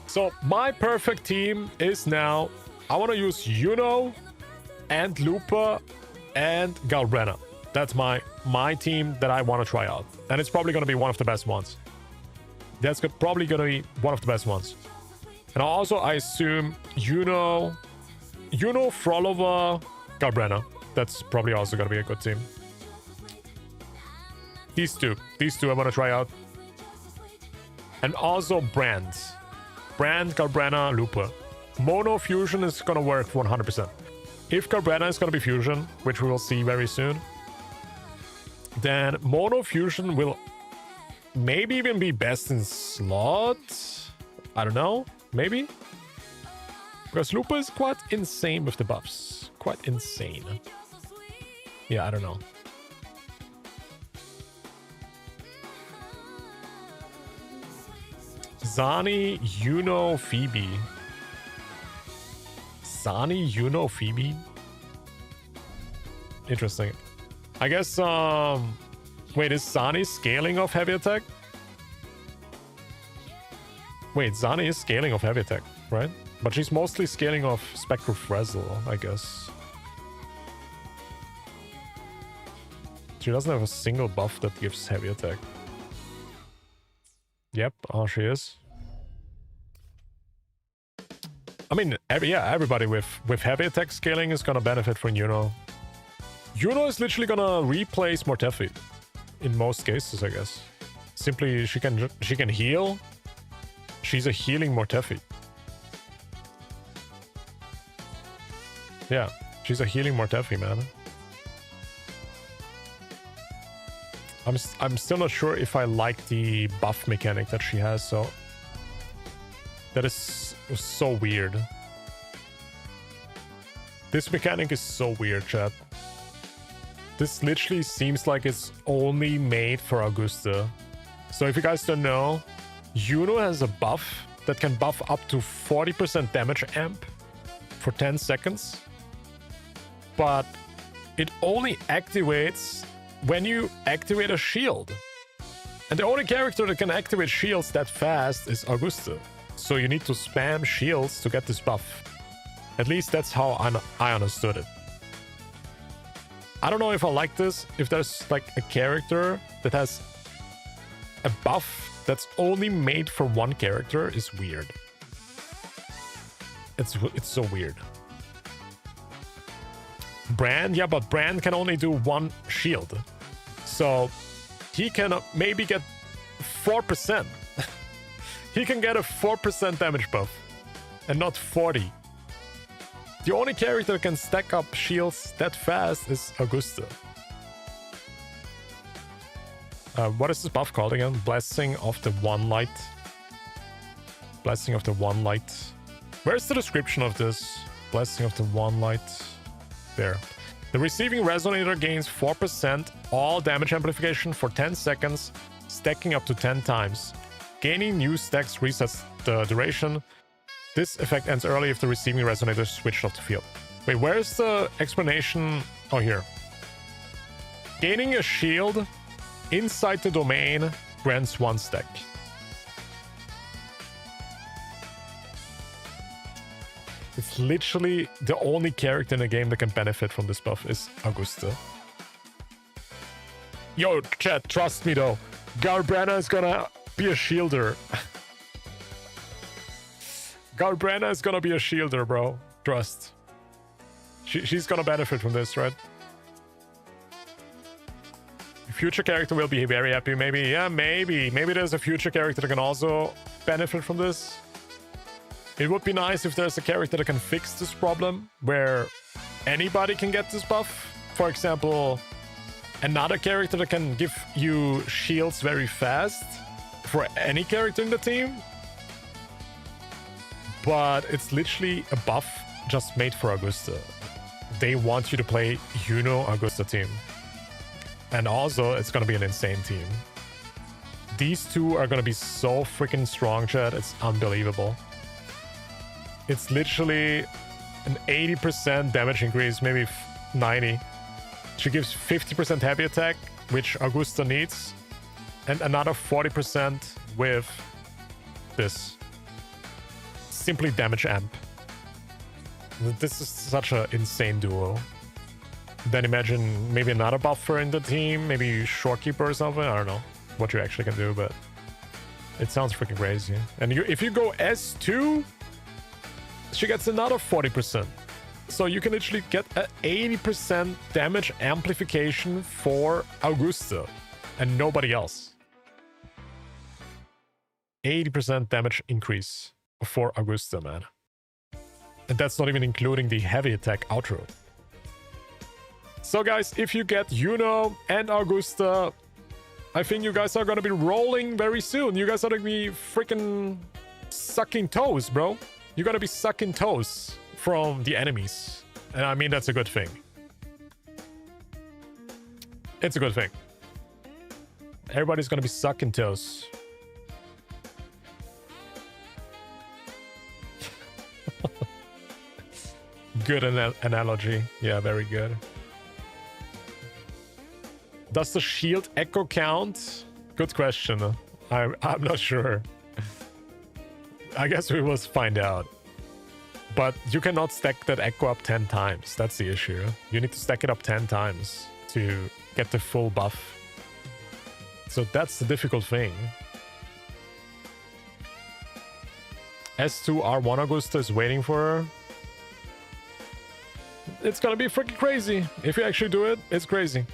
So my perfect team is now... I want to use Yuno and Lupa and GALBRENA. That's my team that I want to try out. And it's probably going to be one of the best ones. That's probably going to be one of the best ones. And also I assume Yuno, Frolova, GALBRENA. That's probably also going to be a good team. These two I want to try out. And also Brand, GALBRENA, Lupa. Mono Fusion is gonna work 100%. If GALBRENA is gonna be Fusion, which we will see very soon, then Mono Fusion will maybe even be best in slot. I don't know, maybe. Because Lupa is quite insane with the buffs. Quite insane. Yeah, I don't know. Zani, Yuno, Phoebe. Zani, Yuno, Phoebe? Interesting. I guess, wait, is Zani scaling of heavy attack? Wait, Zani is scaling of heavy attack, right? But she's mostly scaling of Spectral Frazzle, I guess. She doesn't have a single buff that gives heavy attack. Yep, oh, she is. I mean, everybody with heavy attack scaling is gonna benefit from Yuno. Yuno is literally gonna replace Mortefi in most cases, I guess. Simply, she can heal, She's a healing Mortefi. Yeah, she's a healing Mortefi, man. I'm still not sure if I like the buff mechanic that she has, so... That is so weird. This mechanic is so weird, chat. This literally seems like it's only made for Augusta. So if you guys don't know, Yuno has a buff that can buff up to 40% damage amp for 10 seconds. But it only activates when you activate a shield. And the only character that can activate shields that fast is Augusta. So you need to spam shields to get this buff. At least that's how I understood it. I don't know if I like this. If there's like a character that has a buff that's only made for one character is weird. It's so weird. Brand, yeah, but Brand can only do one shield. So he can maybe get 4%. He can get a 4% damage buff and not 40. The only character that can stack up shields that fast is Augusta. What is this buff called again? Blessing of the One Light. Blessing of the One Light. Where's the description of this? Blessing of the One Light. There. The receiving resonator gains 4% all damage amplification for 10 seconds, stacking up to 10 times. Gaining new stacks resets the duration. This effect ends early if the receiving resonator is switched off the field. Wait, where's the explanation? Oh, here. Gaining a shield inside the domain grants 1 stack. It's literally the only character in the game that can benefit from this buff is Augusta. Yo, chat, trust me though. GALBRENA is gonna be a shielder. GALBRENA is gonna be a shielder, bro. Trust. She's gonna benefit from this, right? Future character will be very happy, maybe. Yeah, maybe. Maybe there's a future character that can also benefit from this. It would be nice if there's a character that can fix this problem, where anybody can get this buff. For example, another character that can give you shields very fast for any character in the team. But it's literally a buff just made for Augusta. They want you to play Yuno Augusta team. And also, it's gonna be an insane team. These two are gonna be so freaking strong, chat. It's unbelievable. It's literally an 80% damage increase, maybe 90. She gives 50% heavy attack, which Augusta needs. And another 40% with this. Simply damage amp. This is such an insane duo. Then imagine maybe another buffer in the team, maybe Shorekeeper or something. I don't know what you actually can do, but it sounds freaking crazy. And if you go S2, she gets another 40%. So you can literally get an 80% damage amplification for Augusta and nobody else. 80% damage increase for Augusta, man. And that's not even including the heavy attack outro. So guys, if you get Yuno and Augusta, I think you guys are gonna be rolling very soon. You guys are gonna be freaking sucking toes, bro. You're gonna be sucking toes from the enemies. And I mean, that's a good thing. It's a good thing. Everybody's gonna be sucking toes. Good analogy. Yeah, very good. Does the shield echo count? Good question. I'm not sure. I guess we will find out. But you cannot stack that echo up 10 times. That's the issue. You need to stack it up 10 times to get the full buff. So that's the difficult thing. S2 R1 Augusta is waiting for her. It's gonna be freaking crazy. If you actually do it, it's crazy.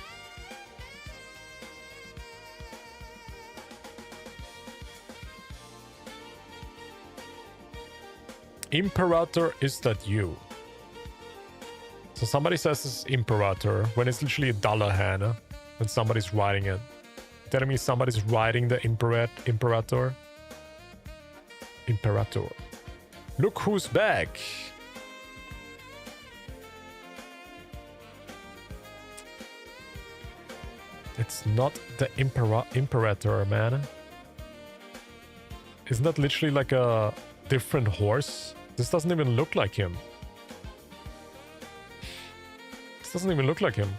Imperator, is that you? So somebody says it's Imperator when it's literally a $, when somebody's writing it. Telling me somebody's writing the Imperator. Imperator. Look who's back. It's not the Imperator, man. Isn't that literally like a different horse? This doesn't even look like him. This doesn't even look like him.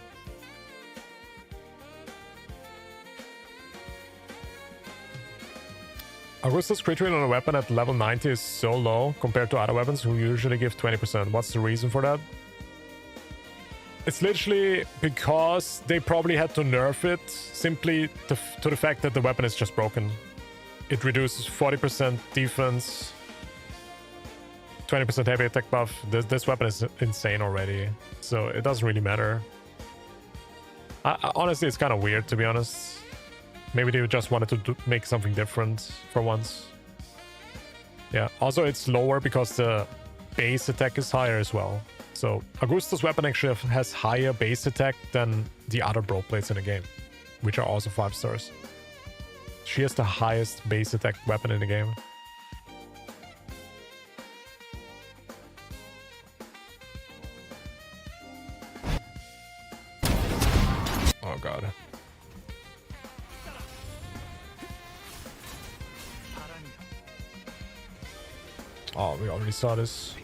Augusta's crit rate on a weapon at level 90 is so low compared to other weapons who usually give 20%. What's the reason for that? It's literally because they probably had to nerf it simply to the fact that the weapon is just broken. It reduces 40% defense, 20% heavy attack buff. This weapon is insane already, so it doesn't really matter. Honestly, it's kind of weird, to be honest. Maybe they just wanted to make something different for once. Yeah, also it's lower because the base attack is higher as well. So Augusta's weapon actually has higher base attack than the other bro plates in the game, which are also 5 stars. She has the highest base attack weapon in the game. Oh god. Oh, we already saw this.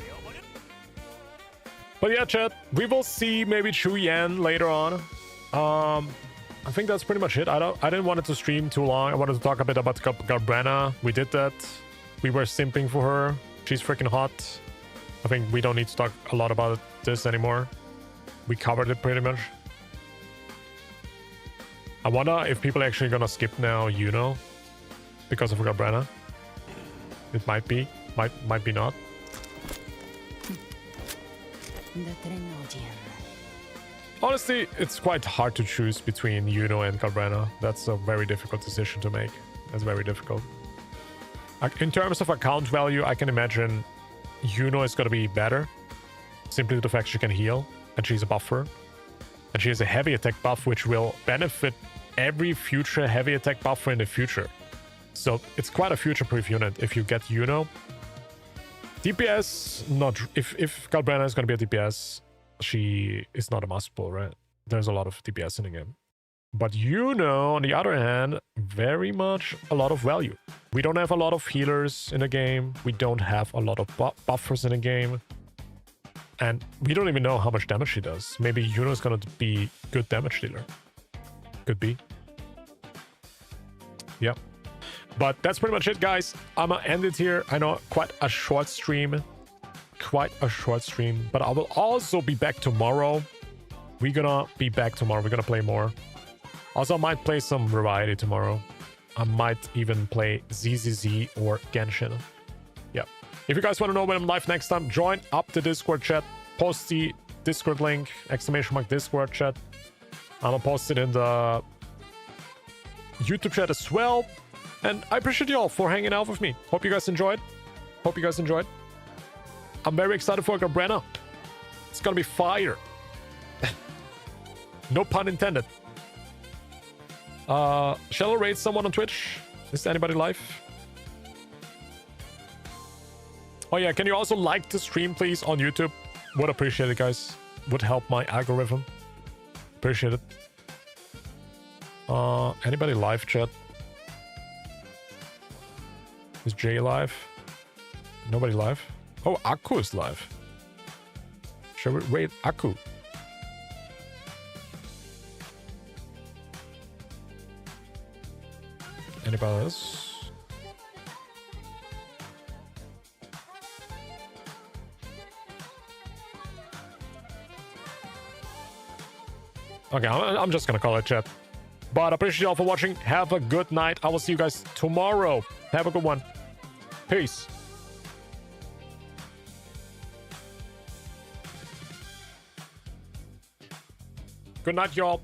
But yeah, chat, we will see maybe QUIYAN later on. I think that's pretty much it. I didn't want it to stream too long. I wanted to talk a bit about GALBRENA. We did that. We were simping for her. She's freaking hot. I think we don't need to talk a lot about this anymore. We covered it pretty much. I wonder if people are actually gonna skip now, because of GALBRENA. It might be. Might be not. Honestly, it's quite hard to choose between and GALBRENA. That's a very difficult decision to make. That's very difficult. In terms of account value, I can imagine is going to be better. Simply to the fact she can heal, and she's a buffer. And she has a heavy attack buff, which will benefit every future heavy attack buffer in the future. So it's quite a future-proof unit if you get DPS, not... If GALBRENA is going to be a DPS, she is not a must pull, right? There's a lot of DPS in the game. But on the other hand, very much a lot of value. We don't have a lot of healers in the game. We don't have a lot of buffers in the game. And we don't even know how much damage she does. Maybe is going to be good damage dealer. Could be. Yep. But that's pretty much it, guys. I'm gonna end it here. I know, quite a short stream. But I will also be back tomorrow. We're gonna be back tomorrow. We're gonna play more. Also, I might play some variety tomorrow. I might even play ZZZ or Genshin. Yeah. If you guys want to know when I'm live next time, join up the Discord chat. Post the Discord link, !Discord chat. I'm gonna post it in the YouTube chat as well. And I appreciate you all for hanging out with me. Hope you guys enjoyed. I'm very excited for GALBRENA. It's gonna be fire. No pun intended. Shall I raid someone on Twitch? Is anybody live? Oh yeah, can you also like the stream, please, on YouTube? Would appreciate it, guys. Would help my algorithm. Appreciate it. Anybody live, chat? Is Jay live? Nobody live? Oh, Aku is live. Shall we raid Aku? Anybody else? Okay, I'm just gonna call it, chat. But I appreciate you all for watching. Have a good night. I will see you guys tomorrow. Have a good one. Peace. Good night, y'all.